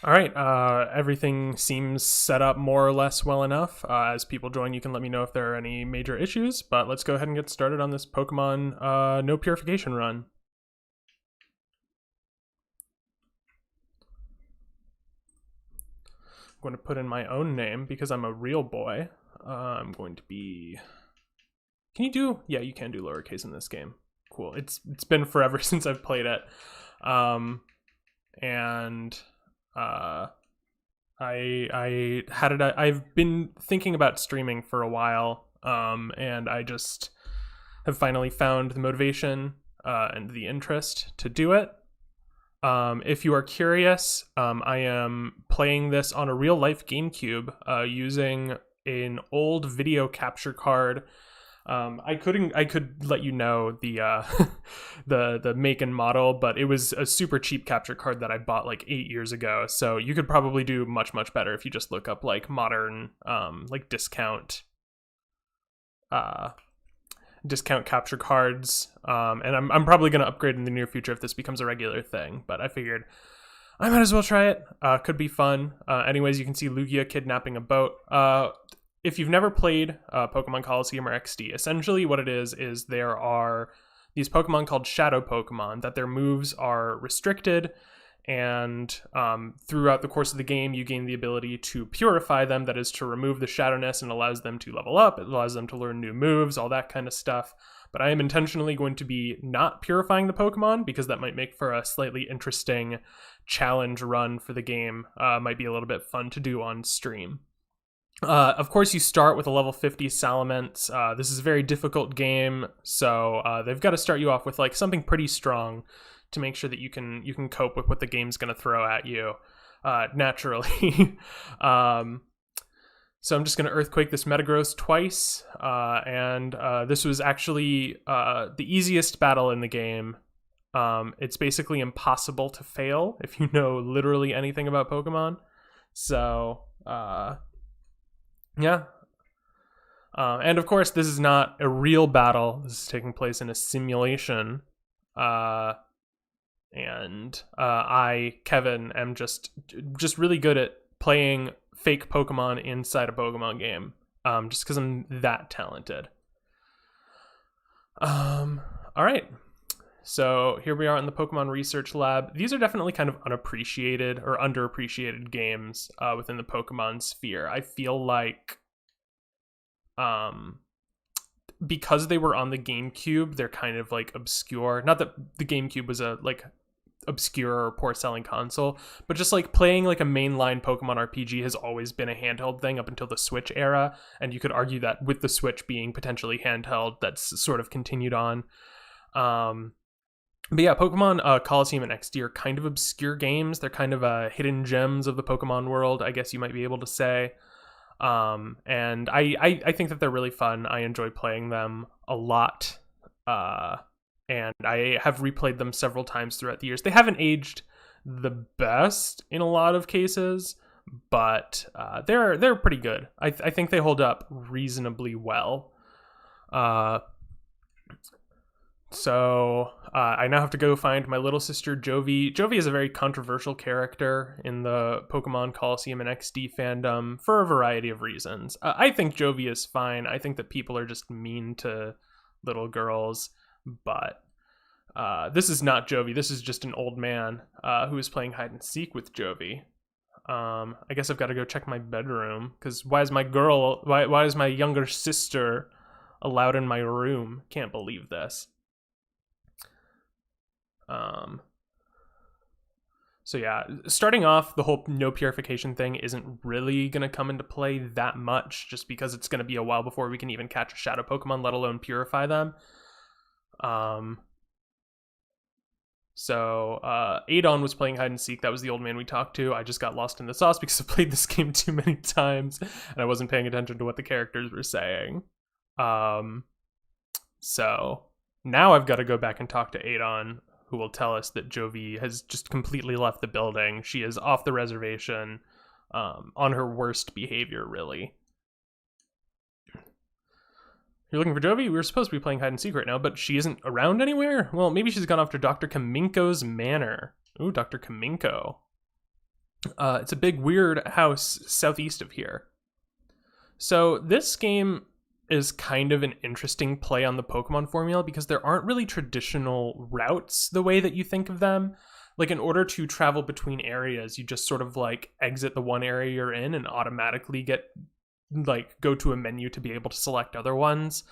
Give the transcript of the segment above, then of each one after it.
All right, everything seems set up more or less well enough. As people join, you can let me know if there are any major issues, but let's go ahead and get started on this Pokemon No Purification run. I'm going to put in my own name because I'm a real boy. I'm going to be... Can you do... Yeah, you can do lowercase in this game. Cool. It's been forever since I've played it. I've been thinking about streaming for a while, and I just have finally found the motivation and the interest to do it. If you are curious, I am playing this on a real life GameCube using an old video capture card. I could let you know the the make and model, but it was a super cheap capture card that I bought like 8 years ago. So you could probably do much better if you just look up like modern like discount capture cards. And I'm probably gonna upgrade in the near future if this becomes a regular thing. But I figured I might as well try it. Could be fun. Anyways, you can see Lugia kidnapping a boat. If you've never played Pokemon Colosseum or XD, essentially what it is there are these Pokemon called Shadow Pokemon that their moves are restricted, and throughout the course of the game, you gain the ability to purify them, that is to remove the shadowness, and allows them to level up, it allows them to learn new moves, all that kind of stuff. But I am intentionally going to be not purifying the Pokemon because that might make for a slightly interesting challenge run for the game. Might be a little bit fun to do on stream. Of course, you start with a level 50 Salamence. This is a very difficult game, so they've got to start you off with like something pretty strong to make sure that you can cope with what the game's going to throw at you naturally. So I'm just going to Earthquake this Metagross twice, and this was actually the easiest battle in the game. It's basically impossible to fail if you know literally anything about Pokemon. So... yeah. And of course, this is not a real battle. This is taking place in a simulation. I, Kevin, am just really good at playing fake Pokemon inside a Pokemon game. Just because I'm that talented. All right. So here we are in the Pokemon Research Lab. These are definitely kind of unappreciated or underappreciated games within the Pokemon sphere. I feel like because they were on the GameCube, they're kind of like obscure. Not that the GameCube was a like obscure or poor selling console, but just like playing like a mainline Pokemon RPG has always been a handheld thing up until the Switch era. And you could argue that with the Switch being potentially handheld, that's sort of continued on. But yeah, Pokemon Colosseum and XD are kind of obscure games. They're kind of hidden gems of the Pokemon world, I guess you might be able to say. And I think that they're really fun. I enjoy playing them a lot. And I have replayed them several times throughout the years. They haven't aged the best in a lot of cases, but they're pretty good. I think they hold up reasonably well. So I now have to go find my little sister Jovi. Jovi is a very controversial character in the Pokemon Colosseum and XD fandom for a variety of reasons. I think Jovi is fine. I think that people are just mean to little girls, but this is not Jovi. This is just an old man who is playing hide and seek with Jovi. I guess I've got to go check my bedroom, because why is my younger sister allowed in my room? Can't believe this. So yeah, starting off, the whole no purification thing isn't really going to come into play that much, just because it's going to be a while before we can even catch a shadow Pokemon, let alone purify them. So Adon was playing hide and seek. That was the old man we talked to. I just got lost in the sauce because I played this game too many times and I wasn't paying attention to what the characters were saying. So now I've got to go back and talk to Adon, who will tell us that Jovi has just completely left the building. She is off the reservation, on her worst behavior, really. You're looking for Jovi? We were supposed to be playing hide and seek right now, but she isn't around anywhere? Well, maybe she's gone off to Dr. Kaminko's manor. Ooh, Dr. Kaminko. It's a big weird house southeast of here. So this game is kind of an interesting play on the Pokemon formula because there aren't really traditional routes the way that you think of them. Like, in order to travel between areas, you just sort of like exit the one area you're in and automatically go to a menu to be able to select other ones.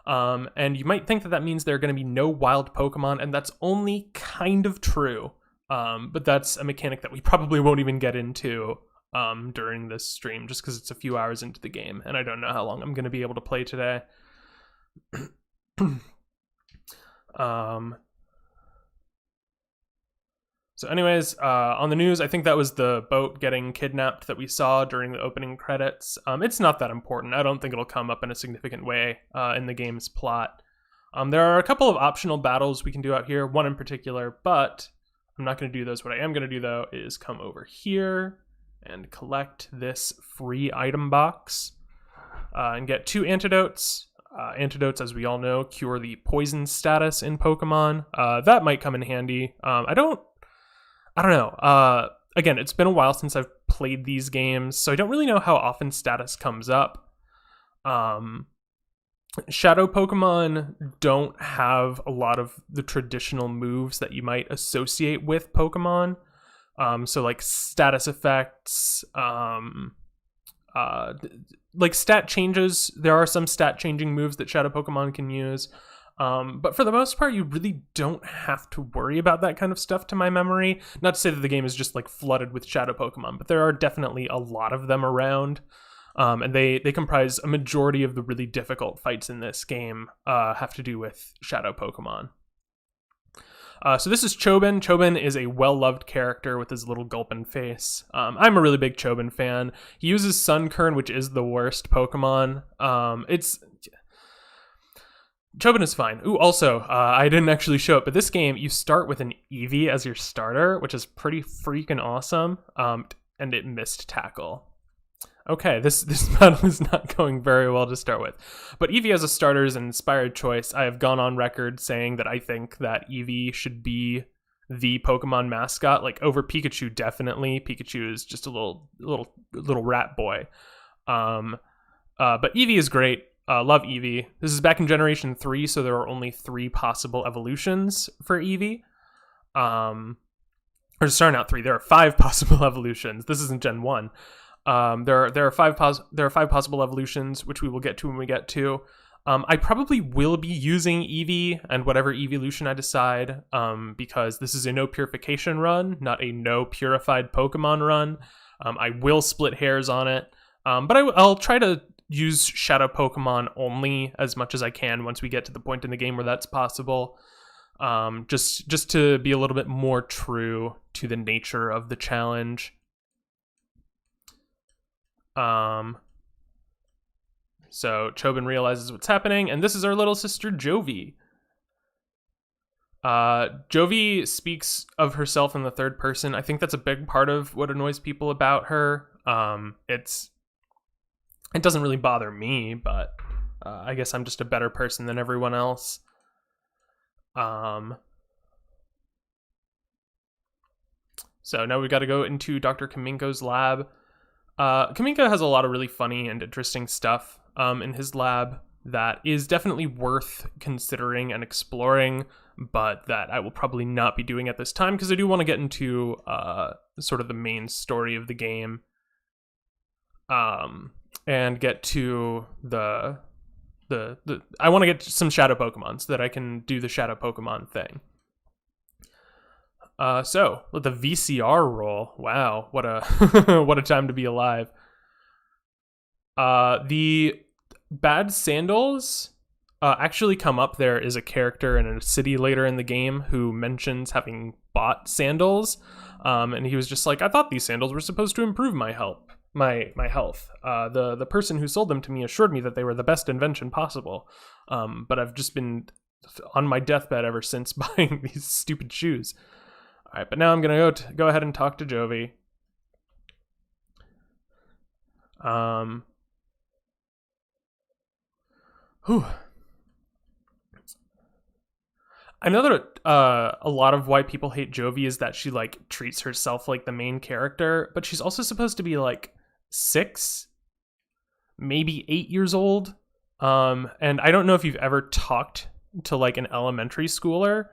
And you might think that that means there are going to be no wild Pokemon, and that's only kind of true. But that's a mechanic that we probably won't even get into during this stream, just because it's a few hours into the game, and I don't know how long I'm going to be able to play today. So anyways, on the news, I think that was the boat getting kidnapped that we saw during the opening credits. It's not that important. I don't think it'll come up in a significant way in the game's plot. There are a couple of optional battles we can do out here, one in particular, but I'm not going to do those. What I am going to do, though, is come over here and collect this free item box and get 2 antidotes. Antidotes, as we all know, cure the poison status in Pokemon. That might come in handy. I don't know. Again, it's been a while since I've played these games, so I don't really know how often status comes up. Shadow Pokemon don't have a lot of the traditional moves that you might associate with Pokemon. So like status effects, like stat changes. There are some stat changing moves that Shadow Pokemon can use. But for the most part, you really don't have to worry about that kind of stuff, to my memory. Not to say that the game is just like flooded with Shadow Pokemon, but there are definitely a lot of them around. And they comprise a majority of the really difficult fights in this game have to do with Shadow Pokemon. So this is Chobin. Chobin is a well-loved character with his little gulpin face. I'm a really big Chobin fan. He uses Sunkern, which is the worst Pokemon. Chobin is fine. Ooh, also, I didn't actually show it, but this game, you start with an Eevee as your starter, which is pretty freaking awesome, and it missed Tackle. Okay, this battle is not going very well to start with. But Eevee as a starter is an inspired choice. I have gone on record saying that I think that Eevee should be the Pokemon mascot, like over Pikachu, definitely. Pikachu is just a little rat boy. But Eevee is great. Love Eevee. This is back in Generation 3, so there are only 3 possible evolutions for Eevee. Or sorry, not 3. There are 5 possible evolutions. This isn't Gen 1. There are 5 possible evolutions, which we will get to when we get to. I probably will be using Eevee and whatever evolution I decide, because this is a no purification run, not a no purified Pokemon run. I will split hairs on it, but I'll try to use Shadow Pokemon only as much as I can once we get to the point in the game where that's possible. Just to be a little bit more true to the nature of the challenge. So Chobin realizes what's happening, and this is our little sister Jovi. Jovi speaks of herself in the third person. I think that's a big part of what annoys people about her. It doesn't really bother me, but I guess I'm just a better person than everyone else. So now we've got to go into Dr. Kaminko's lab. Kaminko has a lot of really funny and interesting stuff in his lab that is definitely worth considering and exploring, but that I will probably not be doing at this time because I do want to get into sort of the main story of the game and get to the I want to get some Shadow Pokemon so that I can do the Shadow Pokemon thing. So with the VCR roll, wow, what a what a time to be alive. The Bad Sandals actually come up. There is a character in a city later in the game who mentions having bought sandals, and he was just like, I thought these sandals were supposed to improve my health. My health. The person who sold them to me assured me that they were the best invention possible, but I've just been on my deathbed ever since buying these stupid shoes. All right, but now I'm gonna go ahead and talk to Jovi. I know that a lot of why people hate Jovi is that she like treats herself like the main character, but she's also supposed to be like 6, maybe 8 years old. And I don't know if you've ever talked to like an elementary schooler,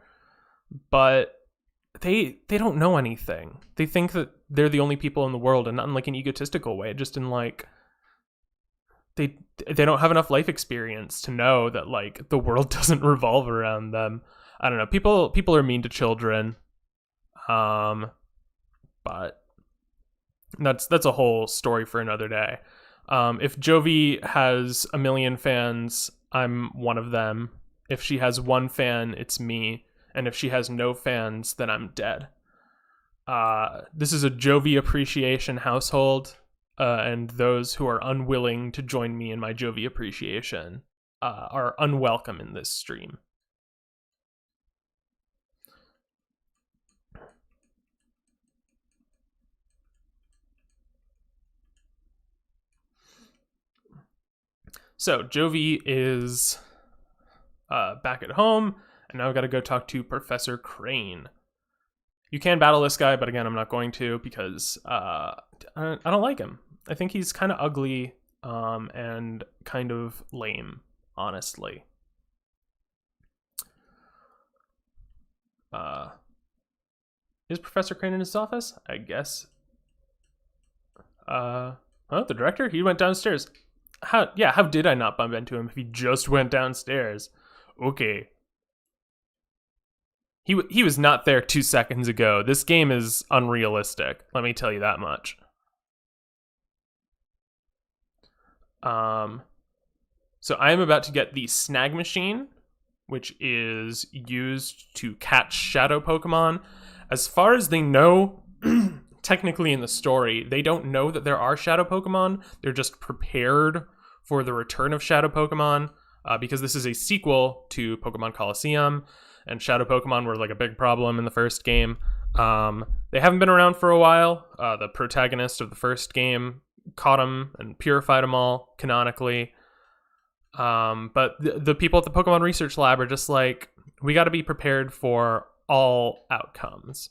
but they don't know anything. They think that they're the only people in the world, and not in like an egotistical way, just in like they don't have enough life experience to know that like the world doesn't revolve around them. I don't know. People are mean to children. But that's a whole story for another day. If Jovi has a million fans, I'm one of them. If she has one fan, it's me. And if she has no fans, then I'm dead. This is a Jovi appreciation household, and those who are unwilling to join me in my Jovi appreciation are unwelcome in this stream. So Jovi is back at home, and now I've got to go talk to Professor Crane. You can battle this guy, but again, I'm not going to because I don't like him. I think he's kind of ugly and kind of lame, honestly. Is Professor Crane in his office? I guess. The director? He went downstairs. How did I not bump into him if he just went downstairs? Okay. He was not there 2 seconds ago. This game is unrealistic. Let me tell you that much. So I am about to get the snag machine, which is used to catch shadow Pokemon. As far as they know, technically in the story, they don't know that there are shadow Pokemon. They're just prepared for the return of shadow Pokemon, because this is a sequel to Pokemon Colosseum, and shadow Pokemon were like a big problem in the first game. They haven't been around for a while. The protagonist of the first game caught them and purified them all canonically. But the people at the Pokemon Research Lab are just like, we got to be prepared for all outcomes.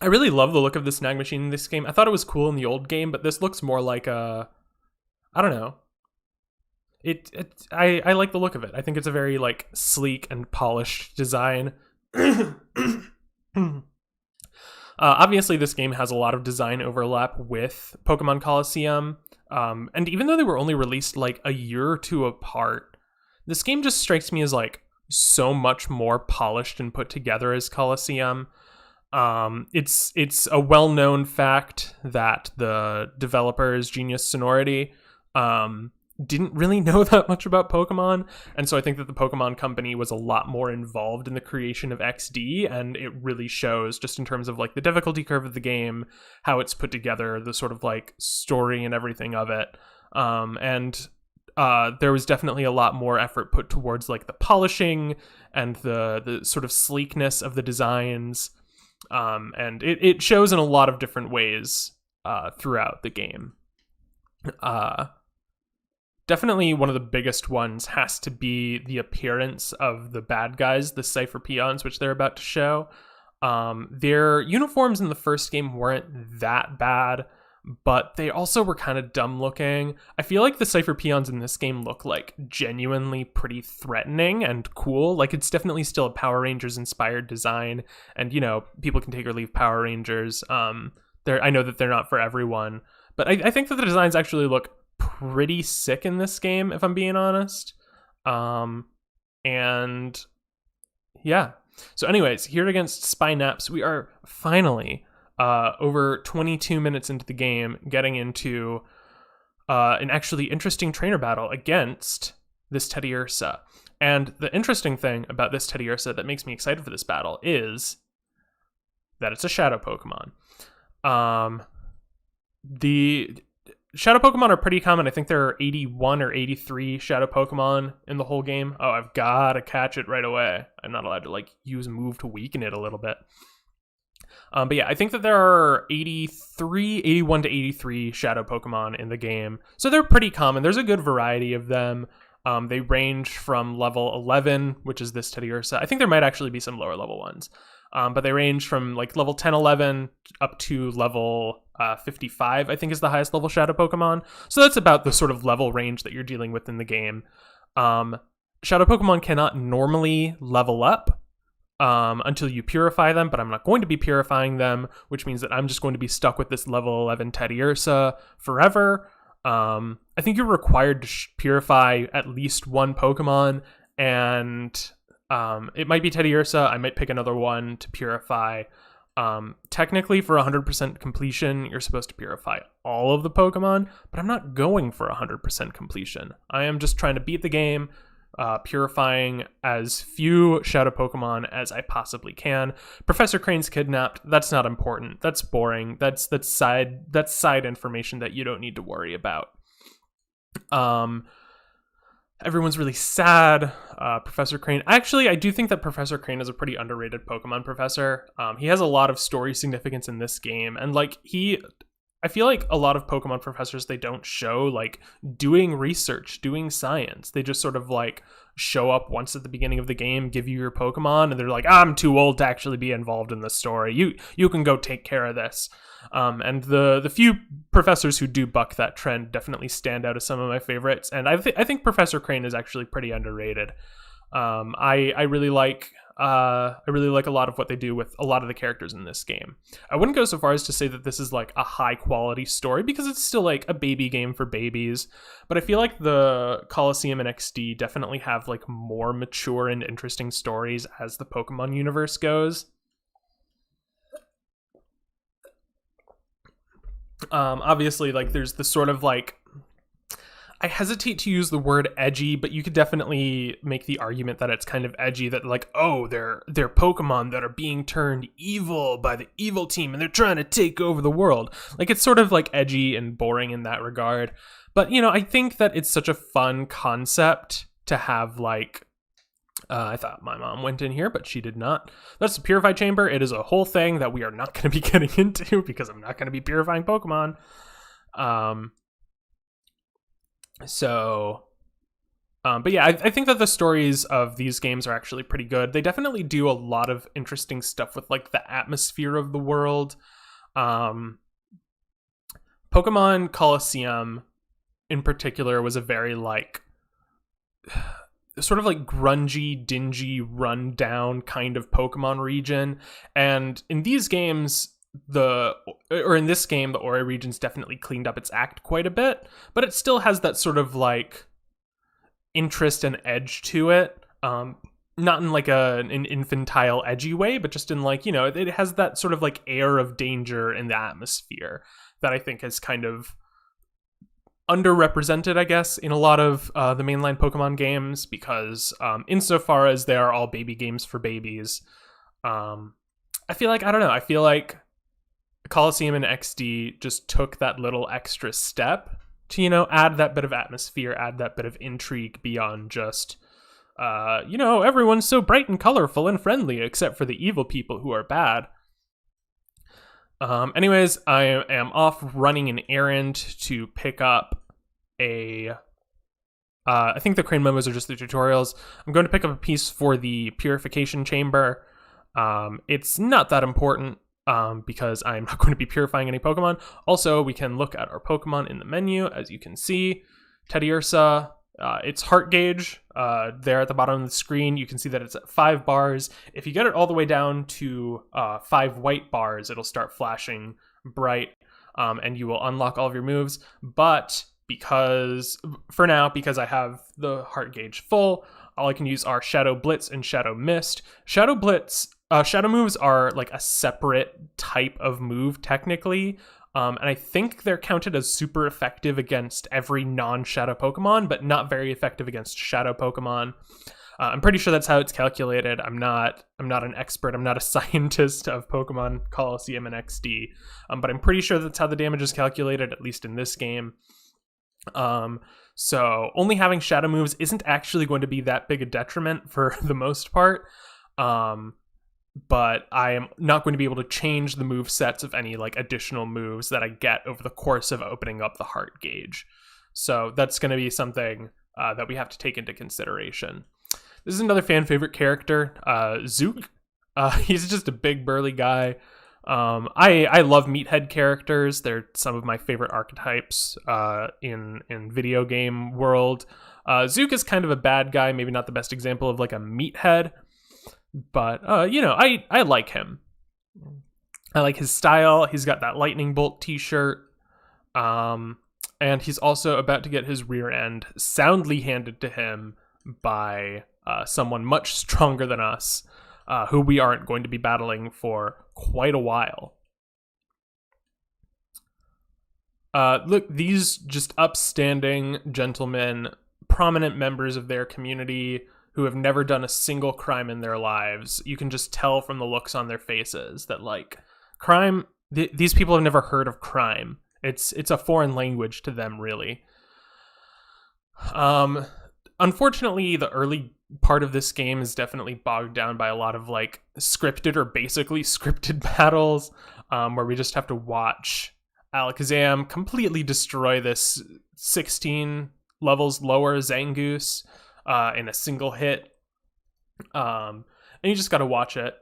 I really love the look of the snag machine in this game. I thought it was cool in the old game, but this looks more like a, I don't know. I like the look of it. I think it's a very like sleek and polished design. Obviously, this game has a lot of design overlap with Pokemon Colosseum. And even though they were only released like a year or two apart, this game just strikes me as like so much more polished and put together as Colosseum. It's a well-known fact that the developers, Genius Sonority, didn't really know that much about Pokemon, and so I think that the Pokemon Company was a lot more involved in the creation of XD, and it really shows just in terms of like the difficulty curve of the game, how it's put together, the sort of like story and everything of it. And there was definitely a lot more effort put towards like the polishing and the sort of sleekness of the designs, and it shows in a lot of different ways throughout the game. Definitely one of the biggest ones has to be the appearance of the bad guys, the Cypher Peons, which they're about to show. Their uniforms in the first game weren't that bad, but they also were kind of dumb looking. I feel like the Cypher Peons in this game look like genuinely pretty threatening and cool. Like it's definitely still a Power Rangers inspired design, and you know, people can take or leave Power Rangers. I know that they're not for everyone, but I think that the designs actually look pretty sick in this game, if I'm being honest. And yeah. So anyways, here against Spinaps, we are finally over 22 minutes into the game, getting into an actually interesting trainer battle against this Teddiursa. And the interesting thing about this Teddiursa that makes me excited for this battle is that it's a shadow Pokemon. The shadow Pokemon are pretty common. I think there are 81 or 83 shadow Pokemon in the whole game. Oh, I've got to catch it right away. I'm not allowed to like use a move to weaken it a little bit. But yeah, I think that there are 81 to 83 shadow Pokemon in the game. So they're pretty common. There's a good variety of them. They range from level 11, which is this Teddiursa. I think there might actually be some lower level ones. But they range from like level 10, 11 up to level 55, I think is the highest level Shadow Pokemon. So that's about the sort of level range that you're dealing with in the game. Shadow Pokemon cannot normally level up until you purify them, but I'm not going to be purifying them, which means that I'm just going to be stuck with this level 11 Teddiursa forever. I think you're required to purify at least one Pokemon, and it might be Teddiursa. I might pick another one to purify. Technically, for 100% completion, you're supposed to purify all of the Pokemon, but I'm not going for 100% completion. I am just trying to beat the game, purifying as few Shadow Pokemon as I possibly can. Professor Crane's kidnapped. That's not important. That's boring. That's side information that you don't need to worry about. Everyone's really sad. Professor Crane. Actually, I do think that Professor Crane is a pretty underrated Pokemon professor. He has a lot of story significance in this game, and I feel like a lot of Pokemon professors, they don't show like doing research, doing science. They just sort of like show up once at the beginning of the game, give you your Pokemon, and they're like, I'm too old to actually be involved in the story. You can go take care of this. And the few professors who do buck that trend definitely stand out as some of my favorites. And I think Professor Crane is actually pretty underrated. I really like a lot of what they do with a lot of the characters in this game. I wouldn't go so far as to say that this is like a high quality story, because it's still like a baby game for babies, but I feel like the Colosseum and XD definitely have like more mature and interesting stories as the Pokemon universe goes. Obviously, like there's the sort of like, I hesitate to use the word edgy, but you could definitely make the argument that it's kind of edgy, that like, oh, they're Pokemon that are being turned evil by the evil team and they're trying to take over the world. Like, it's sort of like edgy and boring in that regard. But, you know, I think that it's such a fun concept to have like, I thought my mom went in here, but she did not. That's the Purify Chamber. It is a whole thing that we are not going to be getting into because I'm not going to be purifying Pokemon. But yeah, I think that the stories of these games are actually pretty good. They definitely do a lot of interesting stuff with like the atmosphere of the world. Pokemon Colosseum in particular was a very like sort of like grungy, dingy, run down kind of Pokemon region. And in these games, in this game, the Ori region's definitely cleaned up its act quite a bit, but it still has that sort of like interest and edge to it. Not in like an infantile, edgy way, but just in like, you know, it has that sort of like air of danger in the atmosphere that I think is kind of underrepresented, I guess, in a lot of the mainline Pokemon games, because insofar as they are all baby games for babies, I feel like Colosseum and XD just took that little extra step to, you know, add that bit of atmosphere, add that bit of intrigue beyond just, you know, everyone's so bright and colorful and friendly except for the evil people who are bad. Anyways, I am off running an errand to pick up I think the Crane memos are just the tutorials. I'm going to pick up a piece for the Purification Chamber. It's not that important because I'm not going to be purifying any Pokemon. Also, we can look at our Pokemon in the menu. As you can see, Teddiursa, its heart gauge there at the bottom of the screen, you can see that it's at 5 bars. If you get it all the way down to 5 white bars, it'll start flashing bright, and you will unlock all of your moves. But because I have the heart gauge full, all I can use are Shadow Blitz and Shadow Mist. Shadow moves are like a separate type of move technically, and I think they're counted as super effective against every non-Shadow Pokemon, but not very effective against Shadow Pokemon. I'm pretty sure that's how it's calculated. I'm not an expert. I'm not a scientist of Pokemon Colosseum and XD, but I'm pretty sure that's how the damage is calculated, at least in this game. So only having Shadow moves isn't actually going to be that big a detriment for the most part. But I am not going to be able to change the move sets of any like additional moves that I get over the course of opening up the heart gauge. So that's going to be something that we have to take into consideration. This is another fan favorite character, Zook. He's just a big burly guy. I love meathead characters. They're some of my favorite archetypes in video game world. Zook is kind of a bad guy, maybe not the best example of like a meathead, but I like him. I like his style. He's got that lightning bolt t-shirt. And he's also about to get his rear end soundly handed to him by someone much stronger than us, who we aren't going to be battling for quite a while. Look, these just upstanding gentlemen, prominent members of their community who have never done a single crime in their lives. You can just tell from the looks on their faces that, like, crime, these people have never heard of crime. It's a foreign language to them, really. Unfortunately, the early part of this game is definitely bogged down by a lot of like scripted or basically scripted battles, where we just have to watch Alakazam completely destroy this 16 levels lower Zangoose in a single hit. And you just got to watch it.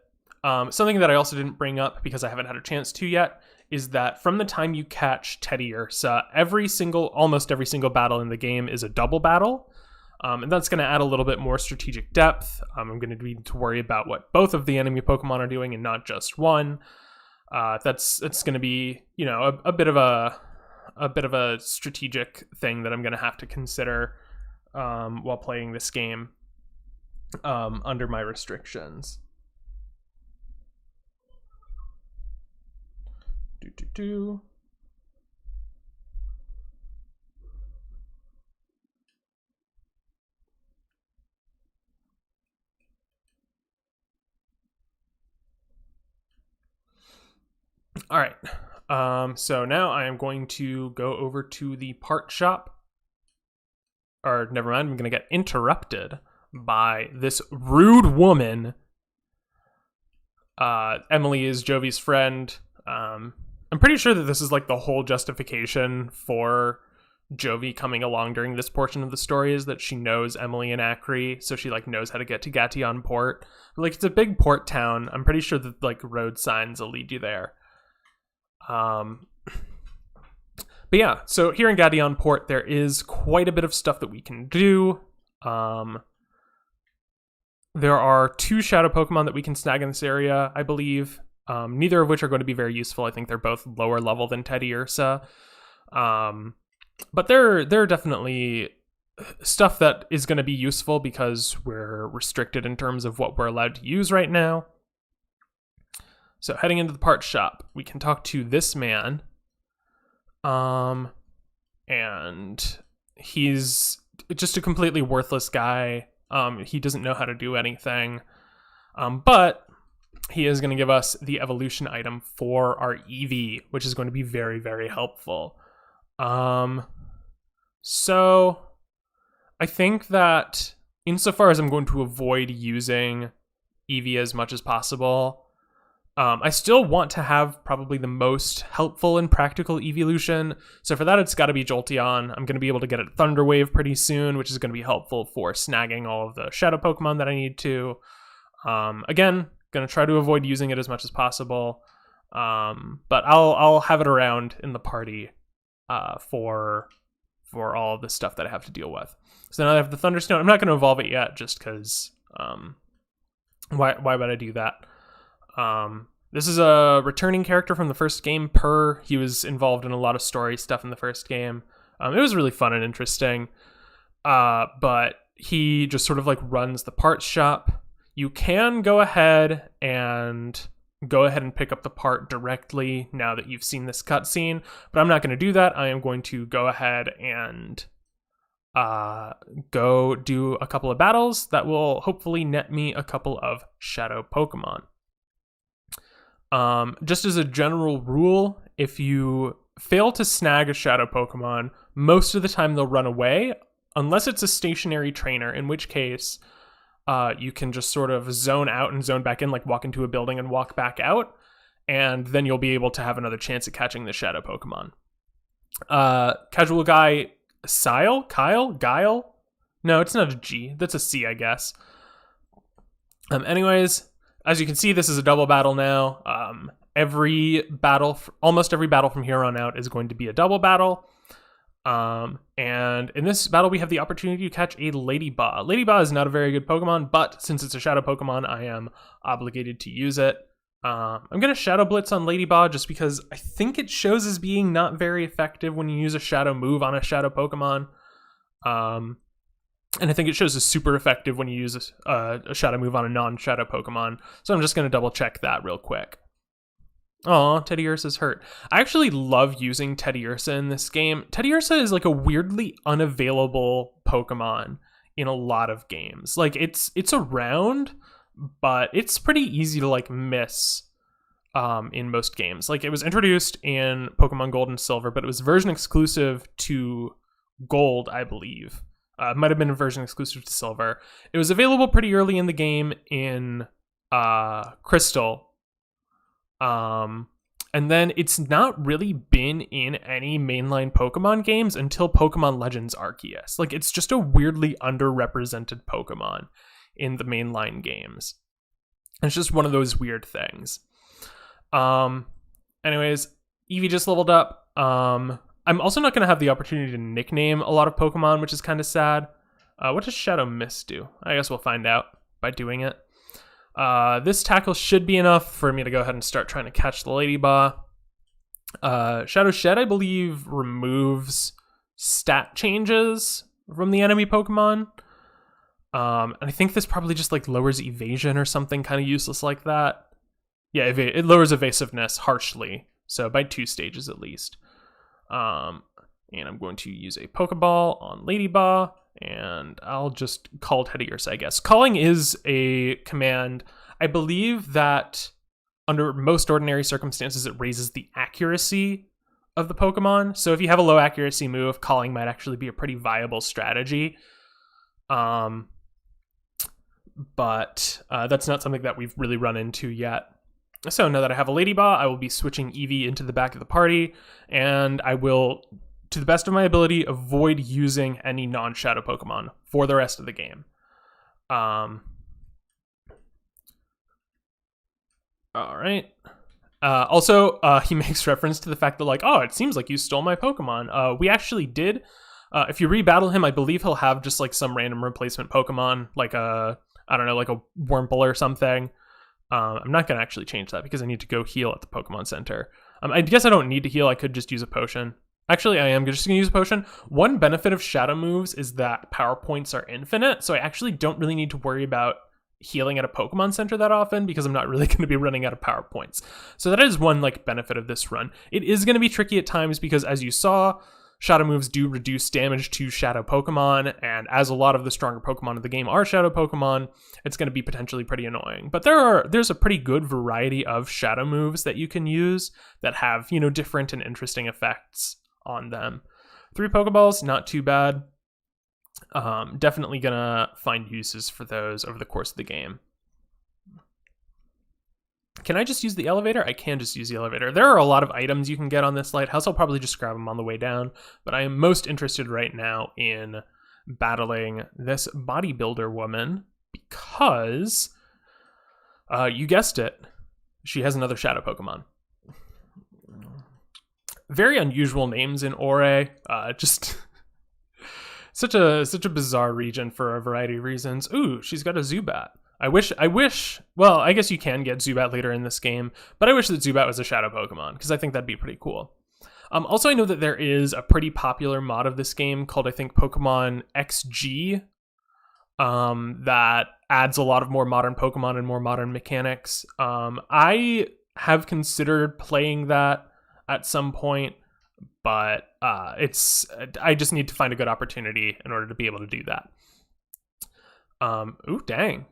Something that I also didn't bring up because I haven't had a chance to yet is that from the time you catch Teddy Ursa, almost every single battle in the game is a double battle. And that's going to add a little bit more strategic depth. I'm going to need to worry about what both of the enemy Pokemon are doing and not just one. It's going to be, a bit of a strategic thing that I'm going to have to consider while playing this game under my restrictions. All right. So now I am going to go over to the part shop. Or never mind, I'm going to get interrupted by this rude woman. Emily is Jovi's friend. I'm pretty sure that this is like the whole justification for Jovi coming along during this portion of the story is that she knows Emily and Acri, so she like knows how to get to Gatian Port. Like, it's a big port town. I'm pretty sure that like road signs will lead you there. But yeah, so here in Gatian Port, there is quite a bit of stuff that we can do. There are 2 shadow Pokemon that we can snag in this area, I believe. Neither of which are going to be very useful. I think they're both lower level than Teddy Ursa. But they're definitely stuff that is going to be useful because we're restricted in terms of what we're allowed to use right now. So heading into the parts shop, we can talk to this man. And he's just a completely worthless guy. He doesn't know how to do anything. But he is going to give us the evolution item for our Eevee, which is going to be very, very helpful. So I think that insofar as I'm going to avoid using Eevee as much as possible, I still want to have probably the most helpful and practical evolution. So for that, it's got to be Jolteon. I'm going to be able to get a Thunder Wave pretty soon, which is going to be helpful for snagging all of the Shadow Pokemon that I need to. Again, going to try to avoid using it as much as possible. But I'll have it around in the party for all of the stuff that I have to deal with. So now I have the Thunderstone. I'm not going to evolve it yet just because why would I do that? This is a returning character from the first game, Purr. He was involved in a lot of story stuff in the first game. It was really fun and interesting. But he just sort of like runs the parts shop. You can go ahead and pick up the part directly now that you've seen this cutscene, but I'm not going to do that. I am going to go ahead and go do a couple of battles that will hopefully net me a couple of shadow Pokemon. Just as a general rule, if you fail to snag a shadow Pokemon, most of the time they'll run away, unless it's a stationary trainer, in which case you can just sort of zone out and zone back in, like walk into a building and walk back out, and then you'll be able to have another chance at catching the shadow Pokemon. Casual guy Guile, No, it's not a G. That's a C, I guess. Anyways, as you can see, this is a double battle now. Almost every battle from here on out is going to be a double battle. And in this battle, we have the opportunity to catch a Ladybug. Ladybug is not a very good Pokemon, but since it's a Shadow Pokemon, I am obligated to use it. I'm going to Shadow Blitz on Ladybug just because I think it shows as being not very effective when you use a Shadow move on a Shadow Pokemon. And I think it shows as super effective when you use a Shadow move on a non-Shadow Pokemon. So I'm just going to double check that real quick. Aw, Teddy Ursa's hurt. I actually love using Teddy Ursa in this game. Teddy Ursa is like a weirdly unavailable Pokemon in a lot of games. Like it's around, but it's pretty easy to like miss in most games. Like it was introduced in Pokemon Gold and Silver, but it was version exclusive to Gold, I believe. It might have been a version exclusive to Silver. It was available pretty early in the game in Crystal. And then it's not really been in any mainline Pokemon games until Pokemon Legends Arceus. Like, it's just a weirdly underrepresented Pokemon in the mainline games. It's just one of those weird things. Anyways, Eevee just leveled up. I'm also not going to have the opportunity to nickname a lot of Pokemon, which is kind of sad. What does Shadow Mist do? I guess we'll find out by doing it. This tackle should be enough for me to go ahead and start trying to catch the Ladybug. Shadow Shed, I believe, removes stat changes from the enemy Pokemon. And I think this probably just like lowers evasion or something kind of useless like that. Yeah, it lowers evasiveness harshly, so by 2 stages at least. And I'm going to use a Pokeball on Ladybug, and I'll just call Teddy Ursa, I guess. Calling is a command. I believe that under most ordinary circumstances, it raises the accuracy of the Pokemon. So if you have a low accuracy move, calling might actually be a pretty viable strategy. But that's not something that we've really run into yet. So now that I have a Ladybug, I will be switching Eevee into the back of the party, and I will, to the best of my ability, avoid using any non-Shadow Pokemon for the rest of the game. Alright. Also, he makes reference to the fact that, like, oh, it seems like you stole my Pokemon. We actually did. If you rebattle him, I believe he'll have just, like, some random replacement Pokemon, like a Wurmple or something. I'm not going to actually change that because I need to go heal at the Pokemon Center. I guess I don't need to heal. I could just use a potion. Actually, I am just going to use a potion. One benefit of Shadow moves is that power points are infinite, so I actually don't really need to worry about healing at a Pokemon Center that often because I'm not really going to be running out of power points. So that is one like benefit of this run. It is going to be tricky at times because, as you saw, Shadow moves do reduce damage to Shadow Pokemon, and as a lot of the stronger Pokemon of the game are Shadow Pokemon, it's going to be potentially pretty annoying. But there's a pretty good variety of Shadow moves that you can use that have, different and interesting effects on them. 3 Pokeballs, not too bad. Definitely gonna find uses for those over the course of the game. Can I just use the elevator? I can just use the elevator. There are a lot of items you can get on this lighthouse. I'll probably just grab them on the way down, but I am most interested right now in battling this bodybuilder woman because, you guessed it, she has another Shadow Pokemon. Very unusual names in Ore. Just such a bizarre region for a variety of reasons. Ooh, she's got a Zubat. I wish, well, I guess you can get Zubat later in this game, but I wish that Zubat was a Shadow Pokemon, because I think that'd be pretty cool. Also, I know that there is a pretty popular mod of this game called, I think, Pokemon XG, that adds a lot of more modern Pokemon and more modern mechanics. I have considered playing that at some point, but I just need to find a good opportunity in order to be able to do that. Ooh, dang.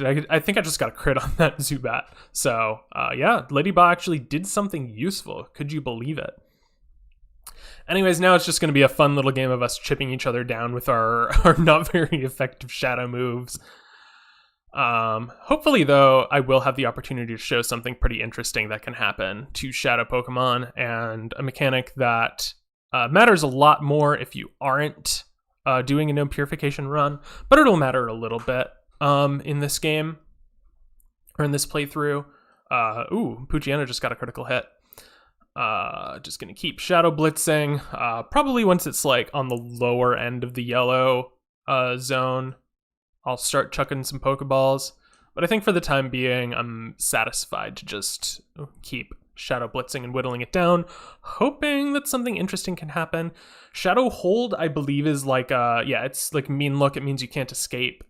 I think I just got a crit on that Zubat. So, yeah, Ladybug actually did something useful. Could you believe it? Anyways, now it's just going to be a fun little game of us chipping each other down with our not very effective Shadow moves. Hopefully, though, I will have the opportunity to show something pretty interesting that can happen to Shadow Pokemon, and a mechanic that matters a lot more if you aren't doing a no Purification run, but it'll matter a little bit in this game, or in this playthrough. Ooh, Pugiana just got a critical hit. Just gonna keep Shadow Blitzing. Probably once it's like on the lower end of the yellow zone, I'll start chucking some Pokeballs. But I think for the time being, I'm satisfied to just keep Shadow Blitzing and whittling it down, hoping that something interesting can happen. Shadow Hold, I believe, is like yeah, it's like Mean Look. It means you can't escape.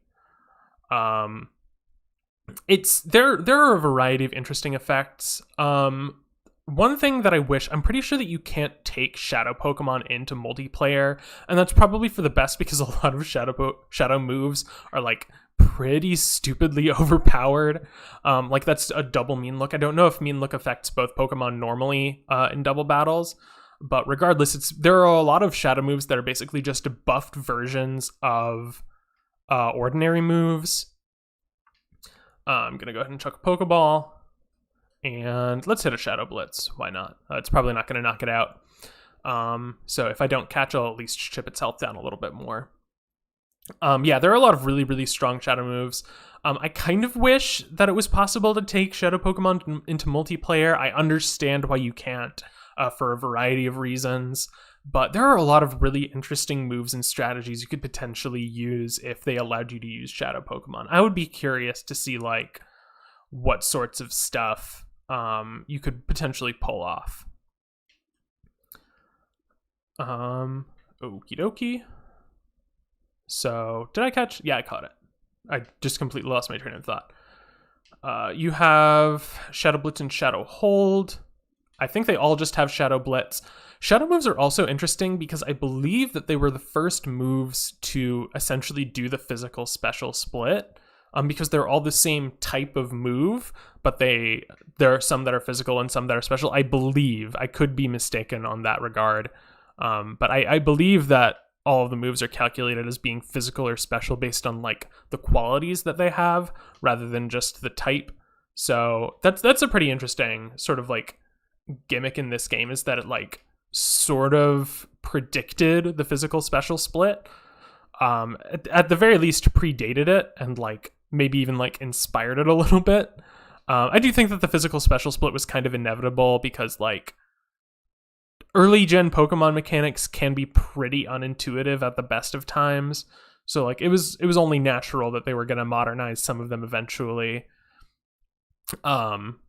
It's there are a variety of interesting effects. One thing that I wish, I'm pretty sure that you can't take Shadow Pokemon into multiplayer, and that's probably for the best because a lot of Shadow moves are like pretty stupidly overpowered. Like that's a double Mean Look. I don't know if Mean Look affects both Pokemon normally in double battles, but regardless, there are a lot of Shadow moves that are basically just buffed versions of ordinary moves. I'm gonna go ahead and chuck a Pokeball. And let's hit a Shadow Blitz. Why not? It's probably not going to knock it out. So if I don't catch, I'll at least chip its health down a little bit more. Yeah, there are a lot of really, really strong Shadow moves. I kind of wish that it was possible to take Shadow Pokemon into multiplayer. I understand why you can't for a variety of reasons. But there are a lot of really interesting moves and strategies you could potentially use if they allowed you to use Shadow Pokemon. I would be curious to see like what sorts of stuff you could potentially pull off. Okie dokie. So, did I catch? Yeah, I caught it. I just completely lost my train of thought. You have Shadow Blitz and Shadow Hold. I think they all just have Shadow Blitz. Shadow moves are also interesting because I believe that they were the first moves to essentially do the physical special split. Because they're all the same type of move, but there are some that are physical and some that are special. I believe, I could be mistaken on that regard, but I believe that all of the moves are calculated as being physical or special based on like the qualities that they have rather than just the type. So that's a pretty interesting sort of like gimmick in this game, is that it like sort of predicted the physical special split. At the very least predated it and like maybe even like inspired it a little bit. I do think that the physical special split was kind of inevitable because like early gen Pokemon mechanics can be pretty unintuitive at the best of times. So like it was only natural that they were going to modernize some of them eventually.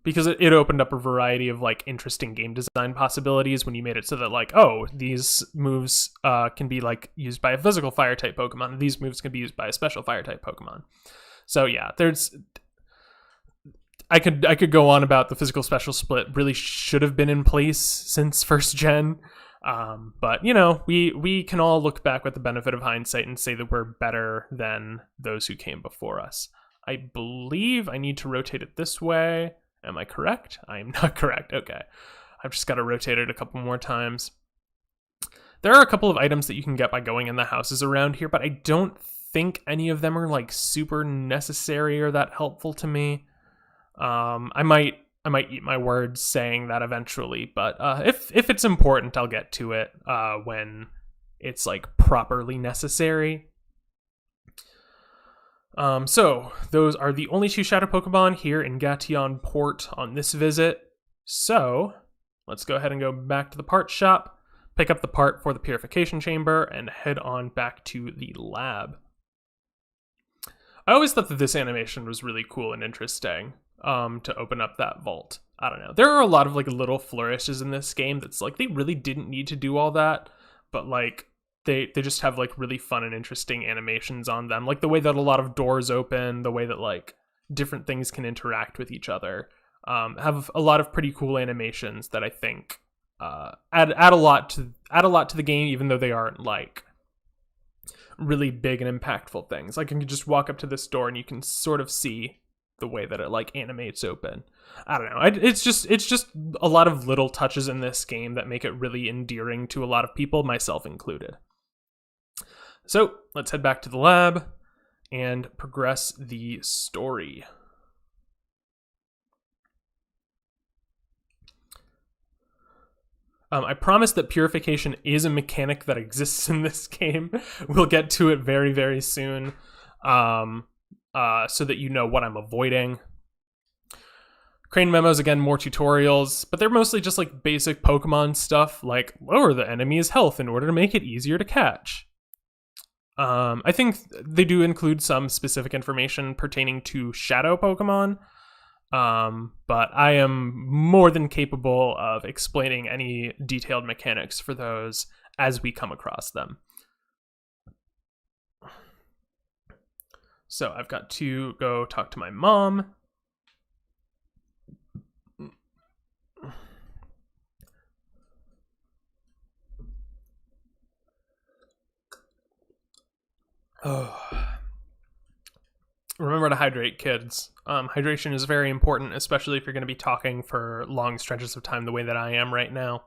Because it opened up a variety of like interesting game design possibilities when you made it so that like, oh, these moves can be like used by a physical fire type Pokemon. These moves can be used by a special fire type Pokemon. So yeah, I could go on about the physical special split really should have been in place since first gen. But you know, we can all look back with the benefit of hindsight and say that we're better than those who came before us. I believe I need to rotate it this way. Am I correct? I am not correct. Okay. I've just got to rotate it a couple more times. There are a couple of items that you can get by going in the houses around here, but I don't think any of them are like super necessary or that helpful to me. I might eat my words saying that eventually, but if it's important, I'll get to it when it's like properly necessary. So those are the only two Shadow Pokemon here in Gatian Port on this visit. So let's go ahead and go back to the part shop, pick up the part for the Purification Chamber, and head on back to the lab. I always thought that this animation was really cool and interesting, to open up that vault. I don't know. There are a lot of like little flourishes in this game that's like they really didn't need to do all that, but like they just have like really fun and interesting animations on them. Like the way that a lot of doors open, the way that like different things can interact with each other, have a lot of pretty cool animations that I think add a lot to the game, even though they aren't like really big and impactful things. Like you can just walk up to this door and you can sort of see the way that it like animates open. I don't know. It's just a lot of little touches in this game that make it really endearing to a lot of people, myself included. So let's head back to the lab and progress the story. I promise that Purification is a mechanic that exists in this game. We'll get to it very, very soon, so that you know what I'm avoiding. Crane memos, again, more tutorials, but they're mostly just like basic Pokemon stuff, like lower the enemy's health in order to make it easier to catch. I think they do include some specific information pertaining to Shadow Pokemon, but I am more than capable of explaining any detailed mechanics for those as we come across them. So I've got to go talk to my mom. Oh. Remember to hydrate, kids. Hydration is very important, especially if you're going to be talking for long stretches of time the way that I am right now.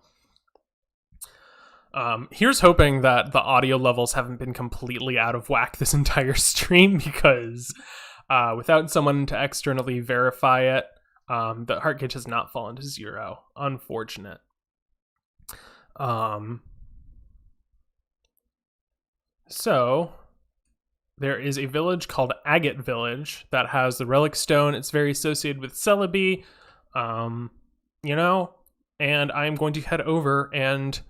Here's hoping that the audio levels haven't been completely out of whack this entire stream, because without someone to externally verify it, the heart gauge has not fallen to 0. Unfortunate. So there is a village called Agate Village that has the Relic Stone. It's very associated with Celebi, and I'm going to head over and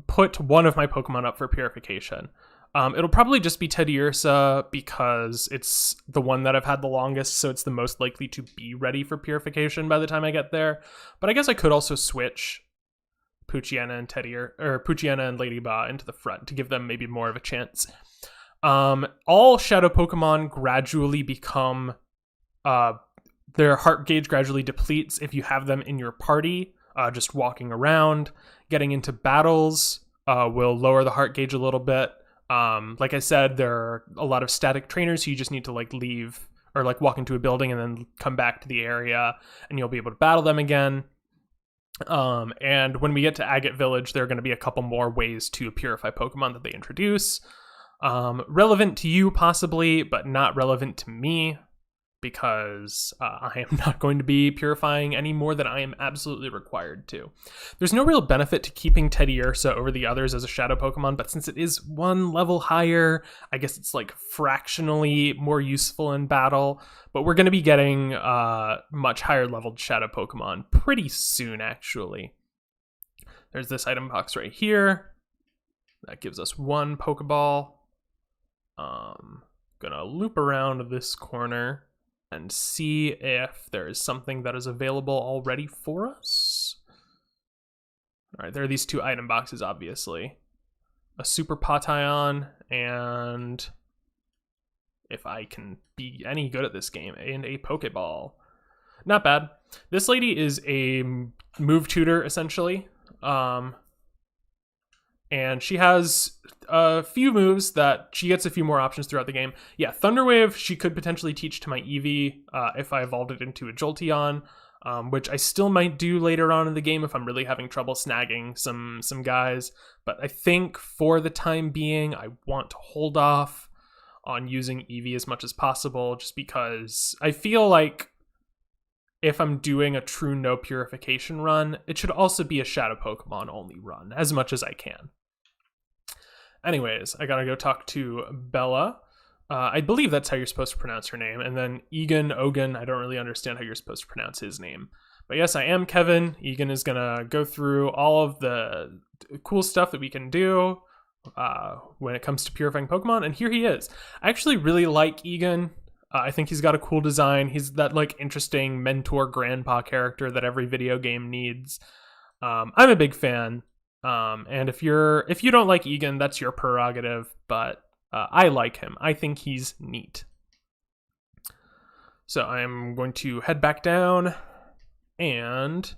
put one of my Pokemon up for Purification. It'll probably just be Teddiursa because it's the one that I've had the longest, so it's the most likely to be ready for Purification by the time I get there. But I guess I could also switch Poochyena and Poochyena and Ladybah into the front to give them maybe more of a chance. All Shadow Pokemon gradually become, their heart gauge gradually depletes if you have them in your party, just walking around. Getting into battles will lower the heart gauge a little bit. Like I said, there are a lot of static trainers, so you just need to leave or walk into a building and then come back to the area and you'll be able to battle them again. And when we get to Agate Village, there are going to be a couple more ways to purify Pokemon that they introduce. Relevant to you possibly, but not relevant to me, because I am not going to be purifying any more than I am absolutely required to. There's no real benefit to keeping Teddiursa over the others as a Shadow Pokemon, but since it is one level higher, I guess it's fractionally more useful in battle. But we're going to be getting much higher leveled Shadow Pokemon pretty soon, actually. There's this item box right here. That gives us one Pokeball. Gonna loop around this corner and see if there is something that is available already for us. All right, there are these two item boxes, obviously. A Super Patayon, and if I can be any good at this game, and a Pokeball. Not bad. This lady is a move tutor, essentially. And she has a few moves that she gets a few more options throughout the game. Yeah, Thunder Wave she could potentially teach to my Eevee if I evolved it into a Jolteon, which I still might do later on in the game if I'm really having trouble snagging some guys. But I think for the time being, I want to hold off on using Eevee as much as possible, just because I feel like if I'm doing a true no purification run, it should also be a Shadow Pokemon only run, as much as I can. Anyways, I gotta go talk to Bella. I believe that's how you're supposed to pronounce her name. And then Ogun, I don't really understand how you're supposed to pronounce his name. But yes, I am Kevin. Egan is gonna go through all of the cool stuff that we can do when it comes to purifying Pokemon. And here he is. I actually really like Egan. I think he's got a cool design. He's that interesting mentor grandpa character that every video game needs. I'm a big fan. And if you don't like Egan, that's your prerogative, but I like him. I think he's neat. So I'm going to head back down, and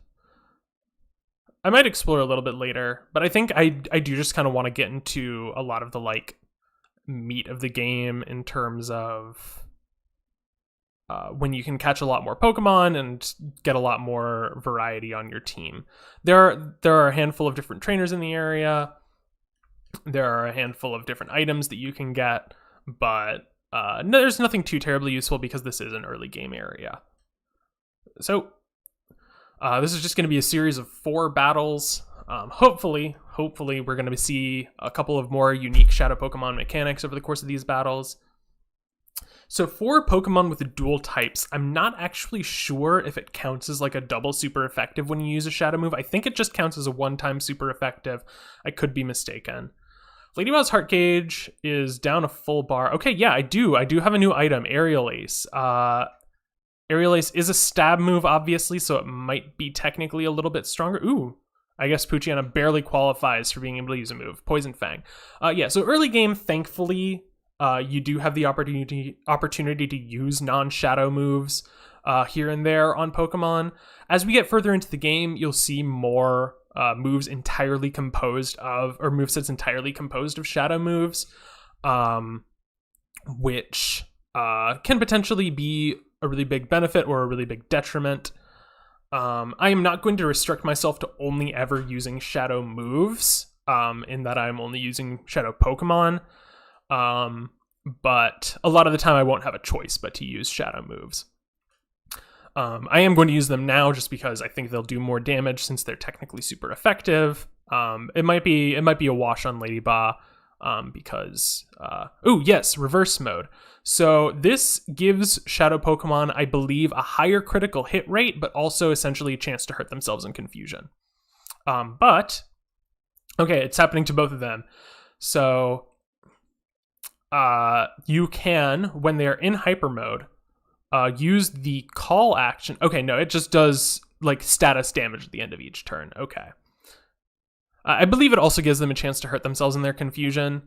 I might explore a little bit later, but I think I do just kind of want to get into a lot of the meat of the game in terms of when you can catch a lot more Pokemon and get a lot more variety on your team. There are a handful of different trainers in the area. There are a handful of different items that you can get, but there's nothing too terribly useful because this is an early game area. So this is just going to be a series of 4 battles. Hopefully we're going to see a couple of more unique Shadow Pokemon mechanics over the course of these battles. So for Pokemon with the dual types, I'm not actually sure if it counts as like a double super effective when you use a Shadow move. I think it just counts as a one-time super effective. I could be mistaken. Lady Bow's Heart Gauge is down a full bar. Okay, yeah, I do have a new item, Aerial Ace. Aerial Ace is a stab move, obviously, so it might be technically a little bit stronger. Ooh, I guess Poochyena barely qualifies for being able to use a move. Poison Fang. Yeah, so early game, thankfully, you do have the opportunity to use non-shadow moves here and there on Pokemon. As we get further into the game, you'll see more moves entirely composed of, or movesets entirely composed of shadow moves, which can potentially be a really big benefit or a really big detriment. I am not going to restrict myself to only ever using shadow moves, in that I'm only using shadow Pokemon. But a lot of the time I won't have a choice but to use shadow moves. I am going to use them now just because I think they'll do more damage since they're technically super effective. It might be a wash on Lady Ba, because oh yes, reverse mode. So this gives shadow Pokemon, I believe, a higher critical hit rate, but also essentially a chance to hurt themselves in confusion. But okay, it's happening to both of them. So you can, when they're in hyper mode, use the call action. Okay, no, it just does like status damage at the end of each turn. Okay. I believe it also gives them a chance to hurt themselves in their confusion,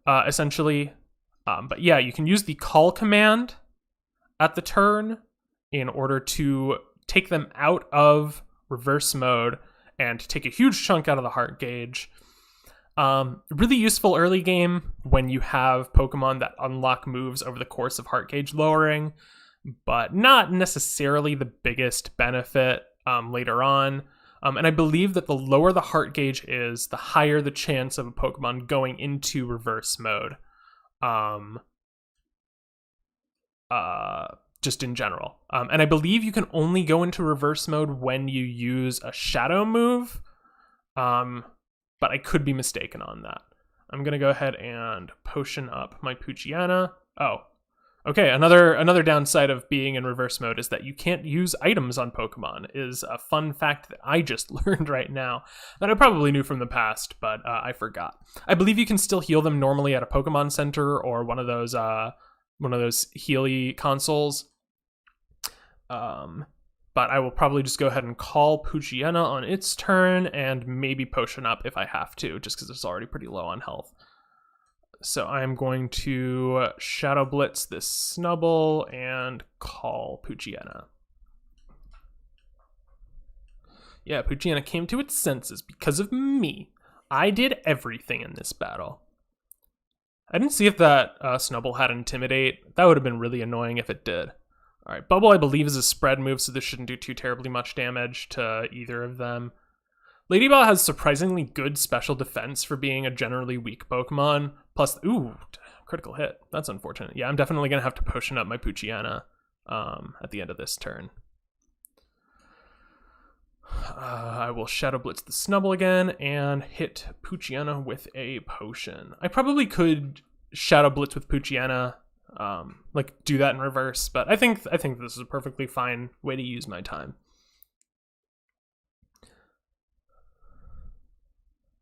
essentially. But yeah, you can use the call command at the turn in order to take them out of reverse mode and take a huge chunk out of the heart gauge. Really useful early game when you have Pokemon that unlock moves over the course of heart gauge lowering, but not necessarily the biggest benefit later on. And I believe that the lower the heart gauge is, the higher the chance of a Pokemon going into reverse mode. Just in general. And I believe you can only go into reverse mode when you use a shadow move. But I could be mistaken on that. I'm going to go ahead and potion up my Poochyena. Oh, okay. Another downside of being in reverse mode is that you can't use items on Pokemon, is a fun fact that I just learned right now that I probably knew from the past, but I forgot. I believe you can still heal them normally at a Pokemon Center or one of those Healy consoles. But I will probably just go ahead and call Poochyena on its turn and maybe potion up if I have to, just because it's already pretty low on health. So I'm going to Shadow Blitz this Snubble and call Poochyena. Yeah, Poochyena came to its senses because of me. I did everything in this battle. I didn't see if that Snubble had Intimidate. That would have been really annoying if it did. Alright, Bubble, I believe, is a spread move, so this shouldn't do too terribly much damage to either of them. Lady Bell has surprisingly good special defense for being a generally weak Pokemon. Plus, ooh, critical hit. That's unfortunate. Yeah, I'm definitely going to have to potion up my Poochyena at the end of this turn. I will Shadow Blitz the Snubble again and hit Poochyena with a potion. I probably could Shadow Blitz with Poochyena, like do that in reverse, but I think this is a perfectly fine way to use my time.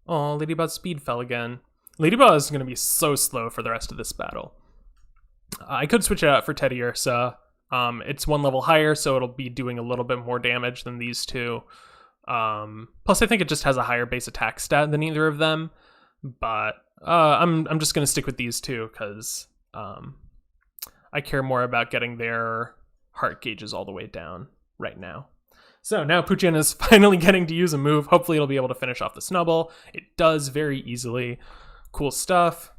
Oh, Ladybug's speed fell again. Ladybug is going to be so slow for the rest of this battle. I could switch it out for Teddiursa. It's one level higher, so it'll be doing a little bit more damage than these two. Plus, I think it just has a higher base attack stat than either of them. But I'm just going to stick with these two because I care more about getting their heart gauges all the way down right now. So now Poochyena is finally getting to use a move. Hopefully it'll be able to finish off the Snubble. It does very easily. Cool stuff.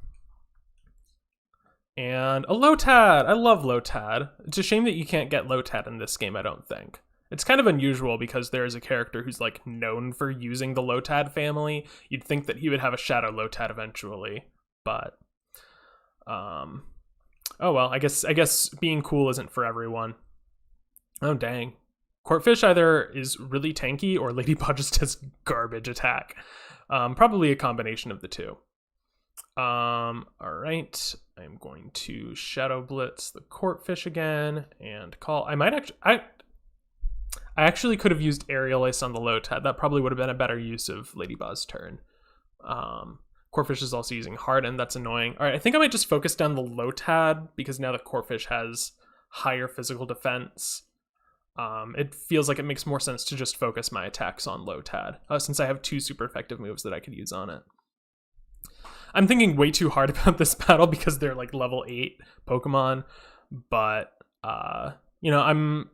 And a Lotad. I love Lotad. It's a shame that you can't get Lotad in this game, I don't think. It's kind of unusual because there is a character who's like known for using the Lotad family. You'd think that he would have a Shadow Lotad eventually, but oh well, I guess being cool isn't for everyone. Oh dang. Corphish either is really tanky or Ladybug just has garbage attack. Probably a combination of the two. All right, I'm going to Shadow Blitz the Corphish again and call. I actually could have used Aerial Ace on the Lotad. That probably would have been a better use of Ladybug's turn. Corphish is also using Harden. That's annoying. All right, I think I might just focus down the Lotad because now the Corphish has higher physical defense. It feels like it makes more sense to just focus my attacks on Lotad since I have 2 super effective moves that I could use on it. I'm thinking way too hard about this battle because they're like level 8 Pokemon, but I'm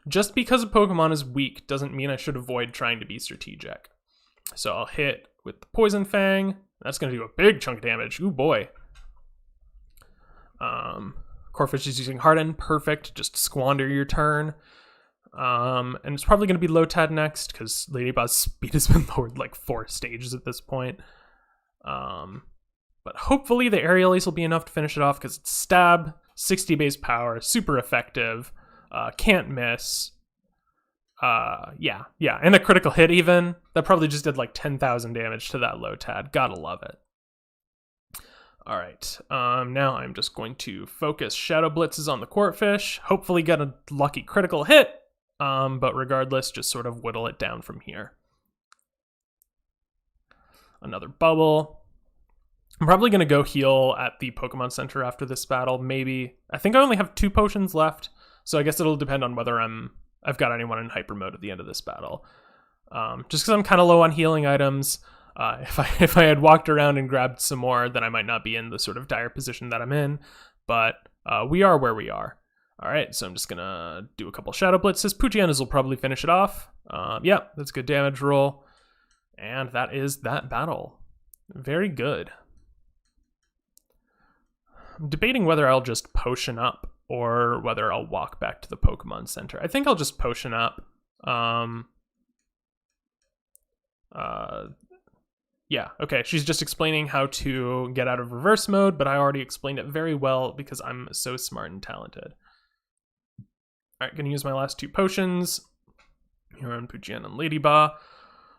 just because a Pokemon is weak doesn't mean I should avoid trying to be strategic. So I'll hit with the Poison Fang. That's going to do a big chunk of damage. Ooh boy. Corphish is using Harden. Perfect. Just squander your turn. And it's probably going to be Lotad next because Ladybug's speed has been lowered like 4 stages at this point. But hopefully the Aerial Ace will be enough to finish it off because it's stab, 60 base power, super effective, can't miss. Yeah, and a critical hit even. That probably just did like 10,000 damage to that Lotad. Gotta love it. All right, now I'm just going to focus Shadow Blitzes on the Corphish, hopefully get a lucky critical hit, but regardless, just sort of whittle it down from here. Another bubble. I'm probably going to go heal at the Pokemon Center after this battle, maybe. I think I only have 2 potions left, so I guess it'll depend on whether I've got anyone in hyper mode at the end of this battle. Just because I'm kind of low on healing items. If I had walked around and grabbed some more, then I might not be in the sort of dire position that I'm in, but we are where we are. All right, so I'm just going to do a couple Shadow Blitzes. Poochyena will probably finish it off. Yeah, that's a good damage roll. And that is that battle. Very good. I'm debating whether I'll just potion up or whether I'll walk back to the Pokemon Center. I think I'll just potion up. Yeah, okay, she's just explaining how to get out of reverse mode, but I already explained it very well because I'm so smart and talented. All right, gonna use my last 2 potions. Here on Poochyena and Ladybug.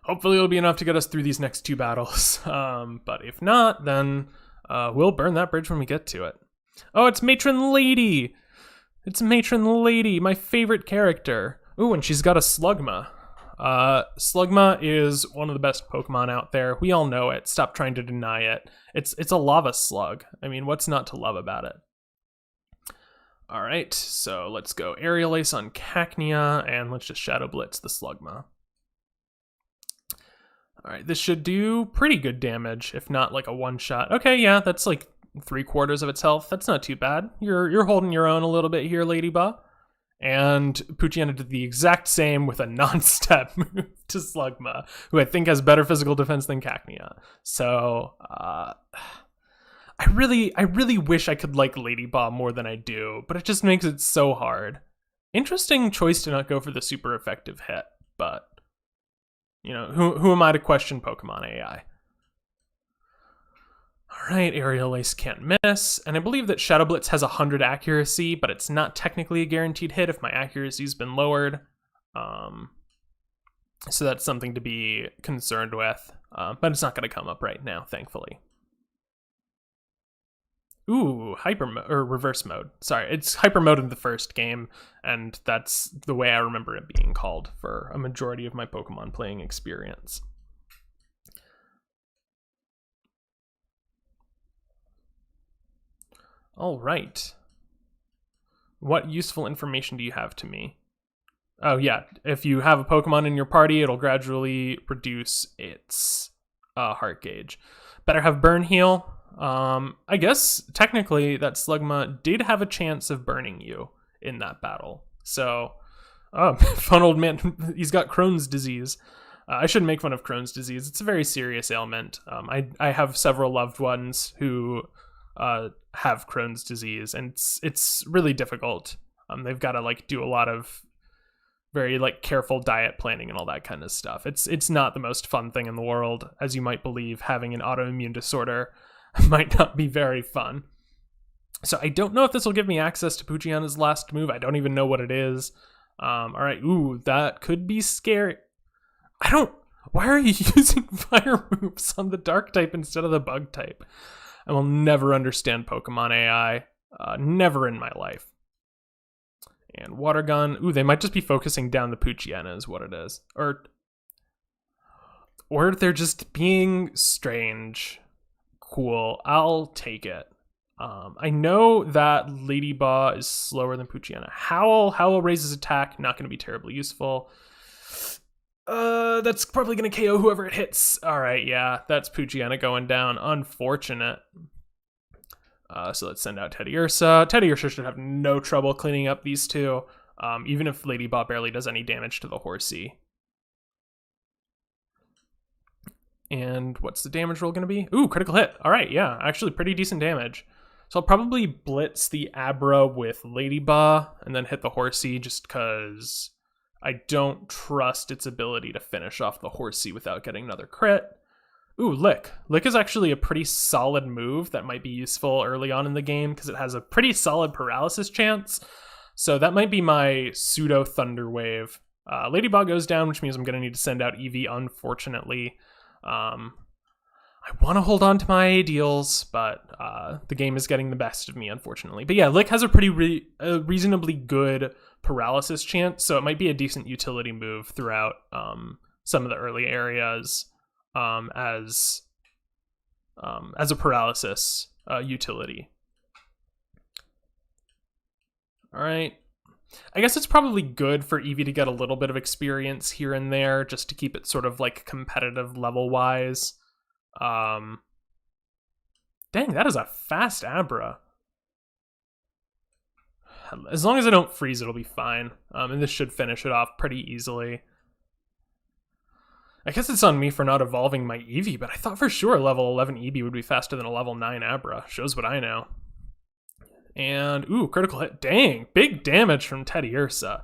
Hopefully it'll be enough to get us through these next 2 battles. But if not, then we'll burn that bridge when we get to it. Oh, it's Matron Lady! It's Matron Lady, my favorite character. Ooh, and she's got a Slugma. Slugma is one of the best Pokemon out there. We all know it. Stop trying to deny it. It's a lava slug. I mean, what's not to love about it? All right, so let's go Aerial Ace on Cacnea, and let's just Shadow Blitz the Slugma. All right, this should do pretty good damage, if not like a one-shot. Okay, yeah, that's like 3/4 of its health. That's not too bad. You're holding your own a little bit here, Ladybug. And Poochyena did the exact same with a non-step move to Slugma, who I think has better physical defense than Cacnea. So, I really wish I could like Ladybug more than I do, but it just makes it so hard. Interesting choice to not go for the super effective hit, but you know, who am I to question Pokemon AI? All right, Aerial Ace can't miss, and I believe that Shadow Blitz has 100 accuracy, but it's not technically a guaranteed hit if my accuracy's been lowered. So that's something to be concerned with, but it's not going to come up right now, thankfully. Ooh, reverse mode. Sorry, it's hyper mode in the first game, and that's the way I remember it being called for a majority of my Pokemon playing experience. All right. What useful information do you have to me? Oh yeah, if you have a Pokemon in your party, it'll gradually reduce its heart gauge. Better have Burn Heal. I guess technically that Slugma did have a chance of burning you in that battle. So, fun old man, he's got Crohn's disease. I shouldn't make fun of Crohn's disease. It's a very serious ailment. I have several loved ones who have Crohn's disease, and it's really difficult. They've got to like do a lot of very like careful diet planning and all that kind of stuff. It's not the most fun thing in the world, as you might believe. Having an autoimmune disorder might not be very fun. So I don't know if this will give me access to Poochyena's last move. I don't even know what it is. All right. Ooh, that could be scary. Why are you using fire moves on the dark type instead of the bug type? I will never understand Pokemon AI. Never in my life. And water gun. Ooh, they might just be focusing down the Poochyena is what it is. Or they're just being strange. Cool. I'll take it. I know that Lady Baw is slower than Poochyena. Howl raises attack. Not going to be terribly useful. That's probably going to KO whoever it hits. All right, yeah, that's Poochyena going down. Unfortunate. So let's send out Teddiursa. Teddiursa should have no trouble cleaning up these two, even if Lady Baw barely does any damage to the Horsey. And what's the damage roll going to be? Ooh, critical hit. All right, yeah, actually pretty decent damage. So I'll probably blitz the Abra with Lady Baw and then hit the Horsey just because I don't trust its ability to finish off the Horsey without getting another crit. Ooh, Lick. Lick is actually a pretty solid move that might be useful early on in the game because it has a pretty solid paralysis chance. So that might be my pseudo Thunder Wave. Lady Baw goes down, which means I'm going to need to send out Eevee, unfortunately. I want to hold on to my ideals, but the game is getting the best of me, unfortunately. But yeah, Lick has a pretty reasonably good paralysis chance, so it might be a decent utility move throughout some of the early areas as a paralysis utility. All right. I guess it's probably good for Eevee to get a little bit of experience here and there just to keep it sort of like competitive level-wise. Dang, that is a fast Abra. As long as I don't freeze, it'll be fine. And this should finish it off pretty easily. I guess it's on me for not evolving my Eevee, but I thought for sure level 11 Eevee would be faster than a level 9 Abra. Shows what I know. And, ooh, critical hit. Dang, big damage from Teddiursa.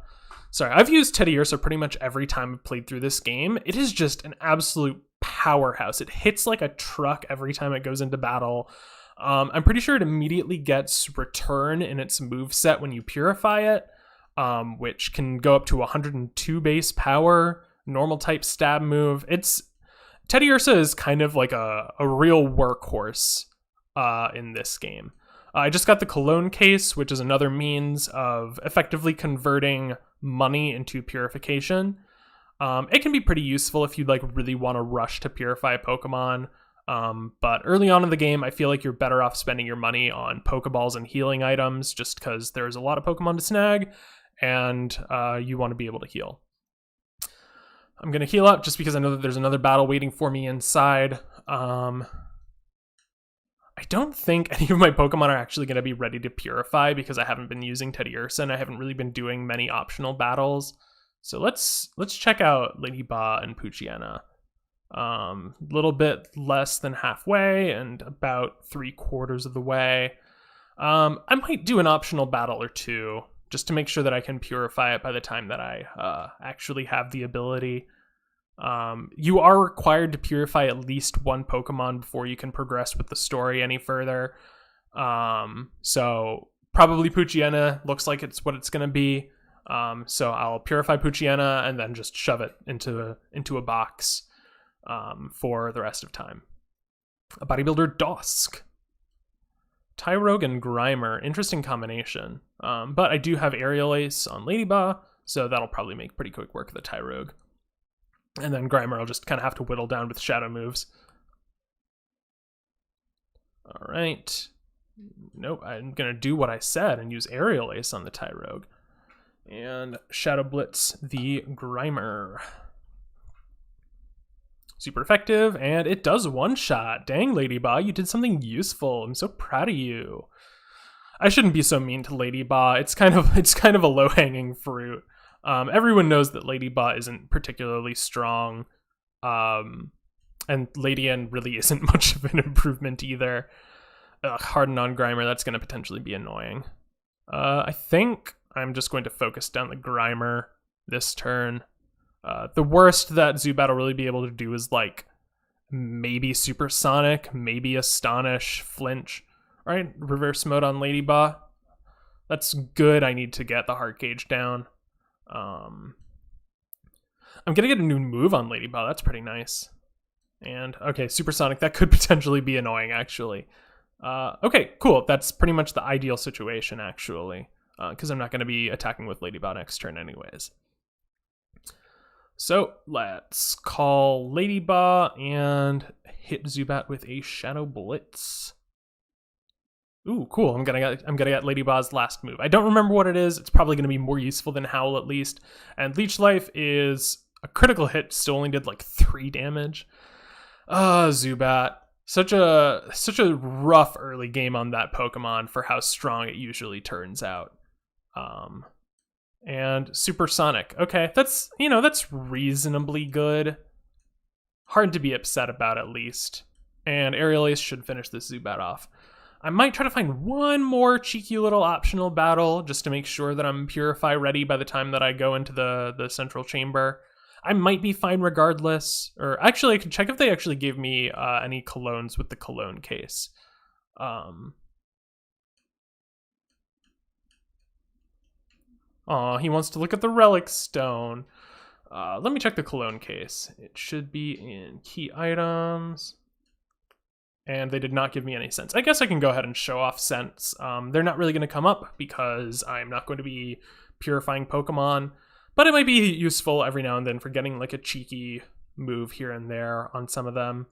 Sorry, I've used Teddiursa pretty much every time I've played through this game. It is just an absolute powerhouse. It hits like a truck every time it goes into battle. I'm pretty sure it immediately gets Return in its moveset when you purify it, which can go up to 102 base power, normal type stab move. Teddiursa is kind of like a real workhorse in this game. I just got the Cologne case, which is another means of effectively converting money into purification. It can be pretty useful if you really want to rush to purify a Pokemon. But early on in the game, I feel like you're better off spending your money on Pokeballs and healing items just because there's a lot of Pokemon to snag and you want to be able to heal. I'm going to heal up just because I know that there's another battle waiting for me inside. I don't think any of my Pokemon are actually going to be ready to purify because I haven't been using Teddiursa and I haven't really been doing many optional battles. So let's check out Lady Baw and Poochyena. Little bit less than halfway and about 3/4 of the way. I might do an optional battle or two just to make sure that I can purify it by the time that I actually have the ability. You are required to purify at least one Pokemon before you can progress with the story any further. So probably Poochyena looks like it's what it's going to be. So I'll purify Poochyena and then just shove it into a box for the rest of time. A Bodybuilder Dusk. Tyrogue and Grimer, interesting combination. But I do have Aerial Ace on Lady Baw, so that'll probably make pretty quick work of the Tyrogue. And then Grimer I'll just kind of have to whittle down with shadow moves. All right. Nope, I'm going to do what I said and use Aerial Ace on the Tyrogue. And Shadow Blitz the Grimer. Super effective, and it does one-shot. Dang, Lady Baw, you did something useful. I'm so proud of you. I shouldn't be so mean to Lady Baw. It's kind of a low-hanging fruit. Everyone knows that Lady Baw isn't particularly strong, and Lady N really isn't much of an improvement either. Harden on Grimer, that's going to potentially be annoying. I think I'm just going to focus down the Grimer this turn. The worst that Zubat will really be able to do is maybe Supersonic, maybe Astonish, Flinch. All right, reverse mode on Lady Baw. That's good. I need to get the heart gauge down. I'm gonna get a new move on Lady Ball. That's pretty nice. And okay, Supersonic, that could potentially be annoying, actually. Okay, cool. That's pretty much the ideal situation, actually, because I'm not going to be attacking with Lady Ball next turn anyways. So let's call Lady Ball and hit Zubat with a Shadow Blitz. Ooh, cool. I'm gonna get Lady Ball's last move. I don't remember what it is. It's probably gonna be more useful than Howl at least. And Leech Life is a critical hit. Still only did like 3 damage. Zubat. Such a rough early game on that Pokemon for how strong it usually turns out. And Supersonic. Okay, that's reasonably good. Hard to be upset about at least. And Aerial Ace should finish this Zubat off. I might try to find one more cheeky little optional battle just to make sure that I'm Purify ready by the time that I go into the central chamber. I might be fine regardless. Or actually, I can check if they actually gave me any colognes with the cologne case. He wants to look at the relic stone. Let me check the cologne case. It should be in key items. And they did not give me any scents. I guess I can go ahead and show off scents. They're not really going to come up because I'm not going to be purifying Pokemon. But it might be useful every now and then for getting like a cheeky move here and there on some of them.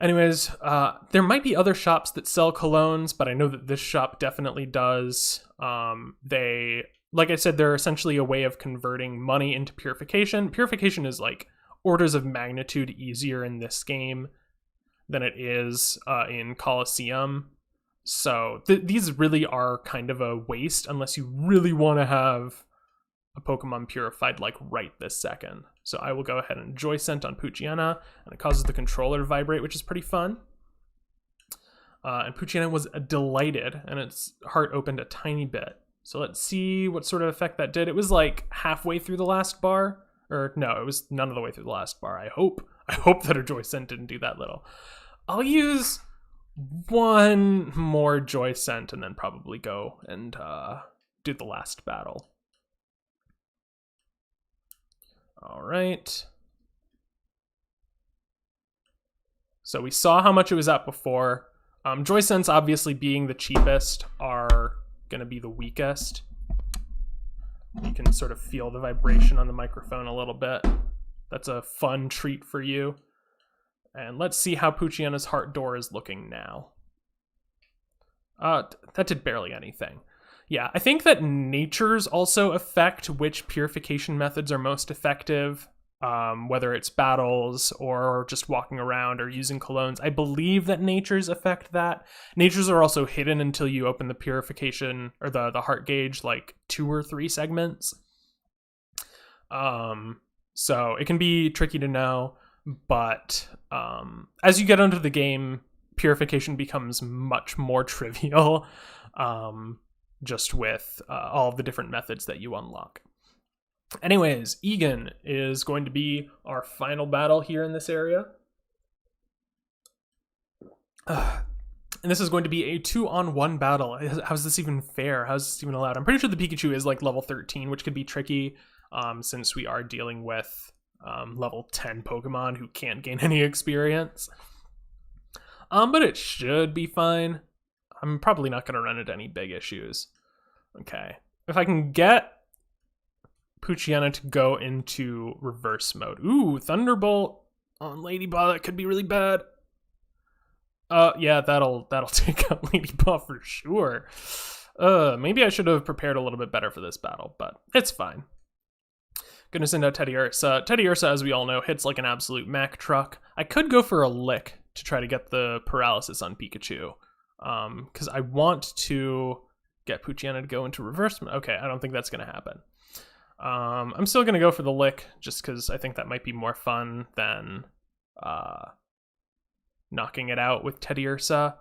Anyways, there might be other shops that sell colognes, but I know that this shop definitely does. Like I said, they're essentially a way of converting money into purification. Purification is like orders of magnitude easier in this game than it is in Colosseum. So these really are kind of a waste unless you really want to have a Pokemon purified like right this second. So I will go ahead and Joy Scent on Poochyena, and it causes the controller to vibrate, which is pretty fun. And Poochyena was delighted, and its heart opened a tiny bit. So let's see what sort of effect that did. It was like halfway through the last bar. Or no, it was none of the way through the last bar. I hope that her Joy Scent didn't do that little. I'll use one more Joy Scent and then probably go and do the last battle. All right. So we saw how much it was at before. Joy Scents, obviously being the cheapest, are going to be the weakest. You can sort of feel the vibration on the microphone a little bit. That's a fun treat for you. And let's see how Poochyena's heart door is looking now. That did barely anything. Yeah, I think that natures also affect which purification methods are most effective, whether it's battles or just walking around or using colognes. I believe that natures affect that. Natures are also hidden until you open the purification or the heart gauge like 2 or 3 segments. So it can be tricky to know, but as you get into the game, purification becomes much more trivial, just with all the different methods that you unlock. Anyways, Egan is going to be our final battle here in this area. And this is going to be a 2-on-1 battle. How's this even fair? How's this even allowed? I'm pretty sure the Pikachu is like level 13, which could be tricky since we are dealing with level 10 Pokemon who can't gain any experience. But it should be fine. I'm probably not going to run into any big issues. Okay. If I can get Poochyena to go into reverse mode. Ooh, Thunderbolt on Lady Ball. That could be really bad. Yeah, that'll take out Lady Ball for sure. Maybe I should have prepared a little bit better for this battle, but it's fine. Gonna send out Teddiursa. Teddiursa, as we all know, hits like an absolute Mack truck. I could go for a Lick to try to get the paralysis on Pikachu. Because I want to get Poochyena to go into reverse mode. Okay, I don't think that's gonna happen. I'm still gonna go for the Lick just because I think that might be more fun than knocking it out with Teddiursa.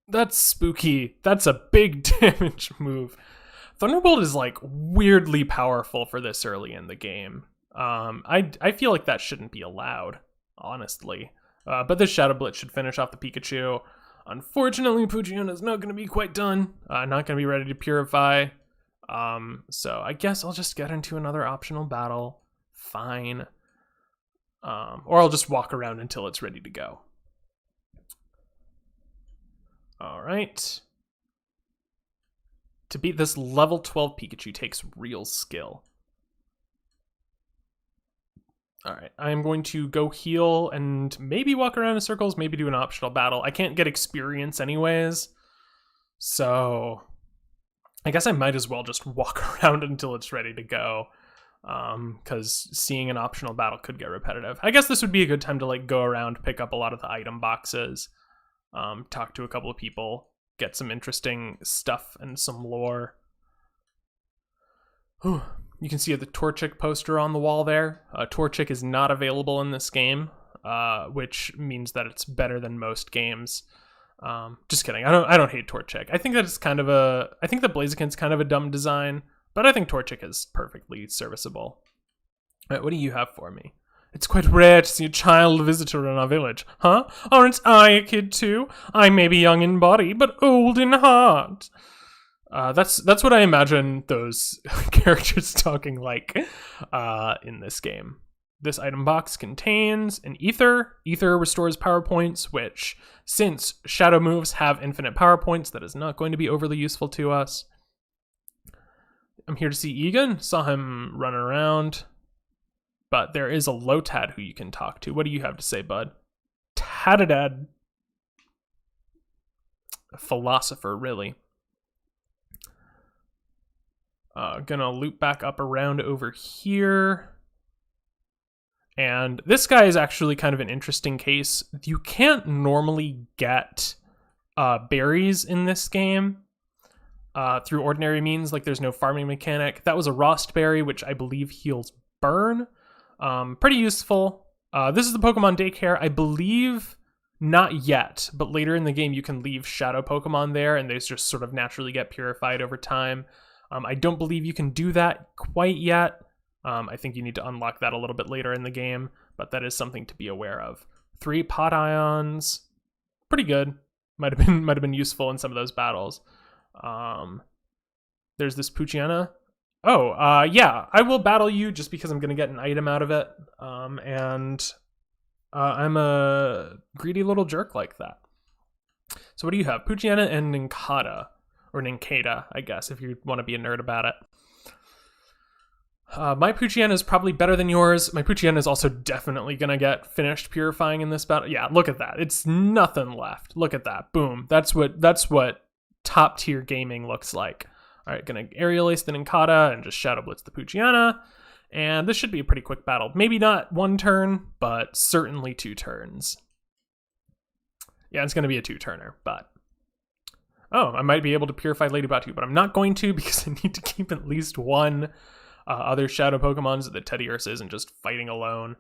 That's spooky. That's a big damage move. Thunderbolt is like weirdly powerful for this early in the game. I feel like that shouldn't be allowed, honestly. But this Shadow Blitz should finish off the Pikachu. Unfortunately, Poochyana's not going to be quite done. Not going to be ready to purify. So I guess I'll just get into another optional battle. Fine. Or I'll just walk around until it's ready to go. All right. To beat this level 12 Pikachu takes real skill. All right, I'm going to go heal and maybe walk around in circles, maybe do an optional battle. I can't get experience anyways, so I guess I might as well just walk around until it's ready to go, because seeing an optional battle could get repetitive. I guess this would be a good time to like go around, pick up a lot of the item boxes, talk to a couple of people, get some interesting stuff and some lore. Whew. You can see the Torchic poster on the wall there. Torchic is not available in this game, which means that it's better than most games. Just kidding. I don't hate Torchic. I think that it's kind of I think the Blaziken's kind of a dumb design, but I think Torchic is perfectly serviceable. All right, what do you have for me? It's quite rare to see a child visitor in our village, huh? Aren't I a kid too? I may be young in body, but old in heart. That's what I imagine those characters talking like in this game. This item box contains an ether. Ether restores power points, which, since shadow moves have infinite power points, that is not going to be overly useful to us. I'm here to see Egan. Saw him run around. But there is a Lotad who you can talk to. What do you have to say, bud? Tadadad. A philosopher, really. Gonna loop back up around over here. And this guy is actually kind of an interesting case. You can't normally get berries in this game through ordinary means. Like, there's no farming mechanic. That was a Rost berry, which I believe heals burn. Pretty useful. This is the Pokemon Daycare. I believe not yet, but later in the game you can leave shadow Pokemon there and they just sort of naturally get purified over time. I don't believe you can do that quite yet. I think you need to unlock that a little bit later in the game, but that is something to be aware of. 3 pot ions, pretty good. Might have been useful in some of those battles. There's this Poochyena. Oh, yeah, I will battle you just because I'm gonna get an item out of it. And I'm a greedy little jerk like that. So what do you have? Poochyena and Nincada. Or Nincada, I guess, if you want to be a nerd about it. My Poochyena is probably better than yours. My Poochyena is also definitely going to get finished purifying in this battle. Yeah, look at that. It's nothing left. Look at that. Boom. That's what top tier gaming looks like. All right, going to Aerial Ace the Nincada and just Shadow Blitz the Poochyena. And this should be a pretty quick battle. Maybe not 1 turn, but certainly 2 turns. Yeah, it's going to be a 2-turner, but... Oh, I might be able to purify Lady Batu, but I'm not going to because I need to keep at least 1 other shadow Pokemon so that Teddiursa isn't just fighting alone.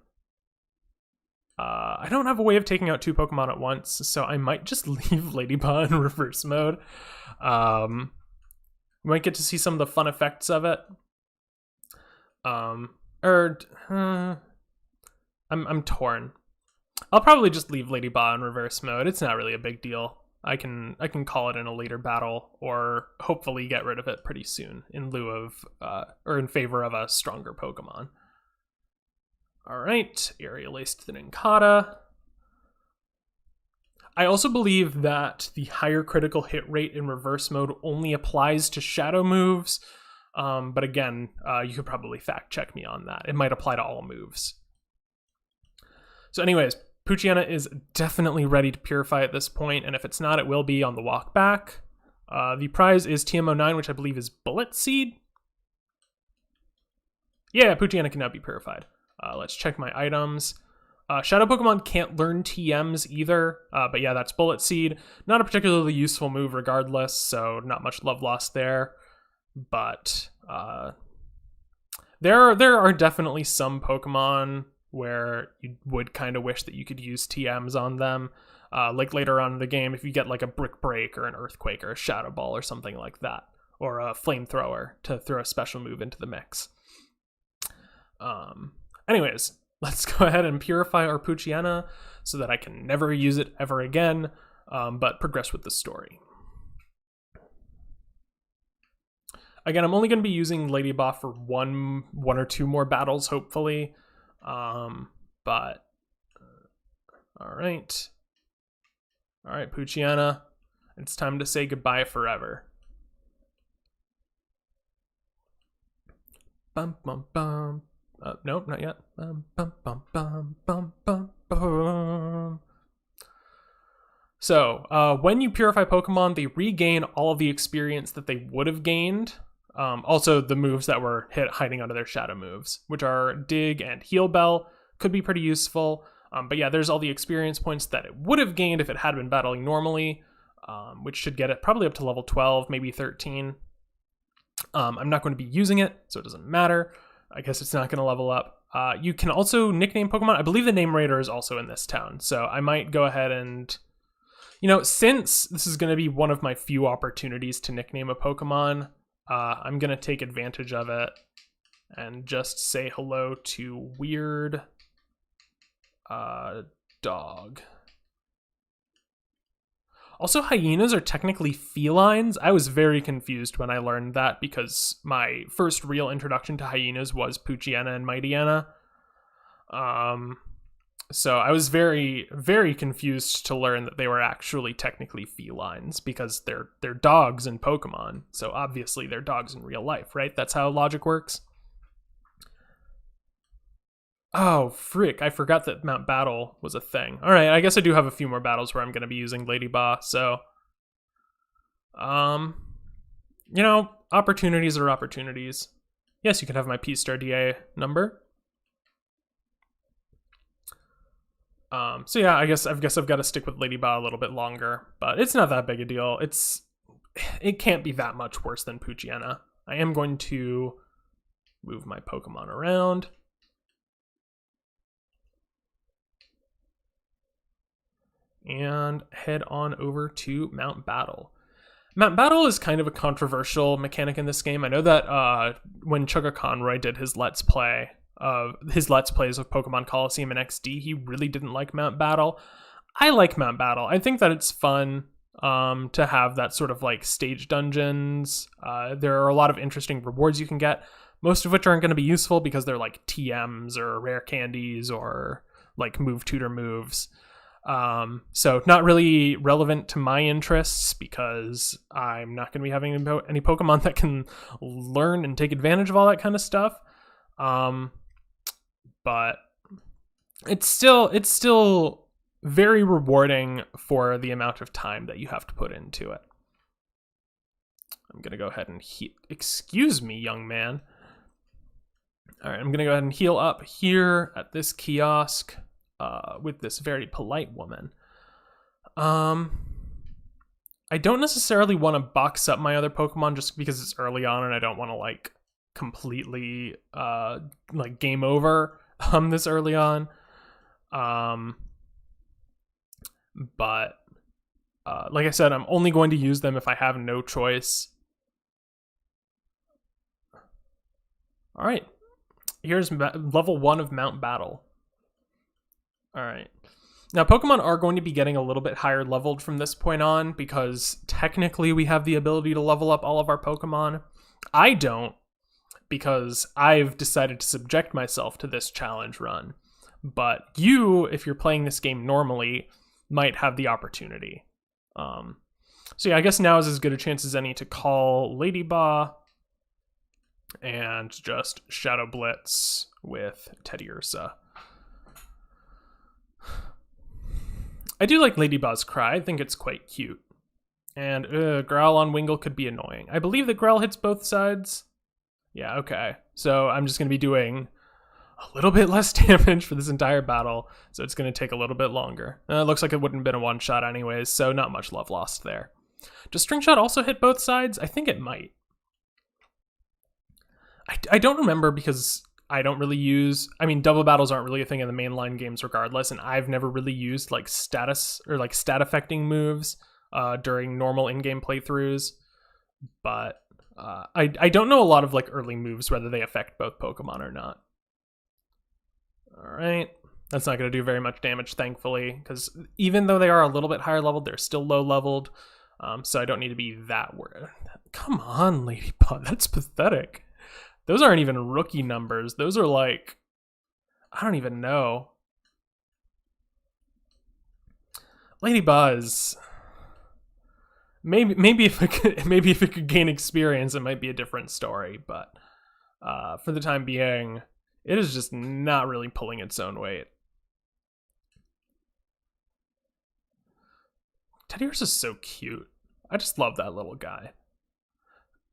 I don't have a way of taking out 2 Pokemon at once, so I might just leave Lady Ba in reverse mode. We might get to see some of the fun effects of it. I'm torn. I'll probably just leave Lady Ba in reverse mode. It's not really a big deal. I can call it in a later battle, or hopefully get rid of it pretty soon in lieu of, or in favor of a stronger Pokemon. All right, Aerial Ace to the Nincada. I also believe that the higher critical hit rate in reverse mode only applies to shadow moves, but again, you could probably fact check me on that. It might apply to all moves. So anyways, Poochyena is definitely ready to purify at this point, and if it's not, it will be on the walk back. The prize is TM09, which I believe is Bullet Seed. Yeah, Poochyena can now be purified. Let's check my items. Shadow Pokemon can't learn TMs either, but yeah, that's Bullet Seed. Not a particularly useful move regardless, so not much love lost there. But there are definitely some Pokemon where you would kind of wish that you could use TMs on them. Like later on in the game, if you get like a Brick Break or an Earthquake or a Shadow Ball or something like that, or a Flamethrower to throw a special move into the mix. Anyways, let's go ahead and purify our Poochyena so that I can never use it ever again. but progress with the story. Again, I'm only going to be using Lady Ba for one or two more battles, hopefully. But all right, Poochyena, it's time to say goodbye forever. Bum bum bum. Nope, not yet. Bum bum bum bum bum bum bum. So, when you purify Pokemon, they regain all of the experience that they would have gained. Also, the moves that were hiding under their shadow moves, which are Dig and Heal Bell, could be pretty useful. But yeah, there's all the experience points that it would have gained if it had been battling normally, which should get it probably up to level 12, maybe 13. I'm not going to be using it, so it doesn't matter. I guess it's not going to level up. You can also nickname Pokemon. I believe the Name Raider is also in this town, so I might go ahead and... since this is going to be one of my few opportunities to nickname a Pokemon, I'm going to take advantage of it and just say hello to Weird Dog. Also, hyenas are technically felines. I was very confused when I learned that because my first real introduction to hyenas was Poochyena and Mightyena. So I was very, very confused to learn that they were actually technically felines because they're dogs in Pokemon. So obviously they're dogs in real life, right? That's how logic works. Oh, frick. I forgot that Mount Battle was a thing. All right, I guess I do have a few more battles where I'm going to be using Lady Ba, so... opportunities are opportunities. Yes, you can have my P-Star DA number. So yeah, I guess I've got to stick with Lady Ba a little bit longer, but it's not that big a deal. It can't be that much worse than Poochyena. I am going to move my Pokemon around. And head on over to Mount Battle. Mount Battle is kind of a controversial mechanic in this game. I know that when Chugga Conroy did his Let's Plays of Pokemon Coliseum and XD, he really didn't like Mount Battle. I like Mount Battle. I think that it's fun to have that sort of like stage dungeons. There are a lot of interesting rewards you can get, most of which aren't going to be useful because they're like TMs or rare candies or like move tutor moves. So not really relevant to my interests because I'm not going to be having any Pokemon that can learn and take advantage of all that kind of stuff. But it's still very rewarding for the amount of time that you have to put into it. I'm going to go ahead and excuse me, young man. All right, I'm going to go ahead and heal up here at this kiosk. With this very polite woman. I don't necessarily want to box up my other Pokemon just because it's early on and I don't want to like completely like game over this early on. But like I said, I'm only going to use them if I have no choice. All right, here's level 1 of Mount Battle. All right. Now, Pokemon are going to be getting a little bit higher leveled from this point on because technically we have the ability to level up all of our Pokemon. I don't because I've decided to subject myself to this challenge run. But you, if you're playing this game normally, might have the opportunity. So yeah, I guess now is as good a chance as any to call Lady Ba and just Shadow Blitz with Teddiursa. I do like Lady Ba's cry. I think it's quite cute. And Growl on Wingull could be annoying. I believe that Growl hits both sides. Yeah, okay. So I'm just going to be doing a little bit less damage for this entire battle, so it's going to take a little bit longer. It looks like it wouldn't have been a one-shot anyways, so not much love lost there. Does String Shot also hit both sides? I think it might. I don't remember because I don't really use... I mean, double battles aren't really a thing in the mainline games regardless, and I've never really used like status or like stat-affecting moves during normal in-game playthroughs. But I don't know a lot of like early moves, whether they affect both Pokemon or not. All right, That's not going to do very much damage, thankfully, because even though they are a little bit higher leveled, they're still low leveled. So I don't need to be that worried. Come on, Ladybug. That's pathetic. Those aren't even rookie numbers. Those are like, I don't even know. Ladybuzz. Maybe if it could gain experience, it might be a different story. But for the time being, it is just not really pulling its own weight. Teddiursa is so cute. I just love that little guy.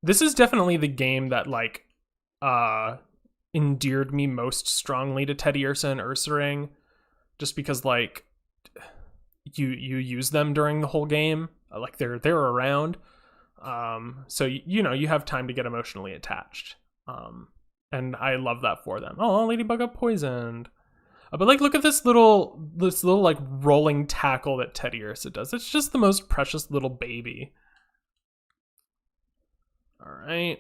This is definitely the game that like endeared me most strongly to Teddiursa and Ursaring, just because like you use them during the whole game, like they're around, so you know you have time to get emotionally attached, and I love that for them. Oh, Ladybug got poisoned. But like, look at this little like rolling tackle that Teddiursa does. It's just the most precious little baby. All right,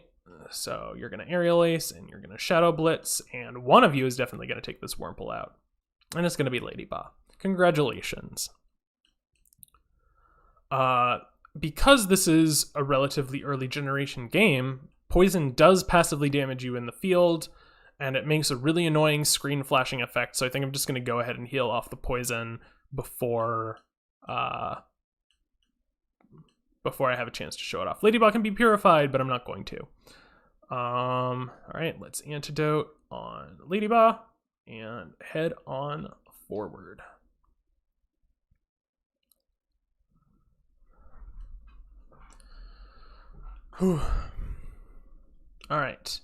so you're gonna Aerial Ace and you're gonna Shadow Blitz, and one of you is definitely gonna take this Wurmple out, and it's gonna be Ladybug. Congratulations. Because this is a relatively early generation game, poison does passively damage you in the field, and it makes a really annoying screen flashing effect, so I think I'm just going to go ahead and heal off the poison before I have a chance to show it off. Ladybug can be purified, but I'm not going to. Alright, let's Antidote on Ladybug, and head on forward. Whew. Alright.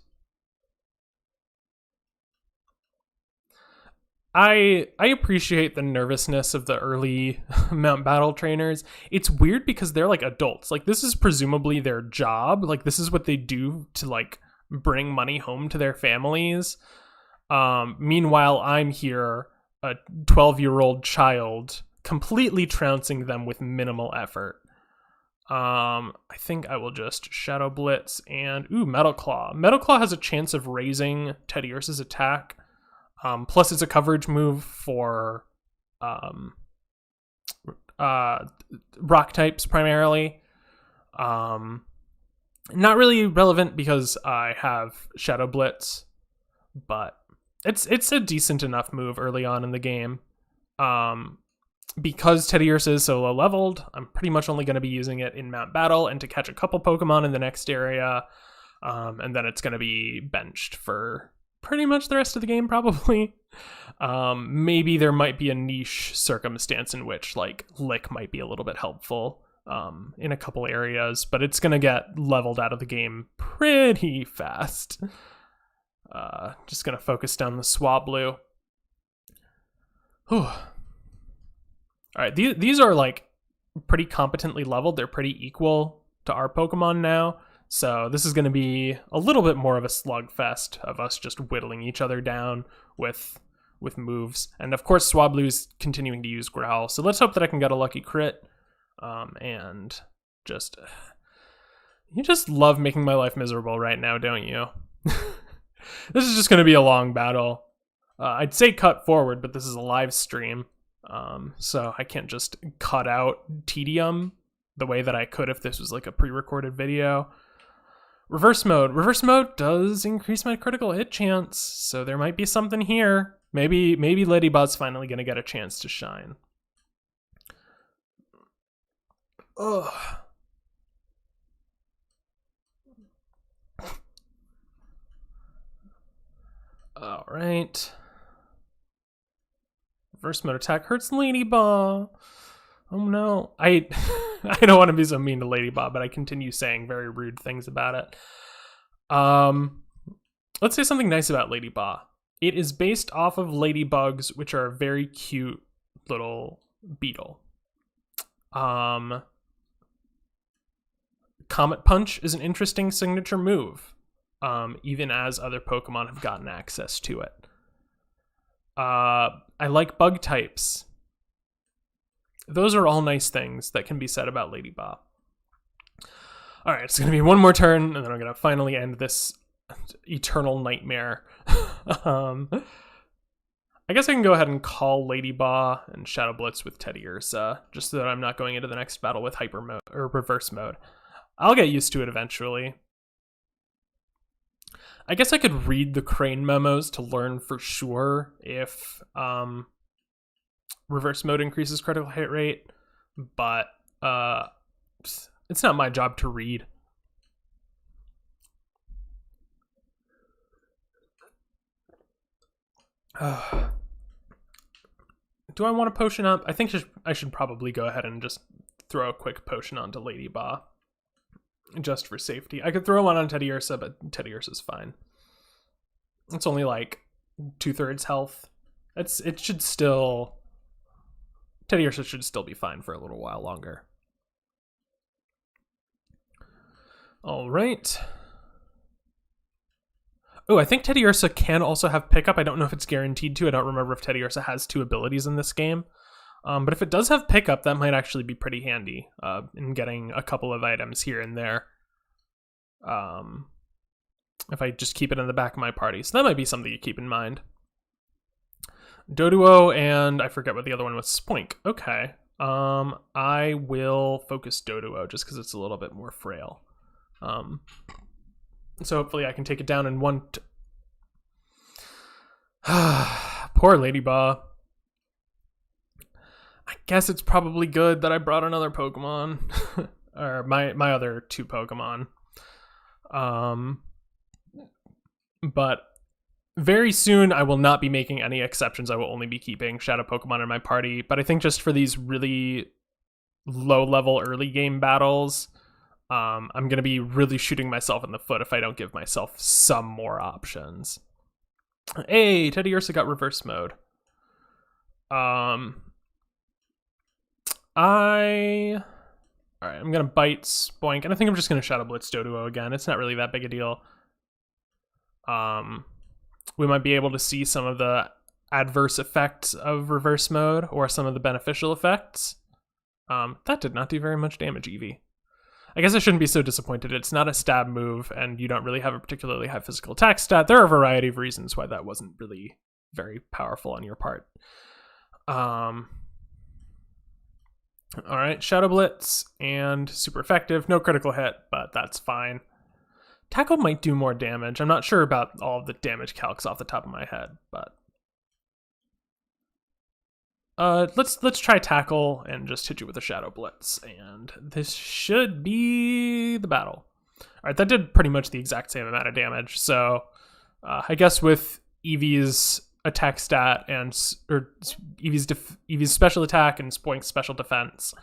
I appreciate the nervousness of the early Mount Battle trainers. It's weird because they're like adults. Like, this is presumably their job. Like, this is what they do to like bring money home to their families. Meanwhile, I'm here, a 12-year-old child, completely trouncing them with minimal effort. I think I will just Shadow Blitz and Metal Claw. Metal Claw has a chance of raising Teddiursa's attack. Plus it's a coverage move for rock types primarily. Not really relevant because I have Shadow Blitz, but it's a decent enough move early on in the game. Because Teddiursa is so low leveled, I'm pretty much only going to be using it in Mount Battle and to catch a couple Pokemon in the next area, and then it's going to be benched for pretty much the rest of the game, probably. Maybe there might be a niche circumstance in which like Lick might be a little bit helpful in a couple areas, but it's going to get leveled out of the game pretty fast. Just going to focus down the Swablu. Whew. All right, these are like pretty competently leveled. They're pretty equal to our Pokemon now. So this is going to be a little bit more of a slugfest of us just whittling each other down with moves. And of course, Swablu's continuing to use Growl. So let's hope that I can get a lucky crit. And just... You just love making my life miserable right now, don't you? This is just going to be a long battle. I'd say cut forward, but this is a live stream. So I can't just cut out tedium the way that I could if this was like a pre-recorded video. Reverse mode. Reverse mode does increase my critical hit chance, so there might be something here. Maybe Ladybug's finally gonna get a chance to shine. Ugh. All right. Reverse mode attack hurts Ladybug. Oh no. I don't want to be so mean to Ladybug, but I continue saying very rude things about it. Let's say something nice about Ladybug. It is based off of ladybugs, which are a very cute little beetle. Comet Punch is an interesting signature move, even as other Pokemon have gotten access to it. I like bug types. Those are all nice things that can be said about Ladybug. Alright, it's going to be one more turn, and then I'm going to finally end this eternal nightmare. I I guess I can go ahead and call Lady Ba and Shadow Blitz with Teddy Ursa, just so that I'm not going into the next battle with hyper mode or reverse mode. I'll get used to it eventually. I guess I could read the Crane memos to learn for sure if reverse mode increases critical hit rate, but it's not my job to read. Do I want a potion up? I think I should probably go ahead and just throw a quick potion onto Lady Ba, just for safety. I could throw one on Teddy Ursa, but Teddy Ursa's fine. It's only like 2/3 health. It should still... Teddy Ursa should still be fine for a little while longer. All right. Oh, I think Teddy Ursa can also have pickup. I don't know if it's guaranteed to. I don't remember if Teddy Ursa has 2 abilities in this game. But if it does have pickup, that might actually be pretty handy in getting a couple of items here and there. If I just keep it in the back of my party. So that might be something to keep in mind. Doduo and I forget what the other one was. Spoink. Okay. I will focus Doduo just because it's a little bit more frail. So hopefully I can take it down in one... Poor Lady Ba. I guess it's probably good that I brought another Pokemon. Or my other 2 Pokemon. But very soon I will not be making any exceptions. I will only be keeping Shadow Pokemon in my party. But I think just for these really low-level early game battles... I'm going to be really shooting myself in the foot if I don't give myself some more options. Hey, Teddy Ursa got reverse mode. Alright, I'm going to bite Spoink, and I think I'm just going to Shadow Blitz Doduo again. It's not really that big a deal. We might be able to see some of the adverse effects of reverse mode, or some of the beneficial effects. That did not do very much damage, Eevee. I guess I shouldn't be so disappointed. It's not a stab move, and you don't really have a particularly high physical attack stat. There are a variety of reasons why that wasn't really very powerful on your part. Alright, Shadow Blitz, and super effective. No critical hit, but that's fine. Tackle might do more damage. I'm not sure about all of the damage calcs off the top of my head, but... let's try Tackle and just hit you with a Shadow Blitz, and this should be the battle. Alright, that did pretty much the exact same amount of damage, so I guess with Eevee's attack stat and Eevee's special attack and Spoink's special defense,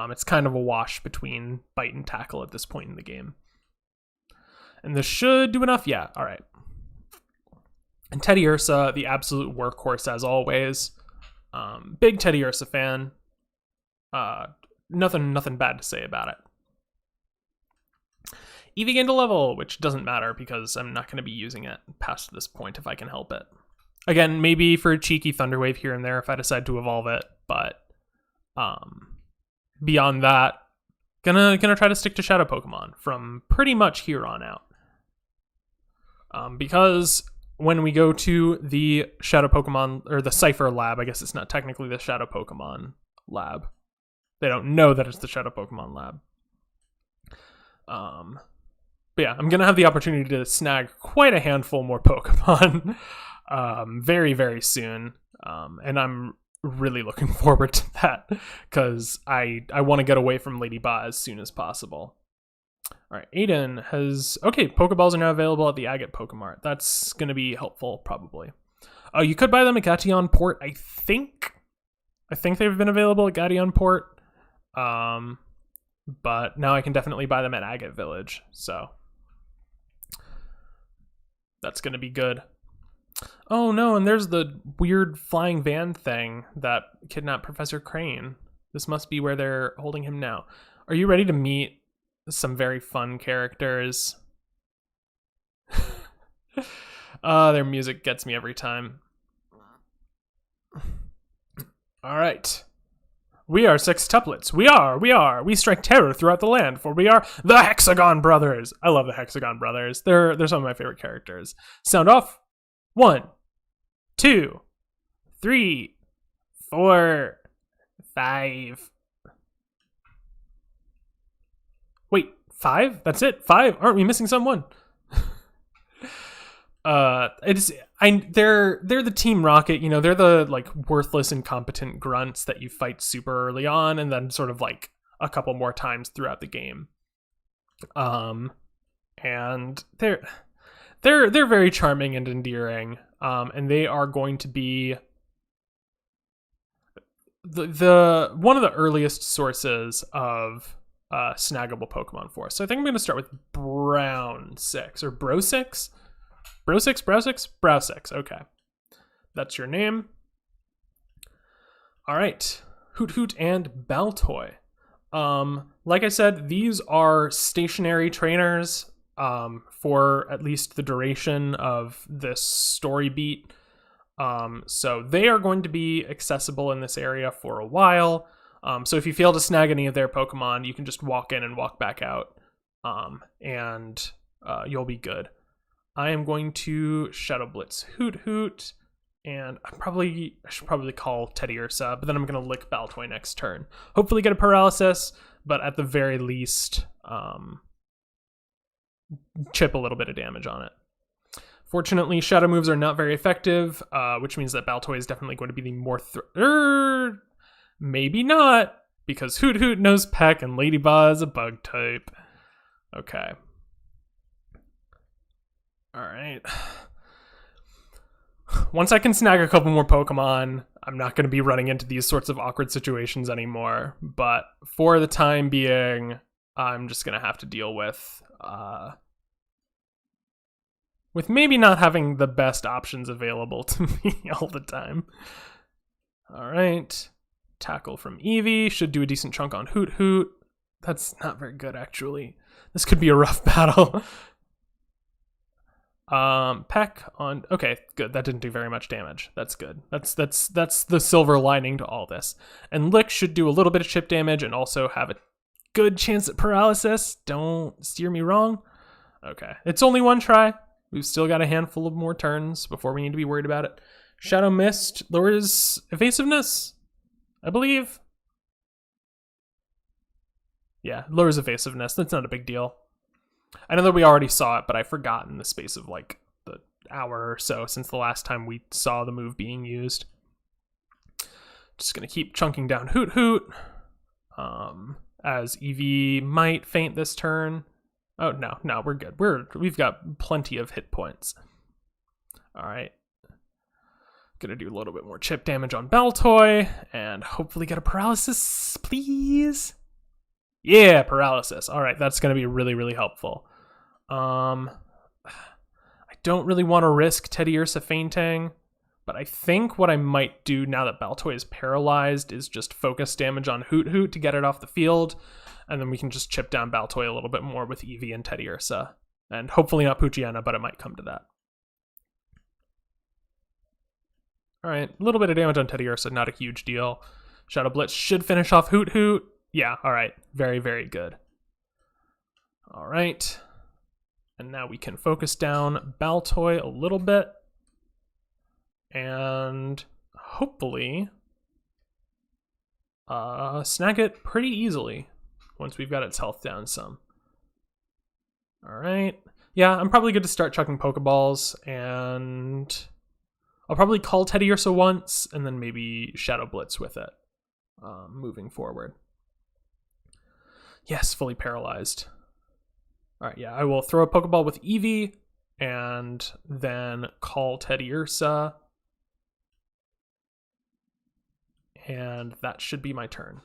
it's kind of a wash between Bite and Tackle at this point in the game. And this should do enough? Yeah, alright. And Teddy Ursa, the absolute workhorse as always. Big Teddy Ursa fan. Nothing bad to say about it. Eevee gained a level, which doesn't matter because I'm not going to be using it past this point if I can help it. Again, maybe for a cheeky Thunder Wave here and there if I decide to evolve it, but beyond that, gonna try to stick to Shadow Pokemon from pretty much here on out. Because when we go to the Shadow Pokemon, or the Cypher Lab, I guess it's not technically the Shadow Pokemon Lab. They don't know that it's the Shadow Pokemon Lab. But yeah, I'm going to have the opportunity to snag quite a handful more Pokemon very, very soon. And I'm really looking forward to that, because I want to get away from Lady Ba as soon as possible. Alright, Aiden has... Okay, Pokeballs are now available at the Agate Pokemart. That's going to be helpful, probably. You could buy them at Gatian Port, I think. I think they've been available at Gatian Port. But now I can definitely buy them at Agate Village, so... That's going to be good. Oh no, and there's the weird flying van thing that kidnapped Professor Crane. This must be where they're holding him now. Are you ready to meet some very fun characters? Their music gets me every time. Alright. We are sextuplets. We are. We strike terror throughout the land, for we are the Hexagon Brothers. I love the Hexagon Brothers. They're some of my favorite characters. Sound off. 1, 2, 3, 4, 5. Wait, 5? That's it? 5? Aren't we missing someone? They're the Team Rocket, you know, they're the like worthless, incompetent grunts that you fight super early on and then sort of like a couple more times throughout the game. And they're very charming and endearing. And they are going to be the one of the earliest sources of snaggable Pokemon for us. So I think I'm going to start with Brown 6 or Bro 6. Bro 6, Brow 6, Brow 6. Okay, that's your name. All right, Hoot Hoot and Baltoy. Like I said, these are stationary trainers for at least the duration of this story beat. So they are going to be accessible in this area for a while. So if you fail to snag any of their Pokemon, you can just walk in and walk back out, and you'll be good. I am going to Shadow Blitz Hoot Hoot, and I should probably call Teddiursa, but then I'm going to lick Baltoy next turn. Hopefully get a paralysis, but at the very least, chip a little bit of damage on it. Fortunately, shadow moves are not very effective, which means that Baltoy is definitely going to be the more maybe not, because Hoot Hoot knows Peck and Ladyba is a bug type. Okay. Alright. Once I can snag a couple more Pokemon, I'm not going to be running into these sorts of awkward situations anymore. But for the time being, I'm just going to have to deal with maybe not having the best options available to me all the time. Alright. Tackle from Eevee. Should do a decent chunk on Hoot Hoot. That's not very good, actually. This could be a rough battle. Peck on, okay, good. That didn't do very much damage. That's good. That's the silver lining to all this. And Lick should do a little bit of chip damage and also have a good chance at paralysis. Don't steer me wrong. Okay, it's only one try. We've still got a handful of more turns before we need to be worried about it. Shadow Mist lowers evasiveness, I believe. Yeah, lowers evasiveness. That's not a big deal. I know that we already saw it, but I forgot in the space of like the hour or so since the last time we saw the move being used. Just gonna keep chunking down Hoot Hoot, as Eevee might faint this turn. Oh no, we're good. We've got plenty of hit points. All right, gonna do a little bit more chip damage on Baltoy and hopefully get a paralysis, please. Yeah, paralysis. All right, that's going to be really, really helpful. I don't really want to risk Teddiursa fainting, but I think what I might do now that Baltoy is paralyzed is just focus damage on Hoot Hoot to get it off the field, and then we can just chip down Baltoy a little bit more with Eevee and Teddiursa. And hopefully not Poochyena, but it might come to that. All right, a little bit of damage on Teddiursa, not a huge deal. Shadow Blitz should finish off Hoot Hoot. Yeah, all right. Very, very good. All right. And now we can focus down Baltoy a little bit. And hopefully snag it pretty easily once we've got its health down some. All right. Yeah, I'm probably good to start chucking Pokeballs, and I'll probably call Teddiursa once and then maybe Shadow Blitz with it moving forward. Yes, fully paralyzed. All right, yeah, I will throw a Pokeball with Eevee and then call Teddiursa. And that should be my turn.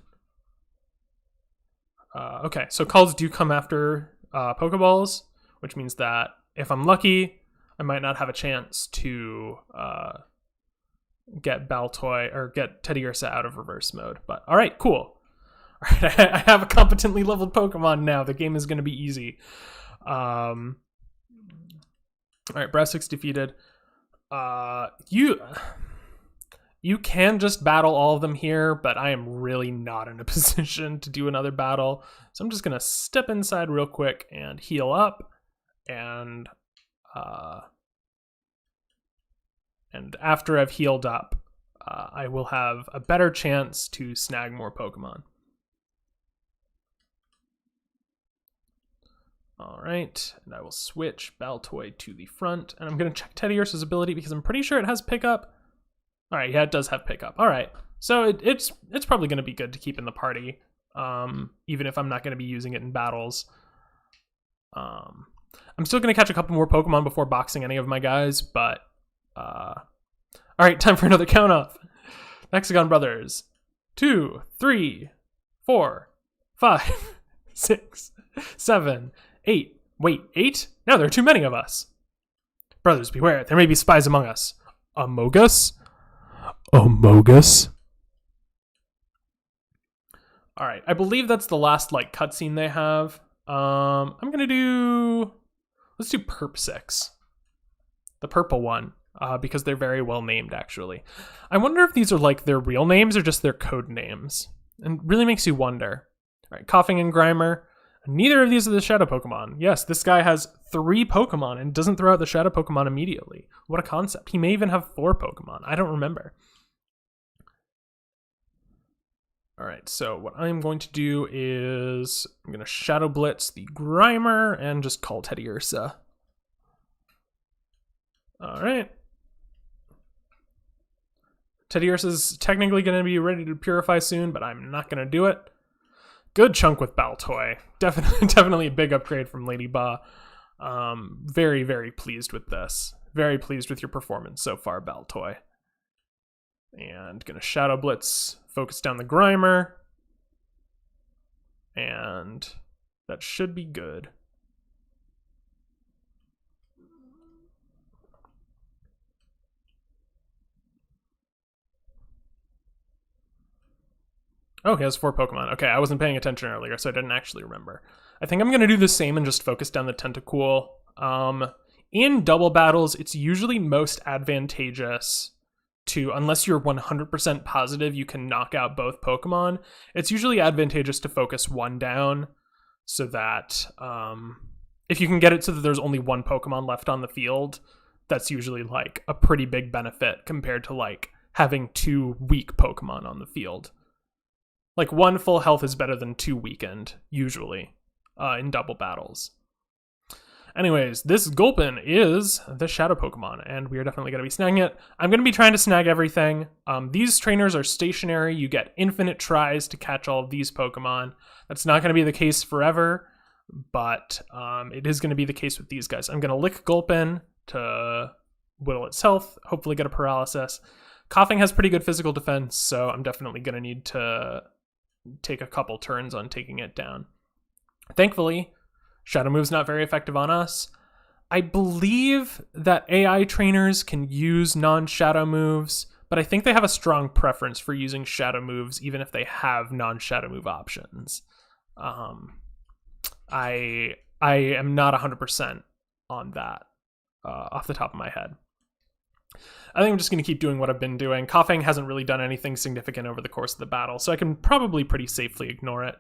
Okay, so calls do come after Pokeballs, which means that if I'm lucky, I might not have a chance to get Baltoy or get Teddiursa out of reverse mode. But all right, cool. All right, I have a competently leveled Pokemon now. The game is going to be easy. All right, Brow 6 defeated. You can just battle all of them here, but I am really not in a position to do another battle. So I'm just going to step inside real quick and heal up. And after I've healed up, I will have a better chance to snag more Pokemon. All right, and I will switch Baltoy to the front, and I'm going to check Teddiursa's ability because I'm pretty sure it has pickup. All right, yeah, it does have pickup. All right, so it's probably going to be good to keep in the party, even if I'm not going to be using it in battles. I'm still going to catch a couple more Pokemon before boxing any of my guys, but all right, time for another count off. Hexagon Brothers, 2, 3, 4, 5, 6, 7, 8. Wait, 8? No, there are too many of us. Brothers, beware. There may be spies among us. Amogus? Amogus? Alright, I believe that's the last, cutscene they have. I'm gonna do... Let's do Perp 6. The purple one, because they're very well named, actually. I wonder if these are, their real names or just their code names. And really makes you wonder. Alright, Coughing and Grimer. Neither of these are the Shadow Pokemon. Yes, this guy has 3 Pokemon and doesn't throw out the Shadow Pokemon immediately. What a concept. He may even have 4 Pokemon. I don't remember. Alright, so what I'm going to do is I'm going to Shadow Blitz the Grimer and just call Teddiursa. Alright. Teddiursa's technically going to be ready to purify soon, but I'm not going to do it. Good chunk with Baltoy. Definitely a big upgrade from Lady Ba. Very, very pleased with this. Very pleased with your performance so far, Baltoy. And gonna Shadow Blitz, focus down the Grimer. And that should be good. Oh, he has 4 Pokemon. Okay, I wasn't paying attention earlier, so I didn't actually remember. I think I'm going to do the same and just focus down the Tentacool. In double battles, it's usually most advantageous to, unless you're 100% positive you can knock out both Pokemon, it's usually advantageous to focus one down so that if you can get it so that there's only 1 Pokemon left on the field, that's usually a pretty big benefit compared to having 2 weak Pokemon on the field. 1 full health is better than 2 weakened, usually, in double battles. Anyways, this Gulpin is the Shadow Pokemon, and we are definitely going to be snagging it. I'm going to be trying to snag everything. These trainers are stationary. You get infinite tries to catch all of these Pokemon. That's not going to be the case forever, but it is going to be the case with these guys. I'm going to lick Gulpin to whittle its health, hopefully get a paralysis. Coughing has pretty good physical defense, so I'm definitely going to need to take a couple turns on taking it down. Thankfully, Shadow Move's not very effective on us. I believe that AI trainers can use non-Shadow moves, but I think they have a strong preference for using Shadow moves even if they have non-Shadow move options. I am not 100% on that off the top of my head. I think I'm just going to keep doing what I've been doing. Coughing hasn't really done anything significant over the course of the battle, so I can probably pretty safely ignore it.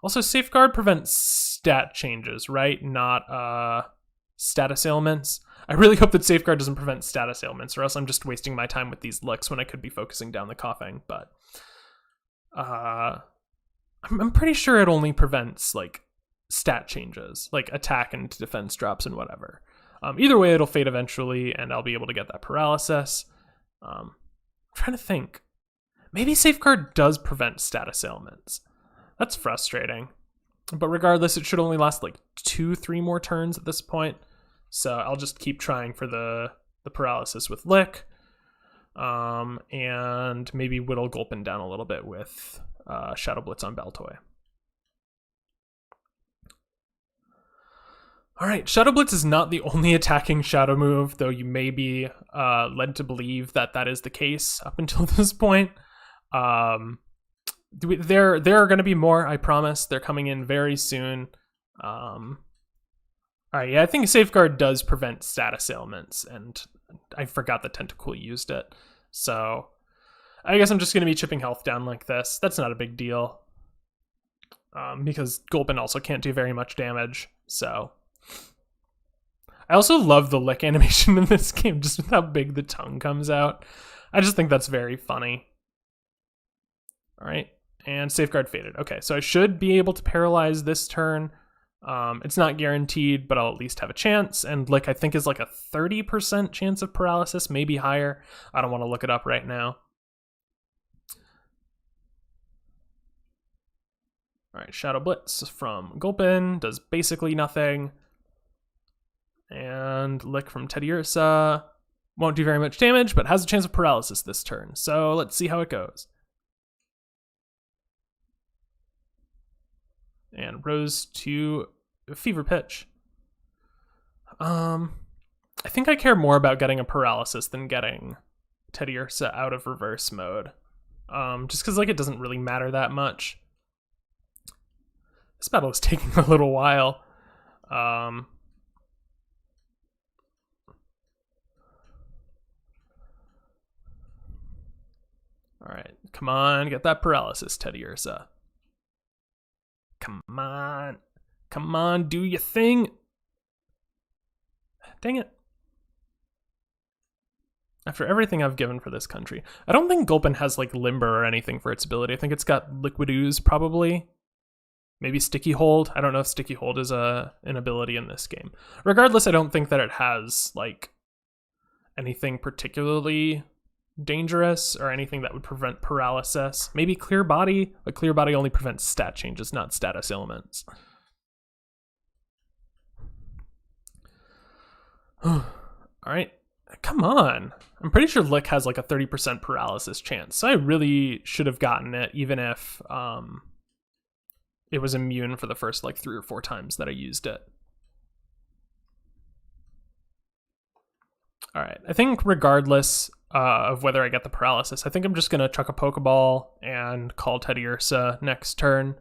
Also, Safeguard prevents stat changes, right? Not status ailments. I really hope that Safeguard doesn't prevent status ailments, or else I'm just wasting my time with these licks when I could be focusing down the Coughing. But I'm pretty sure it only prevents stat changes, attack and defense drops and whatever. Either way, it'll fade eventually, and I'll be able to get that paralysis. I'm trying to think. Maybe Safeguard does prevent status ailments. That's frustrating. But regardless, it should only last 2-3 more turns at this point. So I'll just keep trying for the paralysis with Lick. And maybe whittle Gulpin down a little bit with Shadow Blitz on Baltoy. Alright, Shadow Blitz is not the only attacking Shadow move, though you may be led to believe that that is the case up until this point. There are going to be more, I promise. They're coming in very soon. Alright, yeah, I think Safeguard does prevent status ailments, and I forgot that Tentacool used it. So, I guess I'm just going to be chipping health down like this. That's not a big deal. Because Gulpin also can't do very much damage, so... I also love the lick animation in this game, just with how big the tongue comes out. I just think that's very funny. All right, and Safeguard faded. Okay, so I should be able to paralyze this turn. It's not guaranteed, but I'll at least have a chance. And Lick, I think, is like a 30% chance of paralysis, maybe higher. I don't want to look it up right now. All right, Shadow Blitz from Gulpin does basically nothing. And Lick from Teddiursa won't do very much damage, but has a chance of paralysis this turn. So let's see how it goes. And rose to Fever Pitch. I think I care more about getting a paralysis than getting Teddiursa out of reverse mode. Just because like it doesn't really matter that much. This battle is taking a little while. All right, come on, get that paralysis, Teddiursa. Come on, do your thing. Dang it. After everything I've given for this country. I don't think Gulpin has like Limber or anything for its ability. I think it's got Liquid Ooze probably. Maybe Sticky Hold. I don't know if Sticky Hold is an ability in this game. Regardless, I don't think that it has like anything particularly dangerous or anything that would prevent paralysis. Maybe Clear Body, but Clear Body only prevents stat changes, not status ailments. All right, come on. I'm pretty sure Lick has like a 30% paralysis chance, so I really should have gotten it even if it was immune for the first like 3 or 4 times that I used it. All right, I think regardless of whether I get the paralysis, I think I'm just going to chuck a Pokeball and call Teddiursa next turn.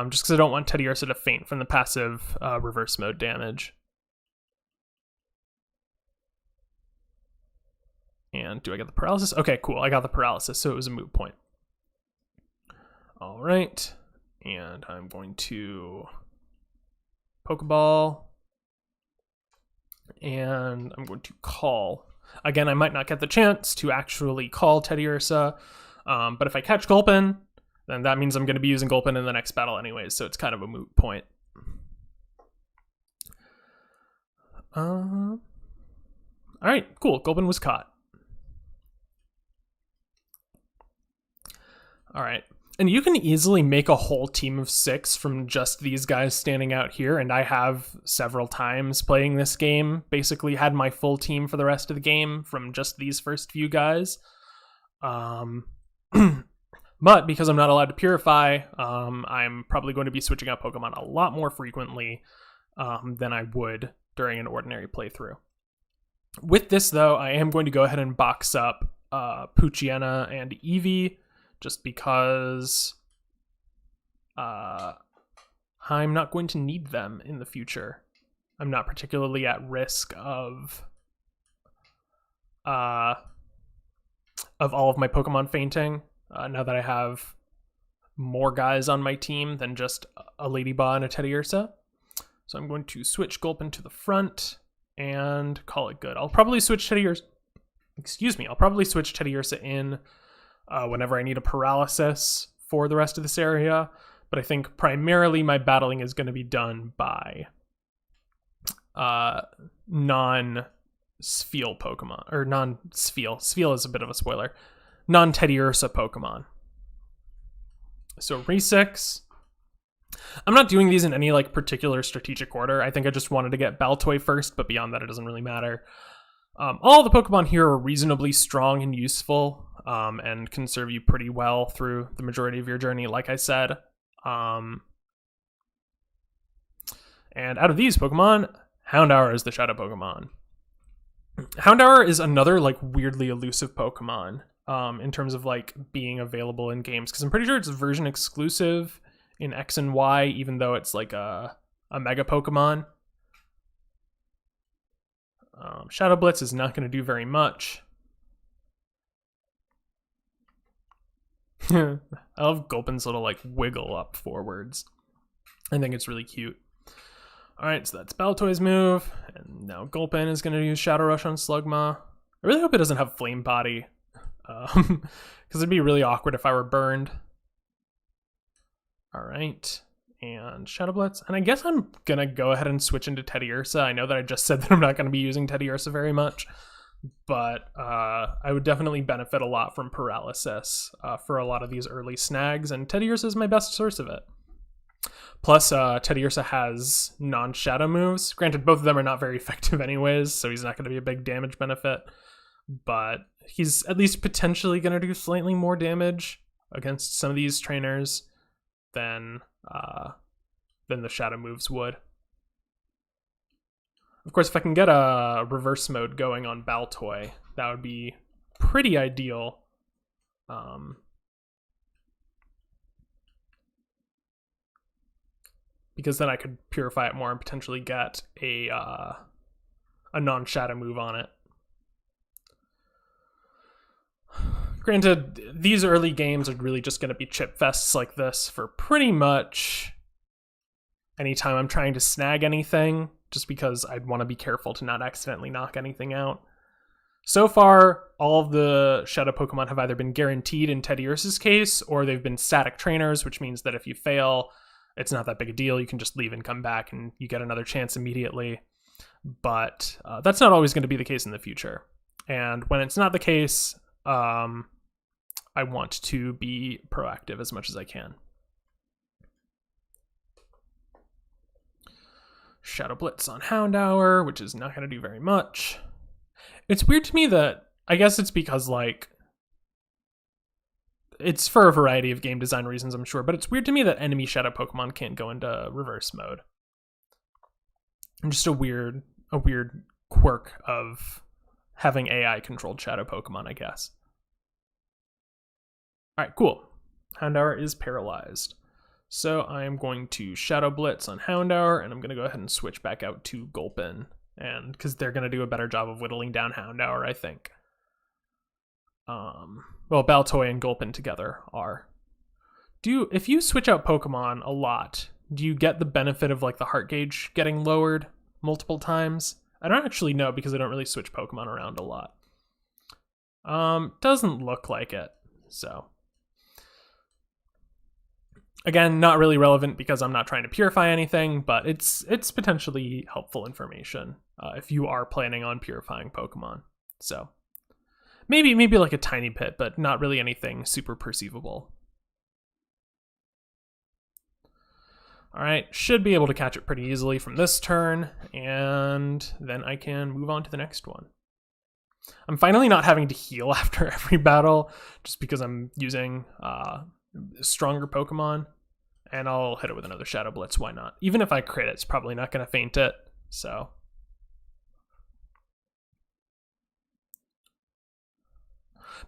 Just because I don't want Teddiursa to faint from the passive reverse mode damage. And do I get the paralysis? Okay, cool, I got the paralysis, so it was a moot point. All right, and I'm going to Pokeball. And I'm going to call. Again, I might not get the chance to actually call Teddiursa, but if I catch Gulpin, then that means I'm going to be using Gulpin in the next battle anyways, so it's kind of a moot point. All right, cool. Gulpin was caught. All right. And you can easily make a whole team of 6 from just these guys standing out here, and I have several times playing this game, basically had my full team for the rest of the game from just these first few guys. But because I'm not allowed to purify, I'm probably going to be switching out Pokemon a lot more frequently than I would during an ordinary playthrough. With this, though, I am going to go ahead and box up Poochyena and Eevee, just because I'm not going to need them in the future. I'm not particularly at risk of all of my Pokemon fainting, now that I have more guys on my team than just a Ladybug and a Teddiursa. So I'm going to switch Gulpin to the front and call it good. I'll probably switch Teddiursa in whenever I need a paralysis for the rest of this area, but I think primarily my battling is going to be done by non-Spheal Pokemon, or non-Spheal. Spheal is a bit of a spoiler. Non-Teddiursa Pokemon. So Re6. I'm not doing these in any like particular strategic order. I think I just wanted to get Baltoy first, but beyond that it doesn't really matter. All the Pokemon here are reasonably strong and useful, and can serve you pretty well through the majority of your journey, like I said. And out of these Pokemon, Houndour is the Shadow Pokemon. Houndour is another like weirdly elusive Pokemon in terms of like being available in games, because I'm pretty sure it's version exclusive in X and Y, even though it's like a Mega Pokemon. Shadow Blitz is not going to do very much. I love Gulpin's little like wiggle up forwards. I think it's really cute. Alright, so that's Baltoy's move, and now Gulpin is going to use Shadow Rush on Slugma. I really hope it doesn't have Flame Body. because it'd be really awkward if I were burned. All right, and Shadow Blitz, and I guess I'm gonna go ahead and switch into Teddiursa. I know that I just said that I'm not gonna be using Teddiursa very much, but I would definitely benefit a lot from Paralysis for a lot of these early snags, and Teddiursa is my best source of it. Plus, Teddiursa has non-shadow moves. Granted, both of them are not very effective anyways, so he's not going to be a big damage benefit, but he's at least potentially going to do slightly more damage against some of these trainers than the shadow moves would. Of course, if I can get a reverse mode going on Baltoy, that would be pretty ideal. Because then I could purify it more and potentially get a non-shadow move on it. Granted, these early games are really just going to be chip fests like this for pretty much anytime I'm trying to snag anything, just because I'd want to be careful to not accidentally knock anything out. So far, all of the Shadow Pokemon have either been guaranteed in Teddiursa's case, or they've been static trainers, which means that if you fail, it's not that big a deal. You can just leave and come back and you get another chance immediately. But that's not always going to be the case in the future. And when it's not the case, I want to be proactive as much as I can. Shadow Blitz on Houndour, which is not going to do very much. It's weird to me that, I guess it's because, like, it's for a variety of game design reasons, I'm sure, but it's weird to me that enemy Shadow Pokemon can't go into reverse mode. Just a weird quirk of having AI-controlled Shadow Pokemon, I guess. Alright, cool. Houndour is paralyzed. So I am going to Shadow Blitz on Houndour, and I'm going to go ahead and switch back out to Gulpin, and because they're going to do a better job of whittling down Houndour, I think. Well, Baltoy and Gulpin together are. If you switch out Pokemon a lot, do you get the benefit of, like, the heart gauge getting lowered multiple times? I don't actually know because I don't really switch Pokemon around a lot. Doesn't look like it, so. Again, not really relevant because I'm not trying to purify anything, but it's potentially helpful information if you are planning on purifying Pokemon. So. Maybe like a tiny bit, but not really anything super perceivable. Alright, should be able to catch it pretty easily from this turn, and then I can move on to the next one. I'm finally not having to heal after every battle, just because I'm using stronger Pokemon, and I'll hit it with another Shadow Blitz, why not? Even if I crit, it's probably not going to faint it, so.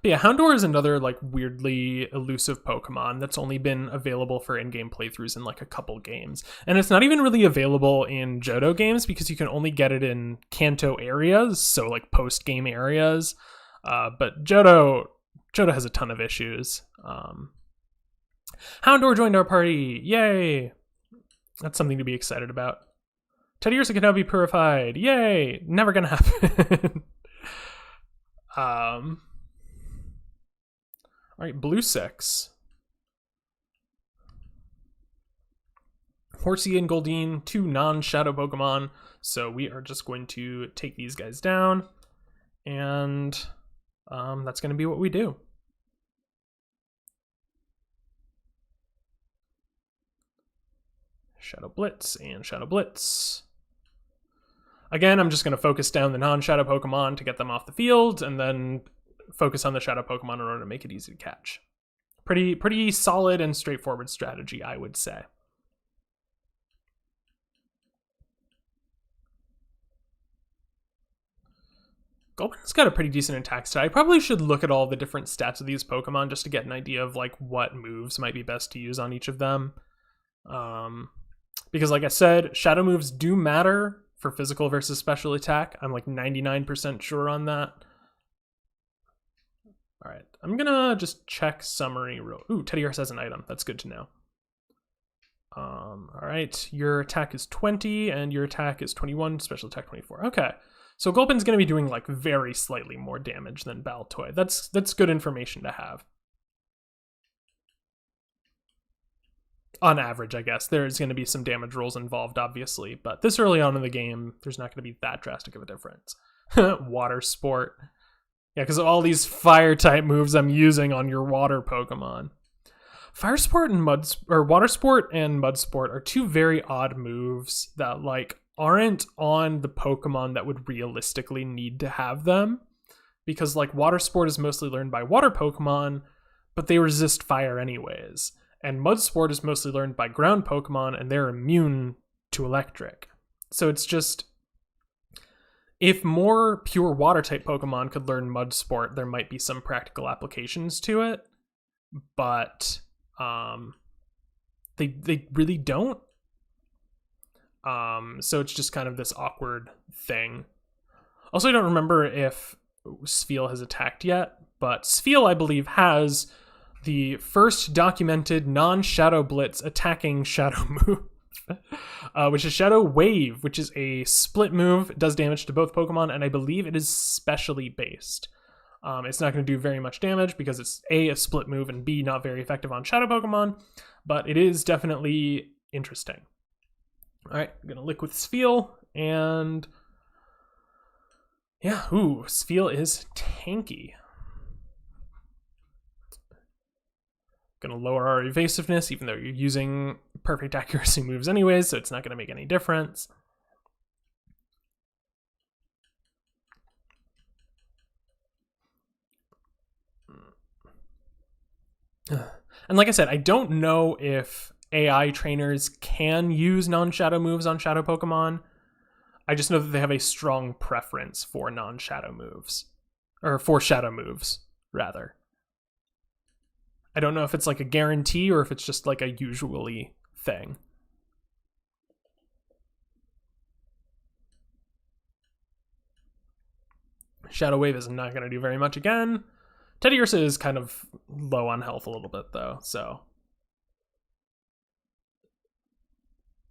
But yeah, Houndour is another, like, weirdly elusive Pokemon that's only been available for in-game playthroughs in, like, a couple games. And it's not even really available in Johto games because you can only get it in Kanto areas, so, like, post-game areas. But Johto has a ton of issues. Houndour joined our party! Yay! That's something to be excited about. Teddiursa can now be purified! Yay! Never gonna happen. Alright, Blue 6. Horsey and Goldeen, two non-shadow Pokemon, so we are just going to take these guys down, and that's going to be what we do. Shadow Blitz and Shadow Blitz. Again, I'm just going to focus down the non-shadow Pokemon to get them off the field, and then focus on the shadow Pokemon in order to make it easy to catch. Pretty solid and straightforward strategy, I would say. Gulpin's got a pretty decent attack stat. I probably should look at all the different stats of these Pokemon just to get an idea of, like, what moves might be best to use on each of them. Because, like I said, shadow moves do matter for physical versus special attack. I'm like 99% sure on that. All right, I'm gonna just check summary. Ooh, Teddiursa has an item. That's good to know. All right, your attack is 20 and your attack is 21, special attack 24. Okay, So Gulpin's going to be doing like very slightly more damage than Baltoy. That's good information to have. On average, I guess. There's going to be some damage rolls involved, obviously, but this early on in the game, there's not going to be that drastic of a difference. Water Sport. Yeah, because of all these fire-type moves I'm using on your water Pokemon. Fire Sport and Water Sport and Mud Sport are two very odd moves that, like, aren't on the Pokemon that would realistically need to have them. Because, like, Water Sport is mostly learned by water Pokemon, but they resist fire anyways. And Mud Sport is mostly learned by ground Pokemon, and they're immune to electric. So it's just, if more pure water-type Pokemon could learn Mud Sport, there might be some practical applications to it. But they really don't. So it's just kind of this awkward thing. Also, I don't remember if Spheal has attacked yet, but Spheal, I believe, has the first documented non-Shadow Blitz attacking Shadow move, which is Shadow Wave, which is a split move. It does damage to both Pokemon, and I believe it is specially based. It's not going to do very much damage because it's A, a split move, and B, not very effective on Shadow Pokemon, but it is definitely interesting. Alright, I'm going to Liquid Spheal, and yeah, Spheal is tanky. Going to lower our evasiveness, even though you're using perfect accuracy moves anyways, so it's not going to make any difference. And like I said, I don't know if AI trainers can use non-shadow moves on shadow Pokemon. I just know that they have a strong preference for non-shadow moves. Or for shadow moves, rather. I don't know if it's like a guarantee or if it's just like a usually thing. Shadow Wave is not going to do very much again. Teddiursa is kind of low on health a little bit, though, so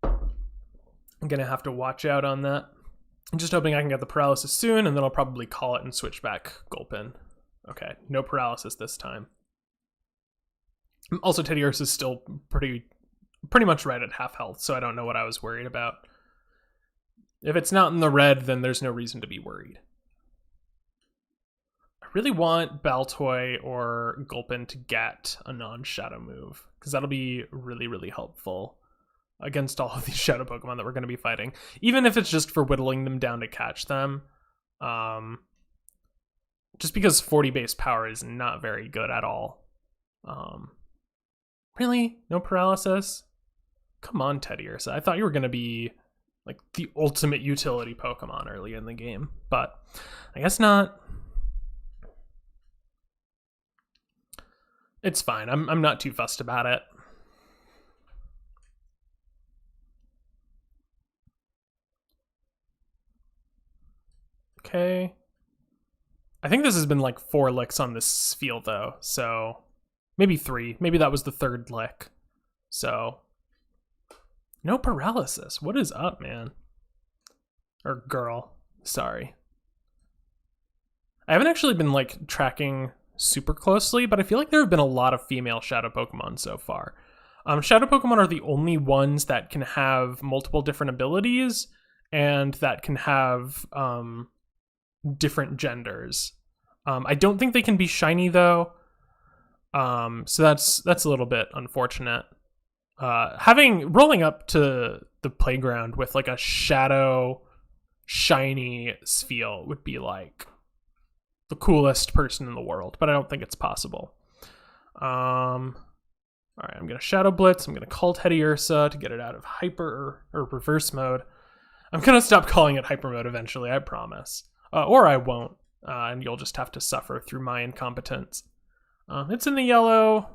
I'm going to have to watch out on that. I'm just hoping I can get the paralysis soon, and then I'll probably call it and switch back Gulpin. Okay, no paralysis this time. Also, Teddiursa is still pretty much right at half health, so I don't know what I was worried about. If it's not in the red, then there's no reason to be worried. I really want Baltoy or Gulpin to get a non-shadow move, because that'll be really, really helpful against all of these shadow Pokemon that we're going to be fighting. Even if it's just for whittling them down to catch them. Just because 40 base power is not very good at all. Really? No paralysis? Come on, Teddiursa. I thought you were going to be like the ultimate utility Pokemon early in the game, but I guess not. It's fine. I'm not too fussed about it. Okay. I think this has been like 4 licks on this field though, so maybe 3. Maybe that was the 3rd lick. So no paralysis. What is up, man? Or girl. Sorry. I haven't actually been like tracking super closely, but I feel like there have been a lot of female shadow Pokemon so far. Shadow Pokemon are the only ones that can have multiple different abilities and that can have different genders. I don't think they can be shiny though. So that's a little bit unfortunate. Rolling up to the playground with like a shadow shiny Spheal would be like the coolest person in the world, but I don't think it's possible. Alright, I'm gonna Shadow Blitz, I'm gonna call Teddiursa to get it out of hyper or reverse mode. I'm gonna stop calling it hyper mode eventually, I promise. Or I won't, and you'll just have to suffer through my incompetence. It's in the yellow,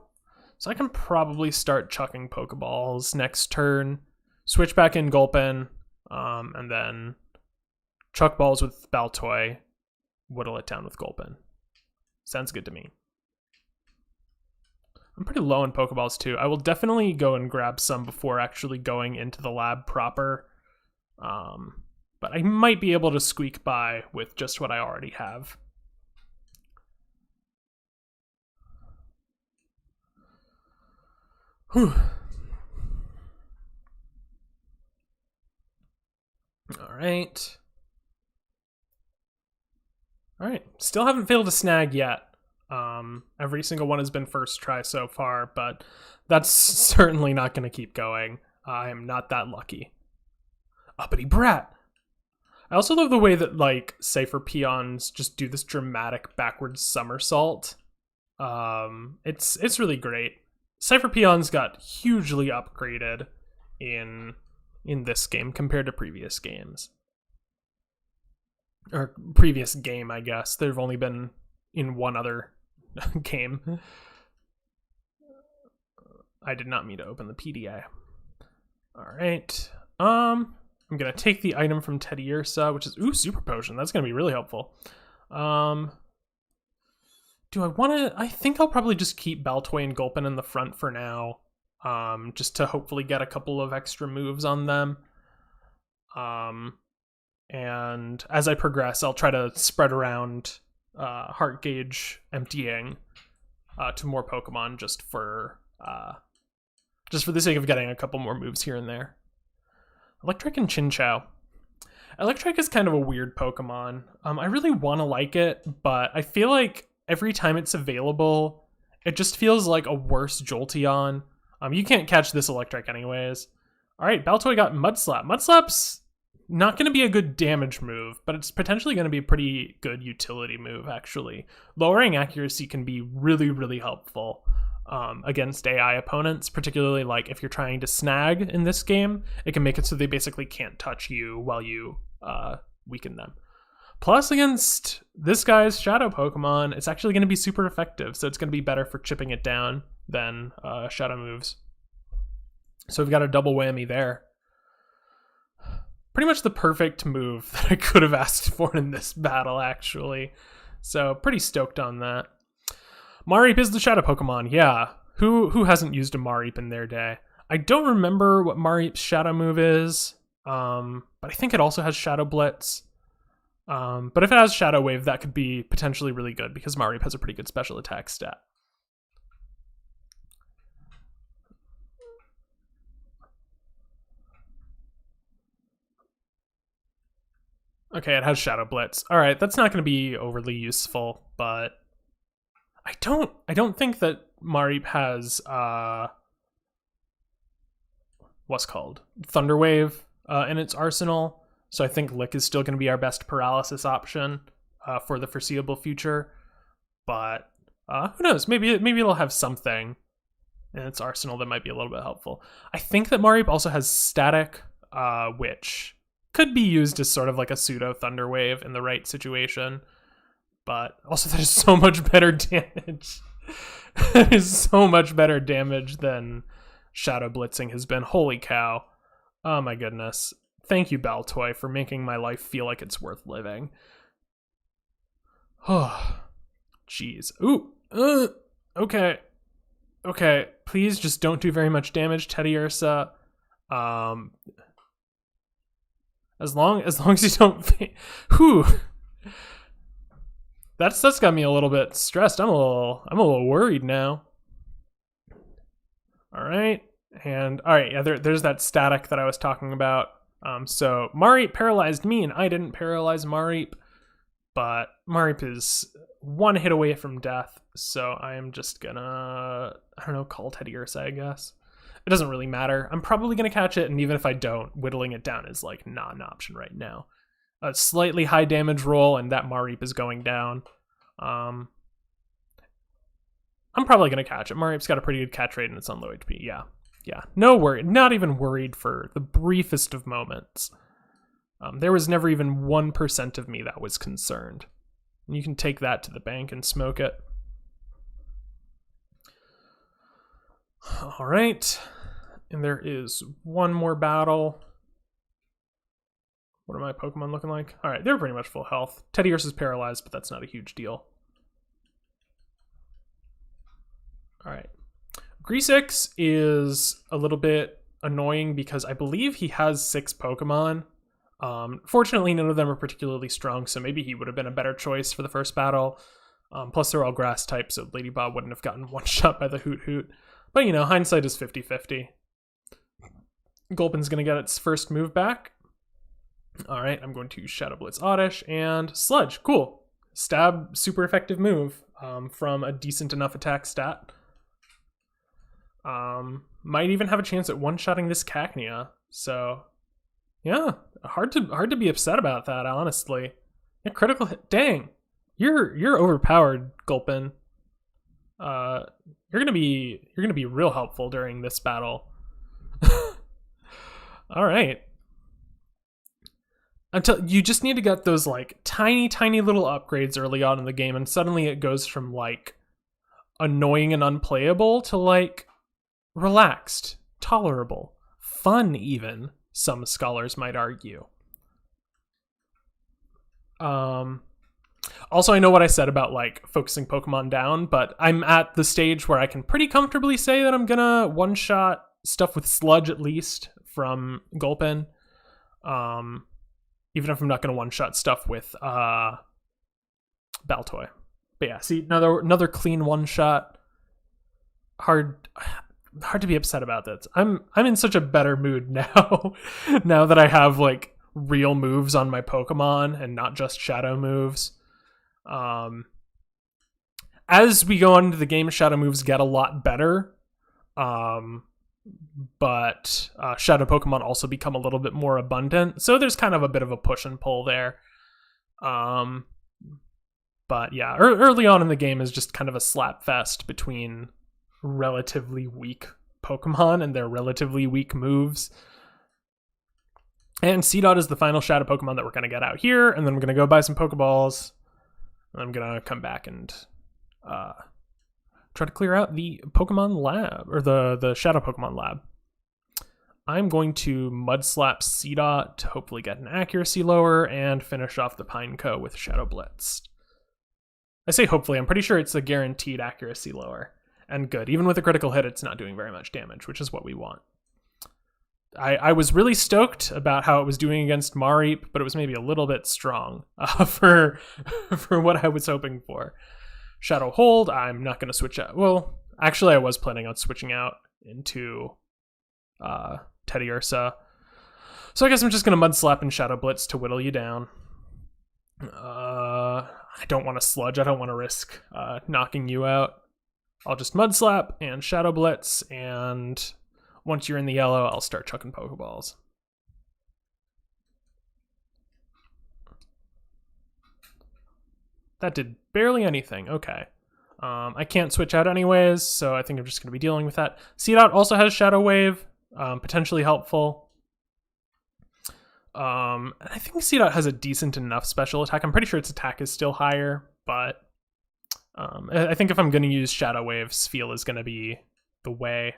so I can probably start chucking Pokeballs next turn, switch back in Gulpin, and then chuck balls with Baltoy, whittle it down with Gulpin. Sounds good to me. I'm pretty low on Pokeballs too. I will definitely go and grab some before actually going into the lab proper. But but I might be able to squeak by with just what I already have. Whew. All right. All right. Still haven't failed a snag yet. Every single one has been first try so far, but that's certainly not going to keep going. I am not that lucky. Uppity brat. I also love the way that, like, Cypher peons just do this dramatic backwards somersault. It's really great. Cypher peons got hugely upgraded in this game compared to previous games. Or previous game, I guess. They've only been in one other game. I did not mean to open the PDA. Alright. I'm gonna take the item from Teddy Ursa, which is super potion. That's gonna be really helpful. Do I want to? I think I'll probably just keep Baltoy and Gulpin in the front for now, just to hopefully get a couple of extra moves on them. And as I progress, I'll try to spread around heart gauge emptying to more Pokemon just for the sake of getting a couple more moves here and there. Electric and Chinchou. Electric is kind of a weird Pokemon. I really want to like it, but I feel like every time it's available, it just feels like a worse Jolteon. You can't catch this Electric anyways. Alright, Baltoy got Mud Slap. Mud Slap's not going to be a good damage move, but it's potentially going to be a pretty good utility move, actually. Lowering accuracy can be really, really helpful against AI opponents, particularly like if you're trying to snag in this game. It can make it so they basically can't touch you while you weaken them. Plus, against this guy's Shadow Pokemon, it's actually going to be super effective, so it's going to be better for chipping it down than Shadow moves. So we've got a double whammy there. Pretty much the perfect move that I could have asked for in this battle, actually. So pretty stoked on that. Mareep is the Shadow Pokemon, yeah. Who hasn't used a Mareep in their day? I don't remember what Mareep's Shadow move is, but I think it also has Shadow Blitz. But if it has Shadow Wave, that could be potentially really good because Mareep has a pretty good special attack stat. Okay, it has Shadow Blitz. All right, that's not going to be overly useful, but I don't think that Mareep has what's called Thunder Wave in its arsenal. So I think Lick is still going to be our best paralysis option for the foreseeable future. But who knows? Maybe it'll have something in its arsenal that might be a little bit helpful. I think that Mareep also has Static, which could be used as sort of like a pseudo Thunder Wave in the right situation. But also that is so much better damage. That is so much better damage than Shadow Blitzing has been. Holy cow. Oh my goodness. Thank you, Baltoy, for making my life feel like it's worth living. Oh, jeez. Ooh. Okay. Okay. Please just don't do very much damage, Teddy Ursa. As long as you don't. Whew. That's got me a little bit stressed. I'm a little worried now. All right, and all right, yeah. There's that static that I was talking about. So Mareep paralyzed me, and I didn't paralyze Mareep, but Mareep is one hit away from death. So I am just gonna, I don't know, call Teddy Ursa, I guess. It doesn't really matter. I'm probably gonna catch it, and even if I don't, whittling it down is like not an option right now. A slightly high damage roll, and that Mareep is going down. I'm probably going to catch it. Mareep's got a pretty good catch rate, and it's on low HP. Yeah. No worry. Not even worried for the briefest of moments. There was never even 1% of me that was concerned. You can take that to the bank and smoke it. All right. And there is one more battle. What are my Pokemon looking like? All right, they're pretty much full health. Teddy Ursa's paralyzed, but that's not a huge deal. All right. Greasix is a little bit annoying because I believe he has 6 Pokemon. Fortunately, none of them are particularly strong, so maybe he would have been a better choice for the first battle. Plus, they're all grass type, so Lady Bob wouldn't have gotten one shot by the Hoot Hoot. But, hindsight is 50-50. Gulpin's going to get its first move back. Alright, I'm going to Shadow Blitz Oddish and Sludge. Cool. Stab, super effective move from a decent enough attack stat. Might even have a chance at one-shotting this Cacnea. So, yeah, hard to be upset about that, honestly. Yeah, critical hit. Dang. You're overpowered, Gulpin. You're gonna be real helpful during this battle. All right. Until you just need to get those like tiny little upgrades early on in the game, and suddenly it goes from like annoying and unplayable to like relaxed, tolerable, fun even, some scholars might argue. Also, I know what I said about like focusing Pokemon down, but I'm at the stage where I can pretty comfortably say that I'm gonna one-shot stuff with Sludge at least from Gulpin. Even if I'm not gonna one-shot stuff with Baltoy. But yeah, see, another clean one-shot. Hard to be upset about this. I'm in such a better mood now. Now that I have like real moves on my Pokemon and not just shadow moves. As we go on into the game, shadow moves get a lot better. But shadow Pokemon also become a little bit more abundant. So there's kind of a bit of a push and pull there. But yeah, early on in the game is just kind of a slap fest between relatively weak Pokemon and their relatively weak moves. And Seedot is the final shadow Pokemon that we're going to get out here, and then we're going to go buy some Pokeballs, and I'm going to come back and try to clear out the Pokemon lab, or the shadow Pokemon lab. I'm going to Mudslap Seedot to hopefully get an accuracy lower and finish off the Pineco with Shadow Blitz. I say hopefully, I'm pretty sure it's a guaranteed accuracy lower. And good. Even with a critical hit, it's not doing very much damage, which is what we want. I was really stoked about how it was doing against Mareep, but it was maybe a little bit strong for what I was hoping for. Shadow Hold, I'm not going to switch out. Well, actually, I was planning on switching out into Teddiursa. So I guess I'm just going to Mudslap and Shadow Blitz to whittle you down. I don't want to Sludge. I don't want to risk knocking you out. I'll just Mudslap and Shadow Blitz, and once you're in the yellow, I'll start chucking Pokeballs. That did barely anything. Okay. I can't switch out anyways, so I think I'm just going to be dealing with that. Seedot also has Shadow Wave, potentially helpful. I think Seedot has a decent enough special attack. I'm pretty sure its attack is still higher, but I think if I'm going to use Shadow Wave, Spheal is going to be the way.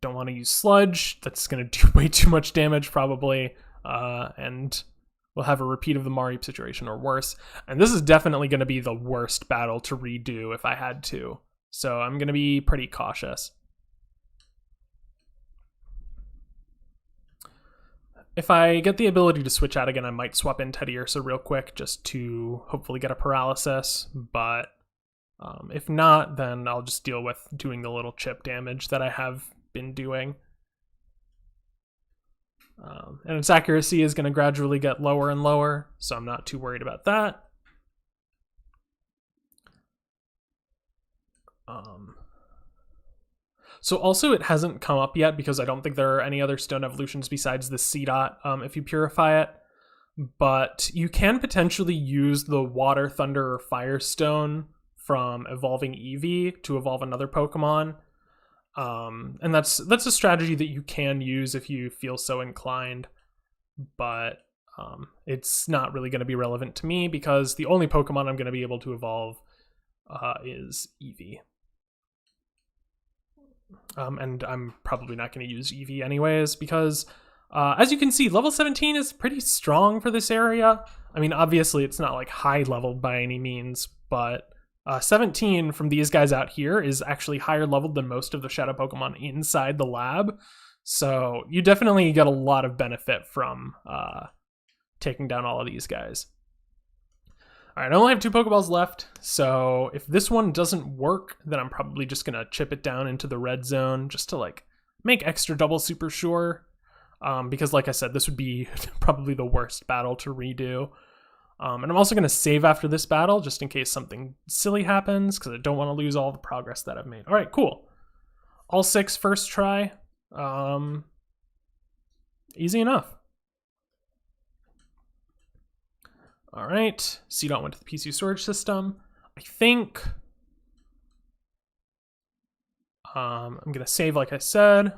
Don't want to use Sludge. That's going to do way too much damage, probably. And we'll have a repeat of the Mareep situation or worse. And this is definitely going to be the worst battle to redo if I had to. So I'm going to be pretty cautious. If I get the ability to switch out again, I might swap in Teddiursa real quick just to hopefully get a paralysis. But if not, then I'll just deal with doing the little chip damage that I have been doing. And its accuracy is going to gradually get lower and lower, so I'm not too worried about that. So also it hasn't come up yet because I don't think there are any other stone evolutions besides the Seedot if you purify it. But you can potentially use the Water, Thunder, or Firestone from evolving Eevee to evolve another Pokemon. And that's a strategy that you can use if you feel so inclined. But it's not really going to be relevant to me because the only Pokemon I'm going to be able to evolve is Eevee. And I'm probably not going to use Eevee anyways because, as you can see, level 17 is pretty strong for this area. I mean, obviously it's not like high leveled by any means, but 17 from these guys out here is actually higher leveled than most of the shadow Pokemon inside the lab. So you definitely get a lot of benefit from taking down all of these guys. All right, I only have 2 Pokeballs left, so if this one doesn't work, then I'm probably just gonna chip it down into the red zone just to like make extra double super sure. Because like I said, this would be probably the worst battle to redo. And I'm also gonna save after this battle just in case something silly happens, because I don't want to lose all the progress that I've made. All right, cool. All 6 first try. Easy enough. All right, CDOT went to the PC storage system. I think I'm gonna save like I said.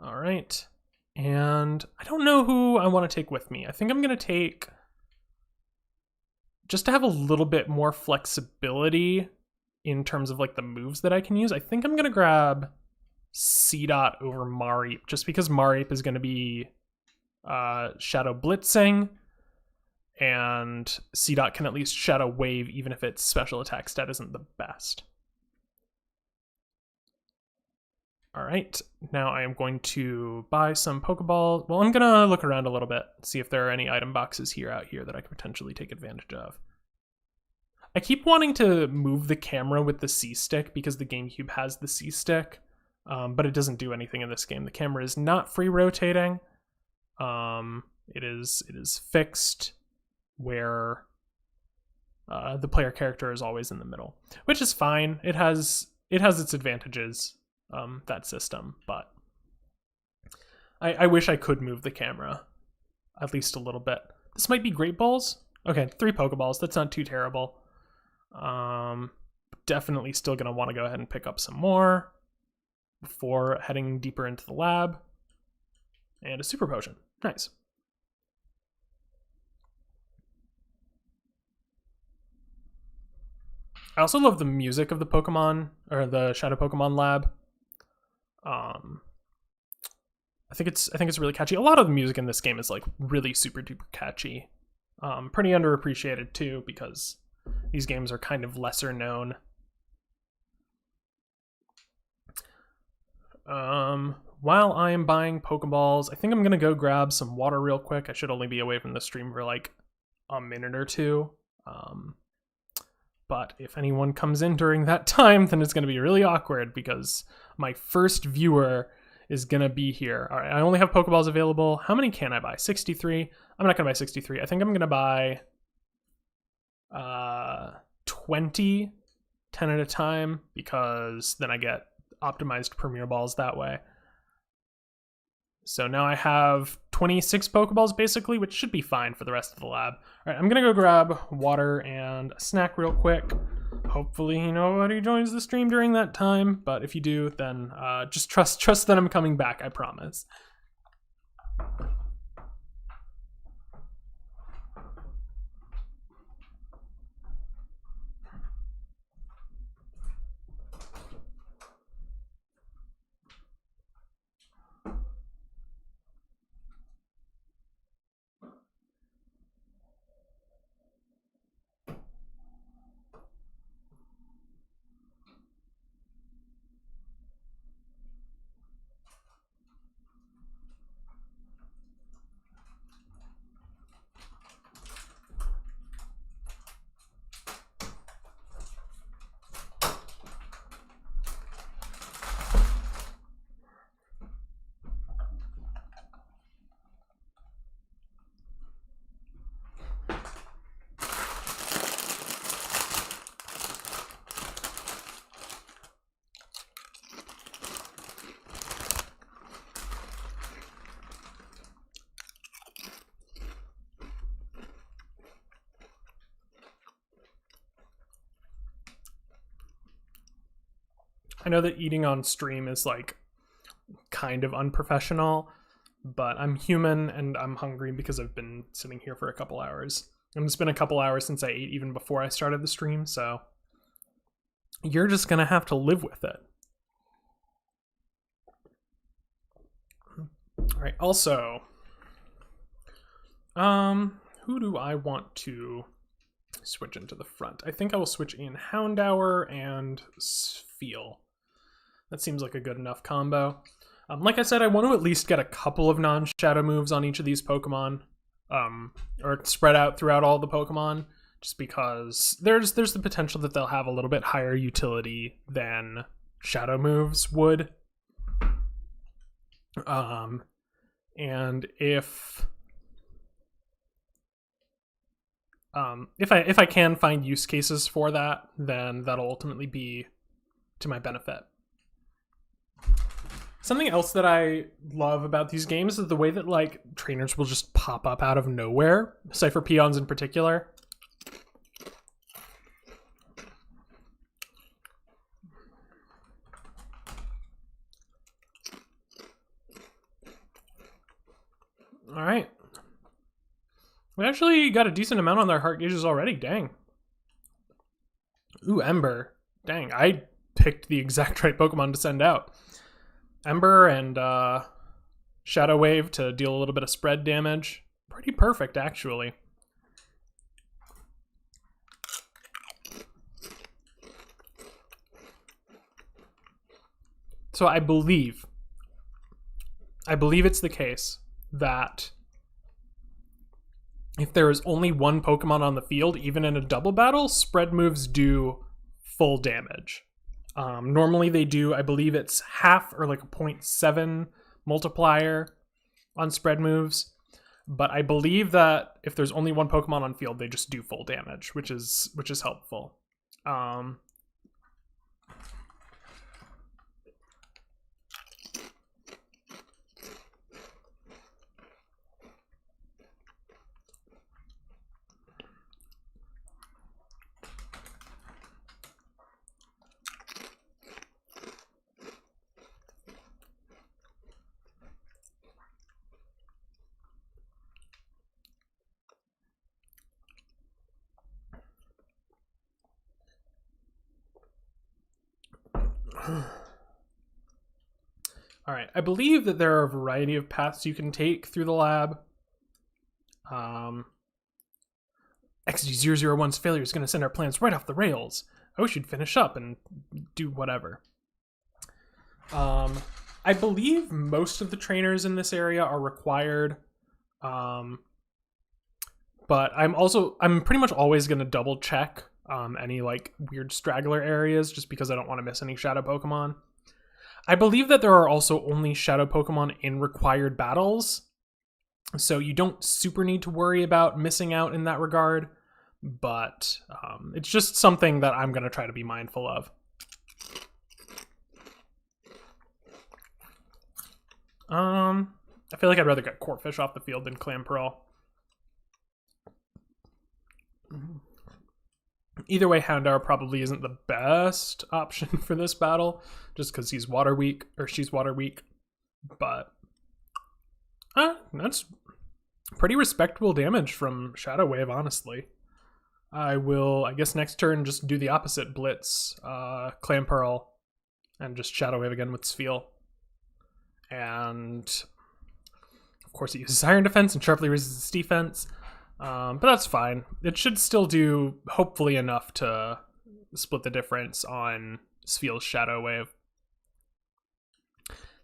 All right, and I don't know who I want to take with me. I think I'm gonna take, just to have a little bit more flexibility in terms of like the moves that I can use, I think I'm gonna grab CDOT over Mareep, just because Mareep is going to be Shadow Blitzing, and CDOT can at least Shadow Wave even if its special attack stat isn't the best. All right, now I am going to buy some Pokeballs. Well, I'm going to look around a little bit, see if there are any item boxes out here that I could potentially take advantage of. I keep wanting to move the camera with the C-Stick because the GameCube has the C-Stick. But it doesn't do anything in this game. The camera is not free rotating. It is fixed where the player character is always in the middle, which is fine. It has its advantages, that system, but I wish I could move the camera at least a little bit. This might be Great Balls. Okay, 3 Pokeballs. That's not too terrible. Definitely still gonna want to go ahead and pick up some more before heading deeper into the lab. And a super potion. Nice. I also love the music of the Pokemon, or the Shadow Pokemon lab. I think it's really catchy. A lot of the music in this game is like really super duper catchy. Pretty underappreciated too, because these games are kind of lesser known. While I am buying Pokeballs, I think I'm gonna go grab some water real quick. I should only be away from the stream for like a minute or two. But if anyone comes in during that time, then it's gonna be really awkward because my first viewer is gonna be here. All right, I only have Pokeballs available. How many can I buy? 63. I'm not gonna buy 63. I think I'm gonna buy 20, 10 at a time, because then I get optimized Premier Balls that way. So now I have 26 Pokeballs basically, which should be fine for the rest of the lab. All right, I'm gonna go grab water and a snack real quick. Hopefully nobody joins the stream during that time, but if you do, then just trust that I'm coming back, I promise. I know that eating on stream is like kind of unprofessional, but I'm human and I'm hungry because I've been sitting here for a couple hours. And it's been a couple hours since I ate even before I started the stream, so you're just gonna have to live with it. All right, also, who do I want to switch into the front. I think I will switch in Houndour and Sfeel. That seems like a good enough combo. Like I said, I want to at least get a couple of non-shadow moves on each of these Pokemon, or spread out throughout all the Pokemon, just because there's the potential that they'll have a little bit higher utility than shadow moves would. And if I can find use cases for that, then that'll ultimately be to my benefit. Something else that I love about these games is the way that like trainers will just pop up out of nowhere, Cypher Peons in particular. All right. We actually got a decent amount on their heart gauges already. Dang. Ooh, Ember. Dang, I picked the exact right Pokemon to send out. Ember and Shadow Wave to deal a little bit of spread damage. Pretty perfect, actually. So I believe it's the case that if there is only one Pokemon on the field, even in a double battle, spread moves do full damage. Normally they do, I believe it's half or like a 0.7 multiplier on spread moves. But I believe that if there's only one Pokemon on field, they just do full damage, which is helpful. All right, I believe that there are a variety of paths you can take through the lab. XD001's failure is going to send our plans right off the rails. I wish you'd finish up and do whatever. I believe most of the trainers in this area are required. But I'm pretty much always going to double check any like weird straggler areas just because I don't want to miss any shadow Pokemon. I believe that there are also only shadow Pokemon in required battles, so you don't super need to worry about missing out in that regard, but it's just something that I'm going to try to be mindful of. I feel like I'd rather get Corphish off the field than Clamperl. Either way, Houndour probably isn't the best option for this battle, just because he's water weak, or she's water weak. But that's pretty respectable damage from Shadow Wave, honestly. I will, I guess next turn, just do the opposite. Blitz, Clamperl, and just Shadow Wave again with Sfeel. And of course it uses Iron Defense and sharply resists defense. But that's fine. It should still do, hopefully, enough to split the difference on Sfeel's Shadow Wave.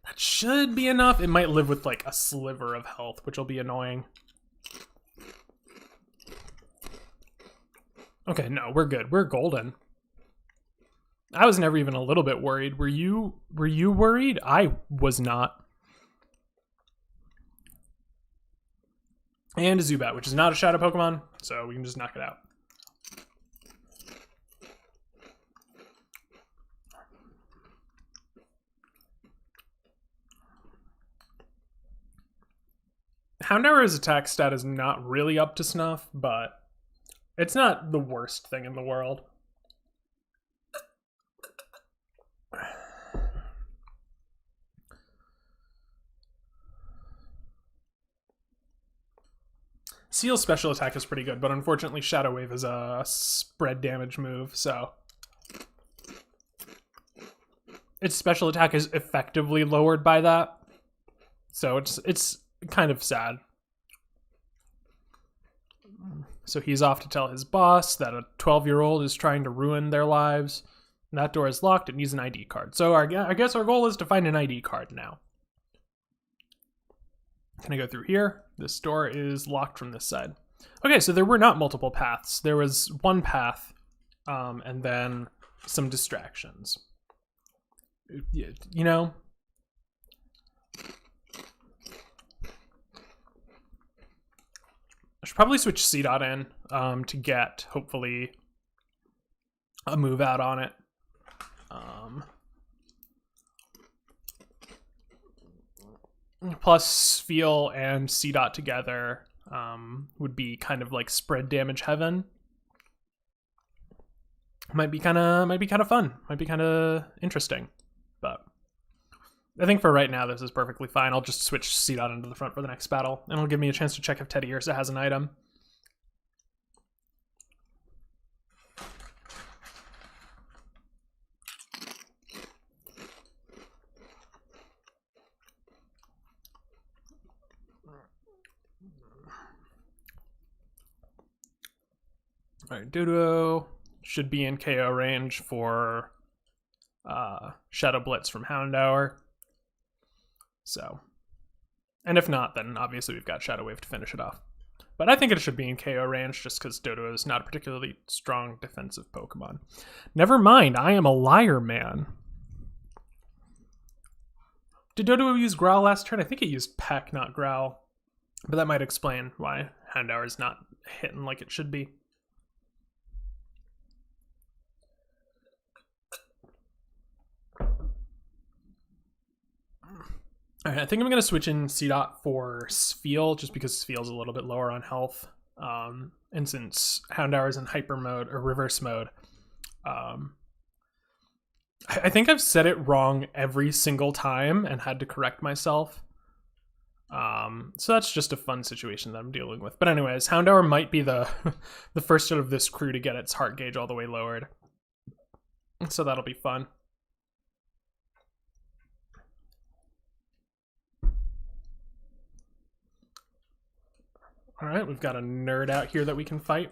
That should be enough. It might live with, like, a sliver of health, which will be annoying. Okay, no, we're good. We're golden. I was never even a little bit worried. Were you worried? I was not. And a Zubat, which is not a shadow Pokemon, so we can just knock it out. Houndour's attack stat is not really up to snuff, but it's not the worst thing in the world. Seal's special attack is pretty good, but unfortunately Shadow Wave is a spread damage move, so its special attack is effectively lowered by that. So it's kind of sad. So he's off to tell his boss that a 12-year-old is trying to ruin their lives. And that door is locked. It needs an ID card. So I guess our goal is to find an ID card now. Can I go through here? This door is locked from this side. Okay, so there were not multiple paths. There was one path, and then some distractions. You know? I should probably switch C-Dot in to get, hopefully, a move out on it. Plus, Feel and C-Dot together would be kind of like spread damage heaven. Might be kind of fun. Might be kind of interesting. But I think for right now, this is perfectly fine. I'll just switch C-Dot into the front for the next battle, and it'll give me a chance to check if Teddy Ursa has an item. Alright, Dodo should be in KO range for Shadow Blitz from Houndour. So, and if not, then obviously we've got Shadow Wave to finish it off. But I think it should be in KO range just because Dodo is not a particularly strong defensive Pokemon. Never mind, I am a liar, man. Did Dodo use Growl last turn? I think it used Peck, not Growl. But that might explain why Houndour is not hitting like it should be. Alright, I think I'm going to switch in C-Dot for Sfeel, just because Sfeel's a little bit lower on health. And since Houndour is in hyper mode, or reverse mode, I think I've said it wrong every single time and had to correct myself. So that's just a fun situation that I'm dealing with. But anyways, Houndour might be the the first out of this crew to get its heart gauge all the way lowered. So that'll be fun. Alright, we've got a nerd out here that we can fight.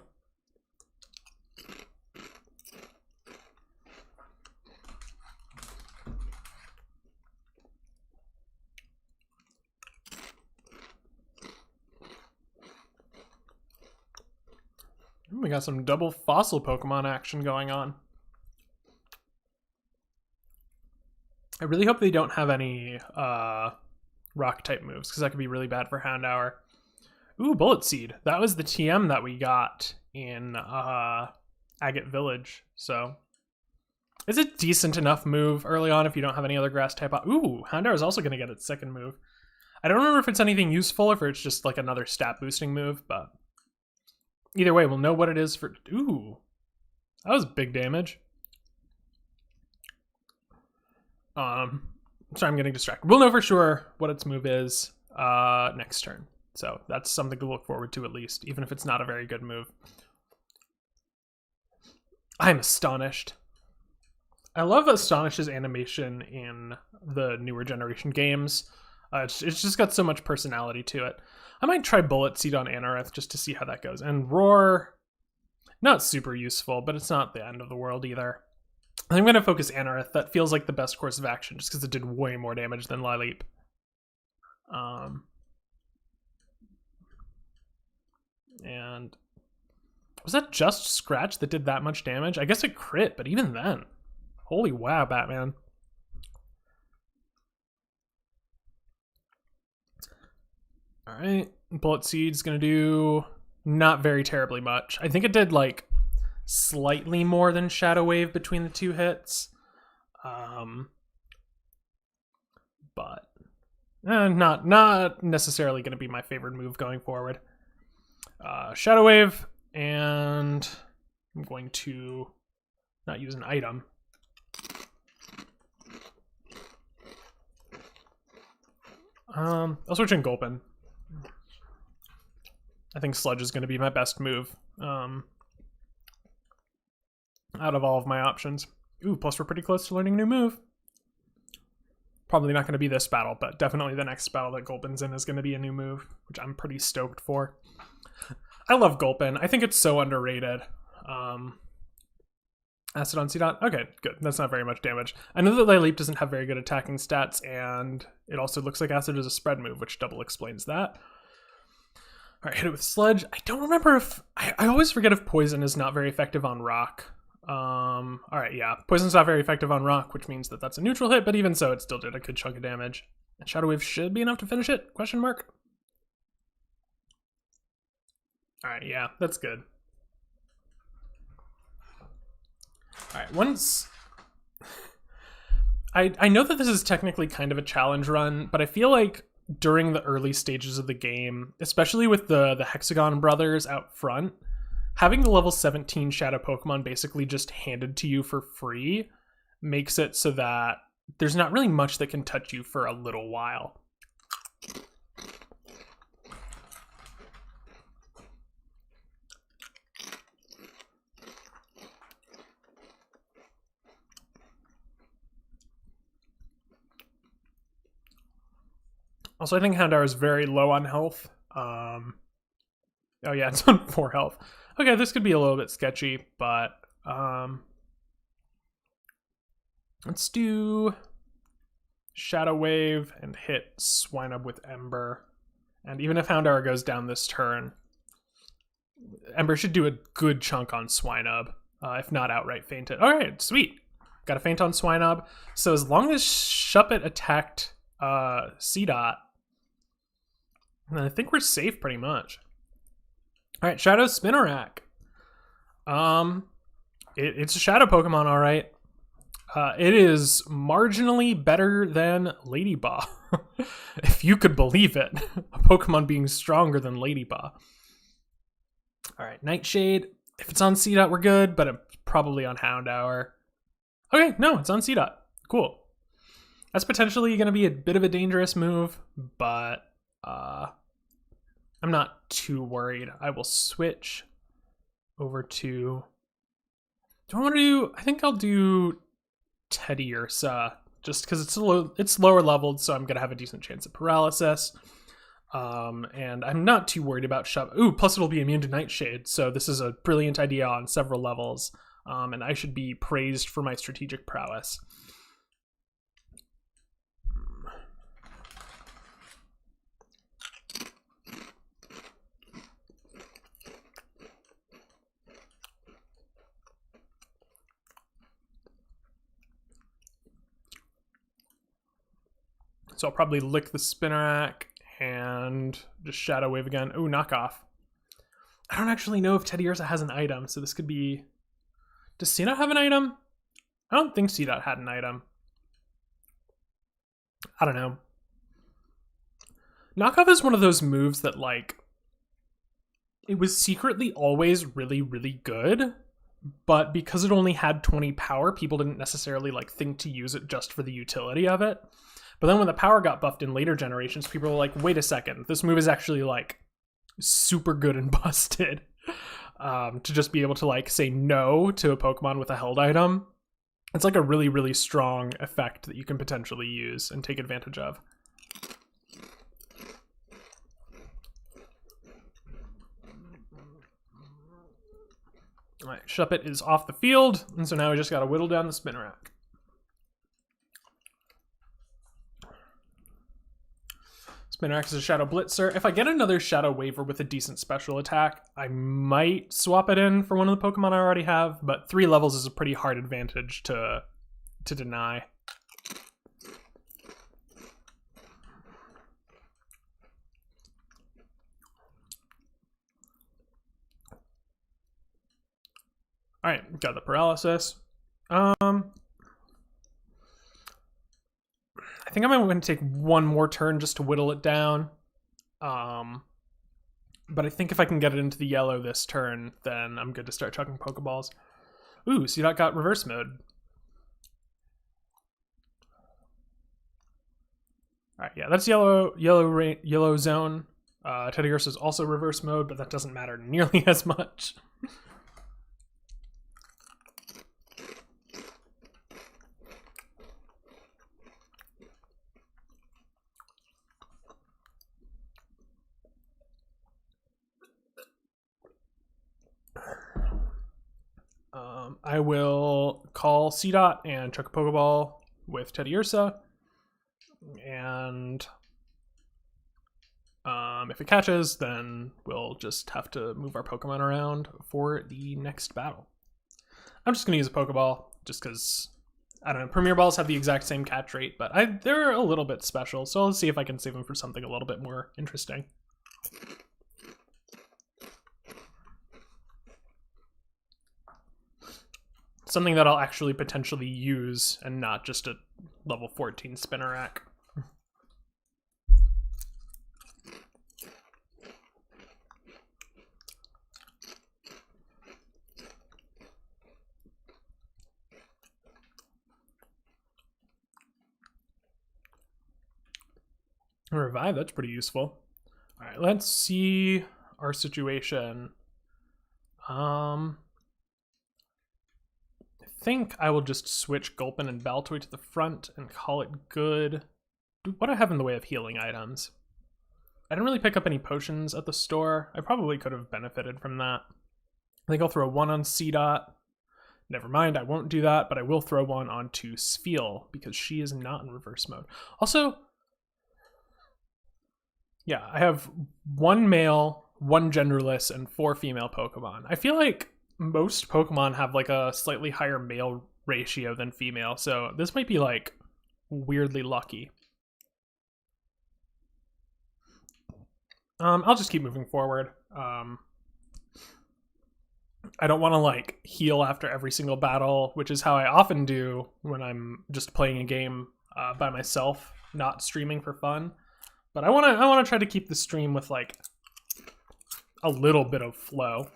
We got some double fossil Pokemon action going on. I really hope they don't have any rock type moves, because that could be really bad for Houndour. Ooh, Bullet Seed. That was the TM that we got in Agate Village. So it's a decent enough move early on if you don't have any other grass type. Ooh, Houndour is also going to get its second move. I don't remember if it's anything useful or if it's just like another stat boosting move, but either way, we'll know what it is for. Ooh, that was big damage. Sorry, I'm getting distracted. We'll know for sure what its move is next turn. So that's something to look forward to at least, even if it's not a very good move. I'm astonished. I love Astonish's animation in the newer generation games. It's just got so much personality to it. I might try Bullet Seed on Anorith just to see how that goes. And Roar, not super useful, but it's not the end of the world either. I'm going to focus Anorith. That feels like the best course of action just because it did way more damage than Lileep. And was that just Scratch that did that much damage? I guess it crit, but even then. Holy wow, Batman. Alright, Bullet Seed's gonna do not very terribly much. I think it did like slightly more than Shadow Wave between the two hits. But not necessarily gonna be my favorite move going forward. Shadow Wave, and I'm going to not use an item. I'll switch in Gulpin. I think Sludge is going to be my best move out of all of my options. Ooh, plus we're pretty close to learning a new move. Probably not going to be this battle, but definitely the next battle that Gulpin's in is going to be a new move, which I'm pretty stoked for. I love Gulpin. I think it's so underrated. Acid on C-Dot. Okay, good. That's not very much damage. I know that Leap doesn't have very good attacking stats, and it also looks like Acid is a spread move, which double explains that. All right, hit it with Sludge. I don't remember if... I always forget if Poison is not very effective on Rock. All right, yeah. Poison's not very effective on Rock, which means that that's a neutral hit, but even so, it still did a good chunk of damage. And Shadow Wave should be enough to finish it? Question mark? All right, yeah, that's good. All right, once... I know that this is technically kind of a challenge run, but I feel like during the early stages of the game, especially with the Hexagon brothers out front, having the level 17 Shadow Pokemon basically just handed to you for free makes it so that there's not really much that can touch you for a little while. Also, I think Houndour is very low on health. Oh yeah, it's on 4 health. Okay, this could be a little bit sketchy, but let's do Shadow Wave and hit Swinub with Ember. And even if Houndour goes down this turn, Ember should do a good chunk on Swinub, if not outright faint it. All right, sweet. Got a feint on Swinub. So as long as Shuppet attacked C-Dot, I think we're safe pretty much. All right, Shadow Spinarak. It's a Shadow Pokemon, all right. It is marginally better than Ladyba, if you could believe it. A Pokemon being stronger than Ladyba. All right, Nightshade. If it's on C-Dot, we're good, but it's probably on Houndour. Okay, no, it's on C-Dot. Cool. That's potentially going to be a bit of a dangerous move, but I'm not too worried. I will switch over to... Do I want to do... I think I'll do Teddy Ursa, just because it's lower leveled, so I'm going to have a decent chance of paralysis. And I'm not too worried about Shove. Ooh, plus it'll be immune to Nightshade, so this is a brilliant idea on several levels. And I should be praised for my strategic prowess. So I'll probably lick the Spinarak and just Shadow Wave again. Ooh, knockoff. I don't actually know if Teddy Ursa has an item, so this could be... Does C-Dot have an item? I don't think C-Dot had an item. I don't know. Knockoff is one of those moves that, like... It was secretly always really, really good, but because it only had 20 power, people didn't necessarily, like, think to use it just for the utility of it. But then when the power got buffed in later generations, people were like, wait a second, this move is actually, like, super good and busted. To just be able to, like, say no to a Pokemon with a held item. It's like a really, really strong effect that you can potentially use and take advantage of. All right, Shuppet is off the field, and so now we just got to whittle down the Spinarak. Spinarak is a Shadow Blitzer. If I get another Shadow Waver with a decent special attack, I might swap it in for one of the Pokemon I already have, but 3 levels is a pretty hard advantage to deny. Alright, got the paralysis. I think I'm going to take one more turn just to whittle it down. But I think if I can get it into the yellow this turn, then I'm good to start chucking Pokeballs. Ooh, C-Dot got reverse mode. Alright, yeah, that's yellow zone. Teddy Ursa is also reverse mode, but that doesn't matter nearly as much. I will call C-Dot and chuck a Pokeball with Teddy Ursa. And if it catches, then we'll just have to move our Pokemon around for the next battle. I'm just going to use a Pokeball just because, I don't know, Premier Balls have the exact same catch rate, but they're a little bit special, so I'll see if I can save them for something a little bit more interesting. Something that I'll actually potentially use and not just a level 14 Spinnerack. Revive, that's pretty useful. All right, let's see our situation. I think I will just switch Gulpin and Baltoy to the front and call it good. What do I have in the way of healing items? I didn't really pick up any potions at the store. I probably could have benefited from that. I think I'll throw one on C-Dot. Never mind, I won't do that, but I will throw one onto Spheal because she is not in reverse mode. Also, yeah, I have one male, one genderless, and 4 female Pokemon. I feel like most Pokemon have like a slightly higher male ratio than female, so this might be like weirdly lucky. I'll just keep moving forward. I don't want to like heal after every single battle, which is how I often do when I'm just playing a game by myself, not streaming for fun. But I want to try to keep the stream with like a little bit of flow.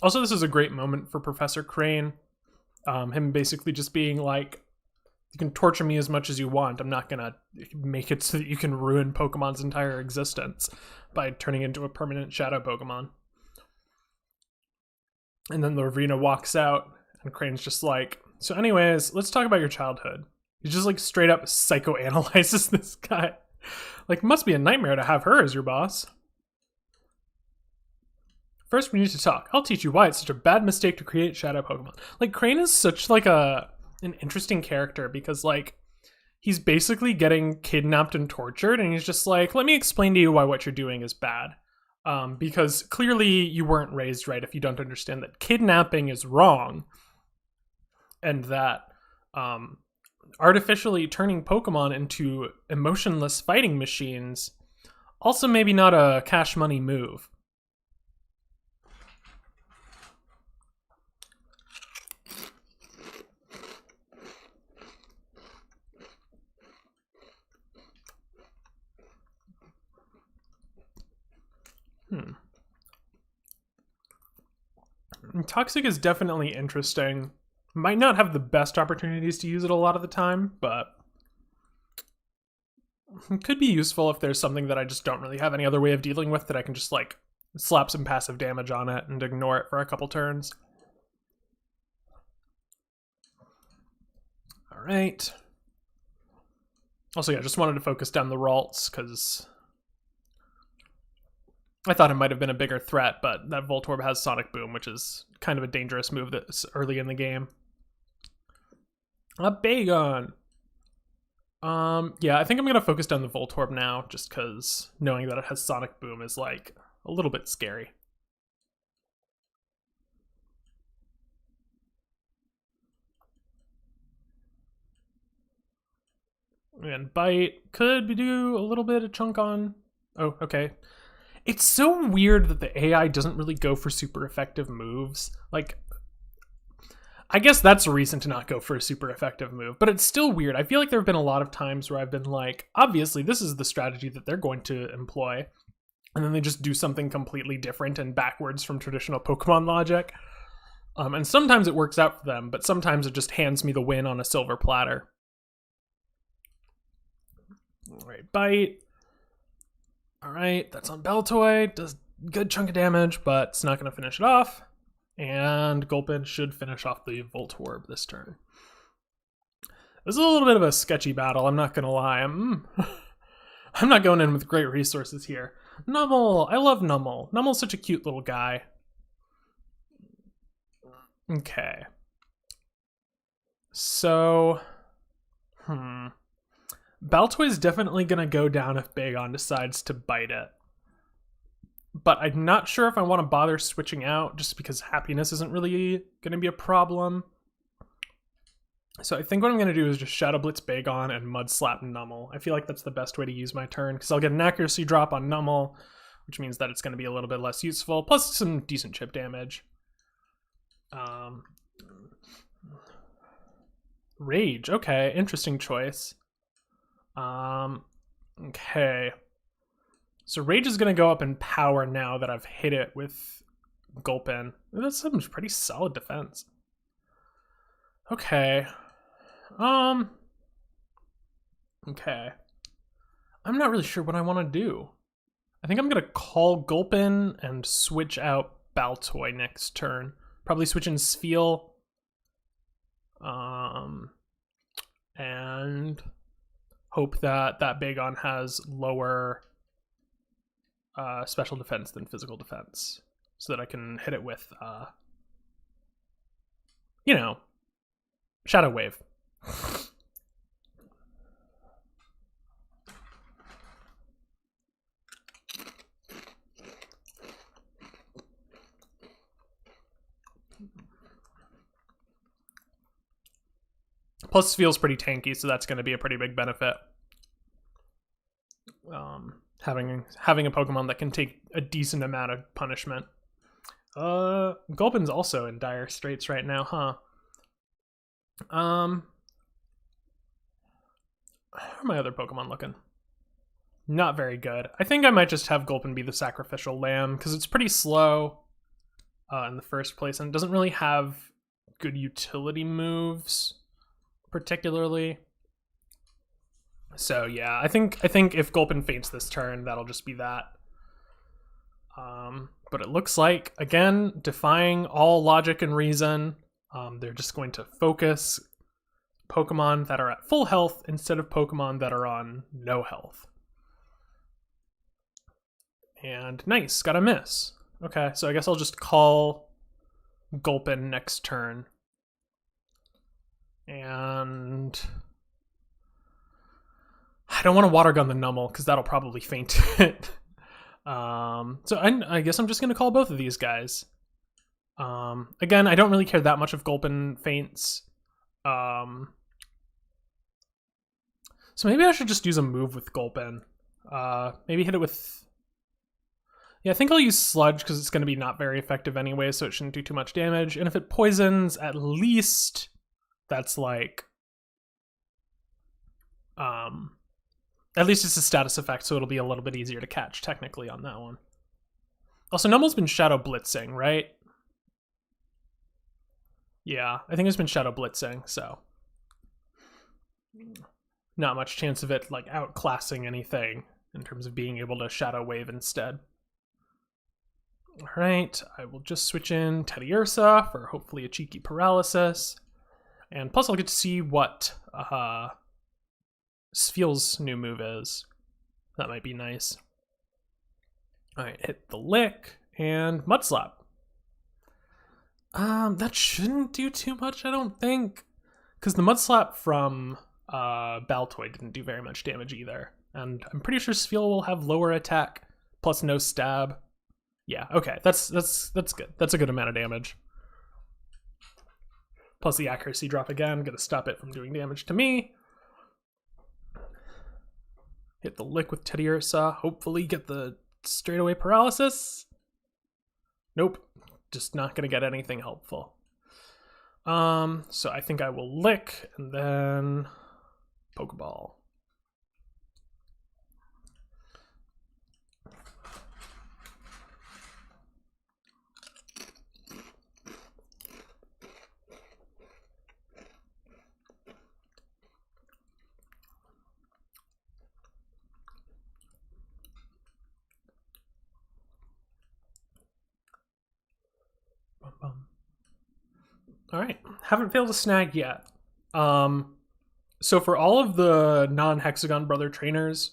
Also, this is a great moment for Professor Crane. Him basically just being like, you can torture me as much as you want. I'm not going to make it so that you can ruin Pokemon's entire existence by turning into a permanent shadow Pokemon. And then Lorvina walks out, and Crane's just like, so anyways, let's talk about your childhood. He just like straight up psychoanalyzes this guy. Like, must be a nightmare to have her as your boss. First, we need to talk. I'll teach you why it's such a bad mistake to create shadow Pokemon. Like, Crane is such like an interesting character because like he's basically getting kidnapped and tortured, and he's just like, let me explain to you why what you're doing is bad. Because clearly you weren't raised right if you don't understand that kidnapping is wrong, and that artificially turning Pokemon into emotionless fighting machines also maybe not a cash money move. Toxic is definitely interesting. Might not have the best opportunities to use it a lot of the time, but it could be useful if there's something that I just don't really have any other way of dealing with that I can just like slap some passive damage on it and ignore it for a couple turns. All right. Also, yeah, just wanted to focus down the Ralts because I thought it might have been a bigger threat, but that Voltorb has Sonic Boom, which is kind of a dangerous move that's early in the game. A Bagon! Yeah, I think I'm going to focus down the Voltorb now, just because knowing that it has Sonic Boom is, like, a little bit scary. And Bite could do a little bit of chunk on... Oh, okay. It's so weird that the AI doesn't really go for super effective moves. Like, I guess that's a reason to not go for a super effective move, but it's still weird. I feel like there have been a lot of times where I've been like, obviously this is the strategy that they're going to employ, and then they just do something completely different and backwards from traditional Pokemon logic. And sometimes it works out for them, but sometimes it just hands me the win on a silver platter. All right, Bite. All right, that's on Baltoy. Does a good chunk of damage, but it's not going to finish it off. And Gulpin should finish off the Volt Orb this turn. This is a little bit of a sketchy battle, I'm not going to lie. I'm not going in with great resources here. Nummel! I love Nummel. Nummel's such a cute little guy. Okay. So... Baltoy's definitely going to go down if Bagon decides to bite it. But I'm not sure if I want to bother switching out, just because happiness isn't really going to be a problem. So I think what I'm going to do is just Shadow Blitz Bagon and Mud Slap Nummel. I feel like that's the best way to use my turn, because I'll get an accuracy drop on Nummel, which means that it's going to be a little bit less useful, plus some decent chip damage. Rage, okay, interesting choice. Okay. So Rage is going to go up in power now that I've hit it with Gulpin. That's some pretty solid defense. Okay. Okay. I'm not really sure what I want to do. I think I'm going to call Gulpin and switch out Baltoy next turn. Probably switch in Spheal. And hope that that Bagon has lower special defense than physical defense, so that I can hit it with, you know, Shadow Wave. Plus, feels pretty tanky, so that's going to be a pretty big benefit. Having a Pokemon that can take a decent amount of punishment. Gulpin's also in dire straits right now, huh? How are my other Pokemon looking? Not very good. I think I might just have Gulpin be the sacrificial lamb, because it's pretty slow in the first place, and it doesn't really have good utility moves, particularly. So yeah, I think if Gulpin faints this turn, that'll just be that. But it looks like, again, defying all logic and reason, they're just going to focus Pokemon that are at full health instead of Pokemon that are on no health. And nice, got a miss. Okay, so I guess I'll just call Gulpin next turn. And I don't want to Water Gun the Nummel, because that'll probably faint it. So I guess I'm just going to call both of these guys. Again, I don't really care that much if Gulpin faints. So maybe I should just use a move with Gulpin. Maybe hit it with... Yeah, I think I'll use Sludge, because it's going to be not very effective anyway, so it shouldn't do too much damage. And if it poisons, at least that's like... At least it's a status effect, so it'll be a little bit easier to catch, technically, on that one. Also, Nummel's been Shadow Blitzing, right? Yeah, I think it's been Shadow Blitzing, so... Not much chance of it, like, outclassing anything in terms of being able to Shadow Wave instead. Alright, I will just switch in Teddiursa for hopefully a cheeky paralysis. And plus I'll get to see what Spheal's new move is. That might be nice. Alright, hit the Lick and Mud Slap. That shouldn't do too much, I don't think. Because the Mud Slap from Baltoy didn't do very much damage either. And I'm pretty sure Spheal will have lower attack plus no stab. Yeah, okay, that's good. That's a good amount of damage. Plus the accuracy drop again, gonna stop it from doing damage to me. Hit the Lick with Teddiursa, hopefully get the straightaway paralysis. Nope, just not gonna get anything helpful. So I think I will Lick and then Pokeball. All right, haven't failed a snag yet. So for all of the non-hexagon brother trainers,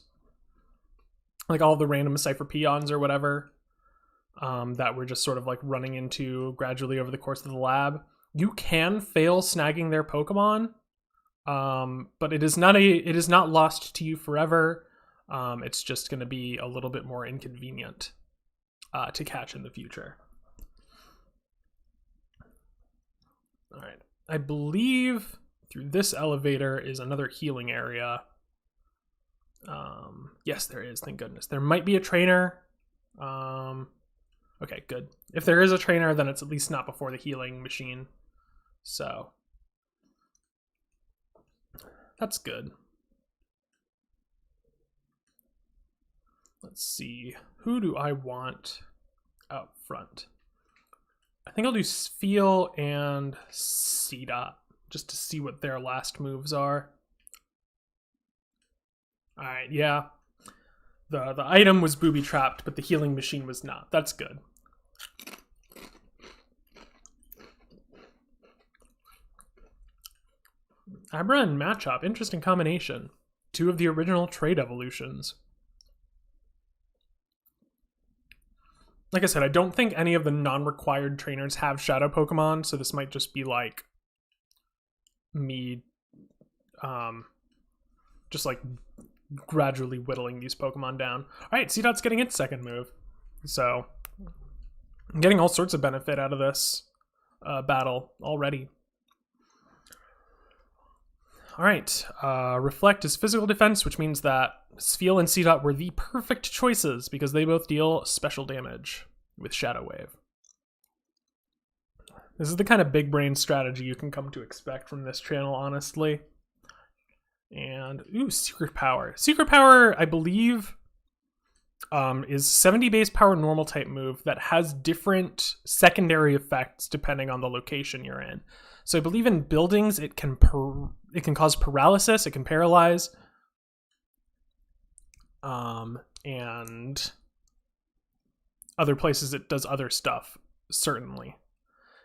like all the random Cypher peons or whatever, that we're just sort of like running into gradually over the course of the lab, you can fail snagging their Pokemon, but it is not lost to you forever. It's just going to be a little bit more inconvenient to catch in the future. All right, I believe through this elevator is another healing area. Yes, there is. Thank goodness. There might be a trainer. Okay, good. If there is a trainer, then it's at least not before the healing machine. So that's good. Let's see. Who do I want out front? I think I'll do Sfeel and C-Dot just to see what their last moves are. All right, yeah. The item was booby-trapped, but the healing machine was not. That's good. Abra and Machop, interesting combination. Two of the original trade evolutions. Like I said, I don't think any of the non-required trainers have shadow Pokemon, so this might just be like me just like gradually whittling these Pokemon down. Alright, C-Dot's getting its second move. So I'm getting all sorts of benefit out of this battle already. Alright, Reflect is physical defense, which means that Sfeel and C-Dot were the perfect choices because they both deal special damage with Shadow Wave. This is the kind of big brain strategy you can come to expect from this channel, honestly. And, ooh, Secret Power. Secret Power, I believe, is 70 base power normal type move that has different secondary effects depending on the location you're in. So I believe in buildings it can cause paralysis, it can paralyze. And other places it does other stuff, certainly.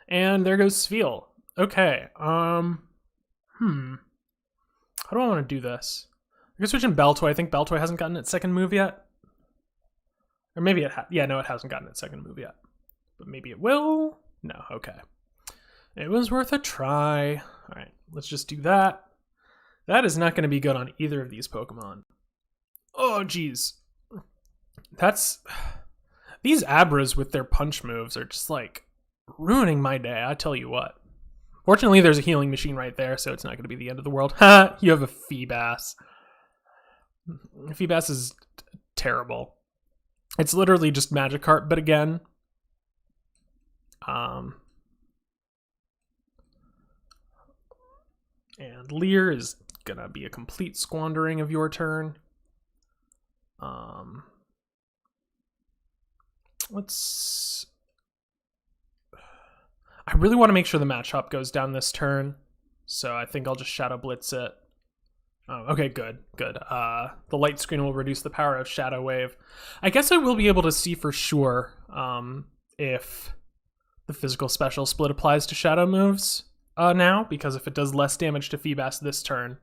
And there goes Sfeel. Okay, how do I want to do this? I can switch in Baltoy. I think Baltoy hasn't gotten its second move yet. Or maybe it yeah, no, it hasn't gotten its second move yet. But maybe it will? No, okay. It was worth a try. All right, let's just do that. That is not going to be good on either of these Pokemon. Oh, geez. These Abras with their punch moves are just like ruining my day, I tell you what. Fortunately, there's a healing machine right there, so it's not going to be the end of the world. Ha! You have a Feebas. Feebas is terrible. It's literally just Magikarp, but again. And Leer is going to be a complete squandering of your turn. I really want to make sure the Machop goes down this turn, so I think I'll just Shadow Blitz it. Oh, okay, good. The light screen will reduce the power of Shadow Wave. I guess I will be able to see for sure if the physical special split applies to Shadow moves now, because if it does less damage to Feebas this turn,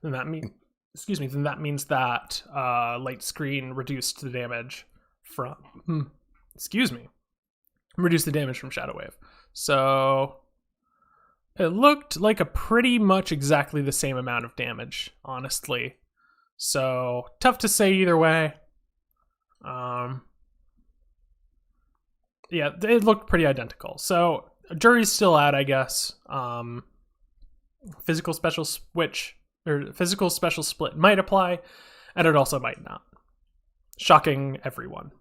then that means that light screen reduced the damage from reduced the damage from Shadow Wave. So it looked like a pretty much exactly the same amount of damage, honestly. So tough to say either way. Yeah, it looked pretty identical. So jury's still out, I guess. Physical special switch or physical special split might apply, and it also might not. Shocking everyone.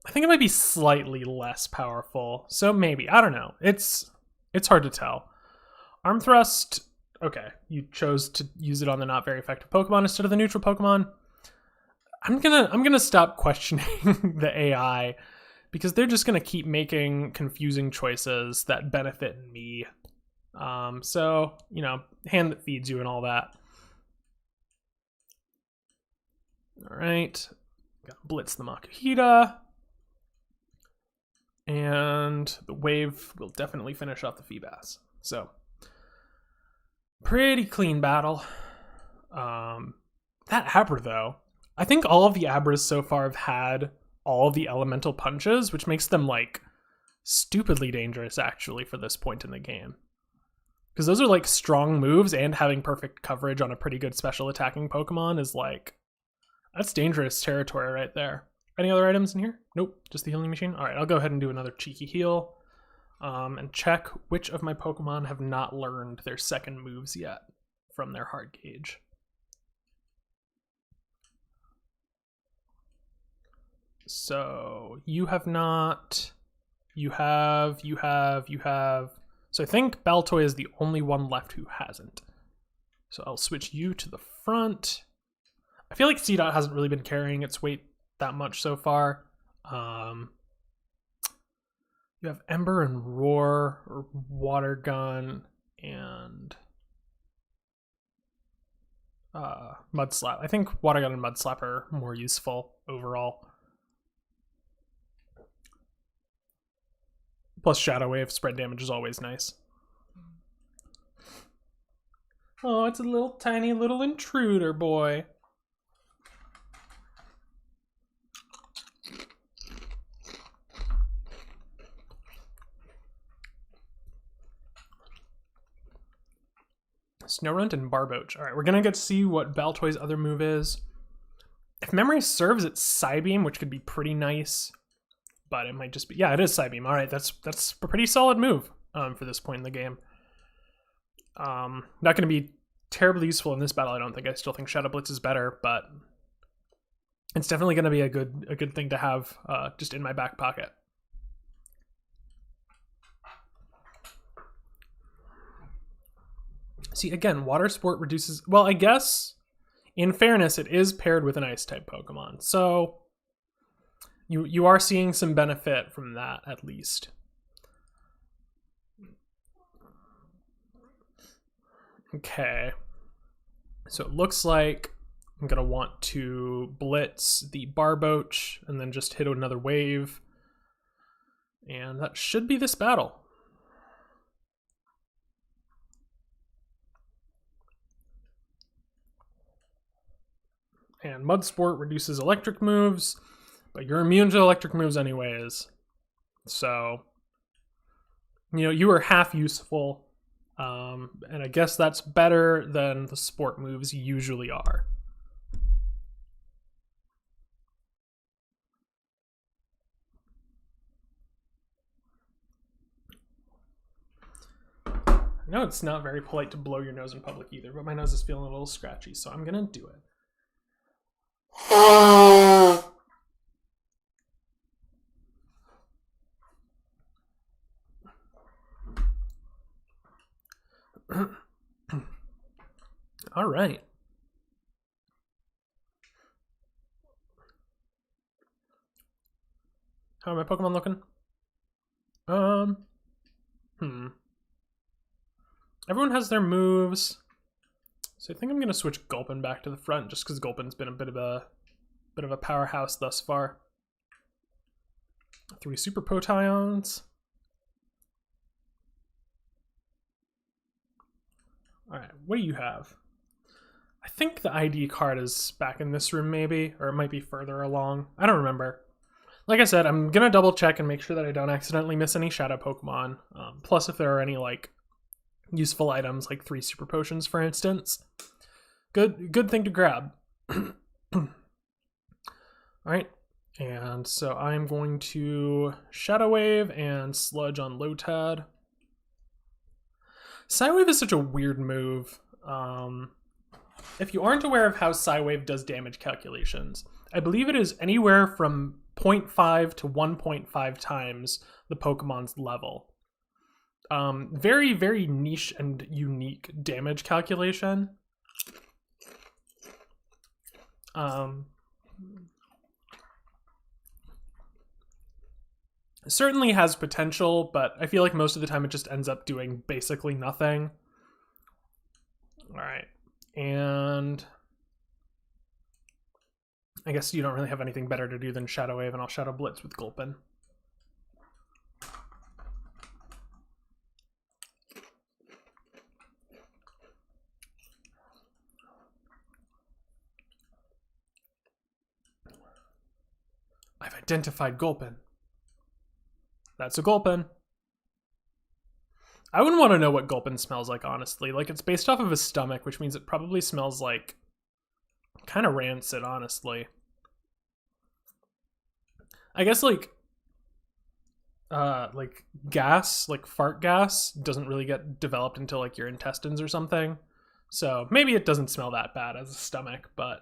I think it might be slightly less powerful, so maybe. I don't know. It's hard to tell. Arm Thrust, okay. You chose to use it on the not very effective Pokemon instead of the neutral Pokemon. I'm gonna stop questioning the AI because they're just gonna keep making confusing choices that benefit me. So, hand that feeds you and all that. All right. gonna blitz the Makuhita. And the wave will definitely finish off the Feebas. So, pretty clean battle. That Abra, though, I think all of the Abras so far have had all of the elemental punches, which makes them, like, stupidly dangerous, actually, for this point in the game. Because those are, like, strong moves, and having perfect coverage on a pretty good special attacking Pokemon is, like, that's dangerous territory right there. Any other items in here? Nope, just the healing machine. All right, I'll go ahead and do another cheeky heal and check which of my Pokemon have not learned their second moves yet from their hard gauge. So you have not, you have. So I think Baltoy is the only one left who hasn't. So I'll switch you to the front. I feel like C-Dot hasn't really been carrying its weight that much so far. You have Ember and Roar, or Water Gun, and Mud Slap. I think Water Gun and Mud Slap are more useful overall. Plus Shadow Wave, spread damage is always nice. Oh, it's a little tiny little intruder boy. Snorunt and Barboach. All right, we're gonna get to see what Baltoy's other move is. If memory serves, it's Psybeam, which could be pretty nice, but it might just be, yeah, it is Psybeam. All right, that's a pretty solid move for this point in the game. Not gonna be terribly useful in this battle, I don't think. I still think Shadow Blitz is better, but it's definitely gonna be a good thing to have just in my back pocket. See, again, Water Sport reduces... Well, I guess, in fairness, it is paired with an Ice-type Pokemon. So, you are seeing some benefit from that, at least. Okay. So it looks like I'm going to want to Blitz the Barboach, and then just hit another wave. And that should be this battle. And Mud Sport reduces electric moves, but you're immune to electric moves anyways. So, you know, you are half useful, and I guess that's better than the sport moves usually are. I know it's not very polite to blow your nose in public either, but my nose is feeling a little scratchy, so I'm gonna do it. All right. How are my Pokemon looking? Everyone has their moves. So I think I'm gonna switch Gulpin back to the front just because Gulpin's been a bit of a powerhouse thus far. 3 Super Potions. Alright, what do you have? I think the ID card is back in this room maybe, or it might be further along. I don't remember. Like I said, I'm gonna double check and make sure that I don't accidentally miss any Shadow Pokemon. Plus if there are any like useful items, like 3 Super Potions for instance. Good thing to grab. Alright, and so I'm going to Shadow Wave and Sludge on Lotad. Psywave is such a weird move. If you aren't aware of how Psywave does damage calculations, I believe it is anywhere from 0.5 to 1.5 times the Pokemon's level. Very, very niche and unique damage calculation. Certainly has potential, but I feel like most of the time it just ends up doing basically nothing. All right, and I guess you don't really have anything better to do than Shadow Wave, and I'll Shadow Blitz with Gulpin. I've identified Gulpin. That's a Gulpin. I wouldn't want to know what Gulpin smells like, honestly. Like, it's based off of his stomach, which means it probably smells like kind of rancid, honestly. I guess like gas, like fart gas, doesn't really get developed until like your intestines or something. So maybe it doesn't smell that bad as a stomach, but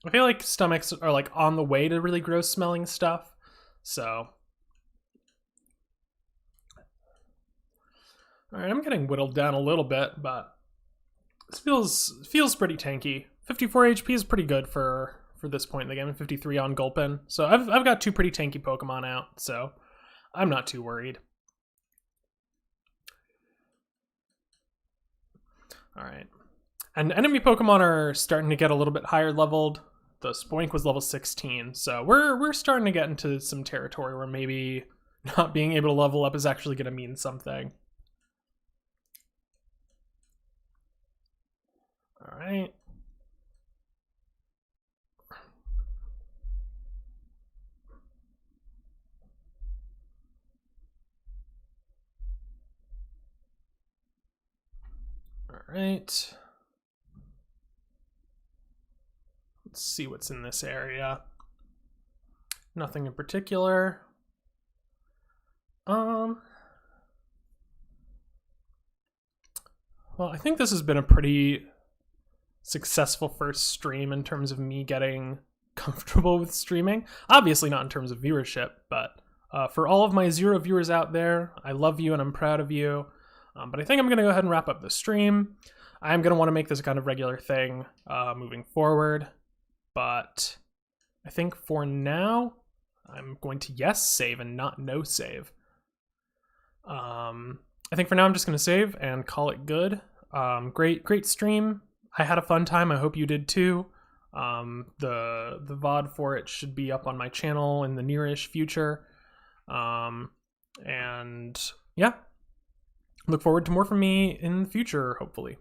I feel like stomachs are like on the way to really gross smelling stuff. So all right, I'm getting whittled down a little bit, but this feels pretty tanky. 54 HP is pretty good for this point in the game, and 53 on Gulpin. So I've got two pretty tanky Pokemon out, so I'm not too worried. All right. And enemy Pokemon are starting to get a little bit higher leveled. The Spoink was level 16, so we're starting to get into some territory where maybe not being able to level up is actually going to mean something. All right. All right. Let's see what's in this area. Nothing in particular. Well, I think this has been a pretty successful first stream in terms of me getting comfortable with streaming. Obviously not in terms of viewership, but for all of my 0 viewers out there, I love you and I'm proud of you. But I think I'm going to go ahead and wrap up the stream. I'm going to want to make this a kind of regular thing moving forward. But I think for now, I'm going to yes save and not no save. I think for now I'm just going to save and call it good. Great stream. I had a fun time. I hope you did too. The VOD for it should be up on my channel in the nearish future. And yeah, look forward to more from me in the future, hopefully.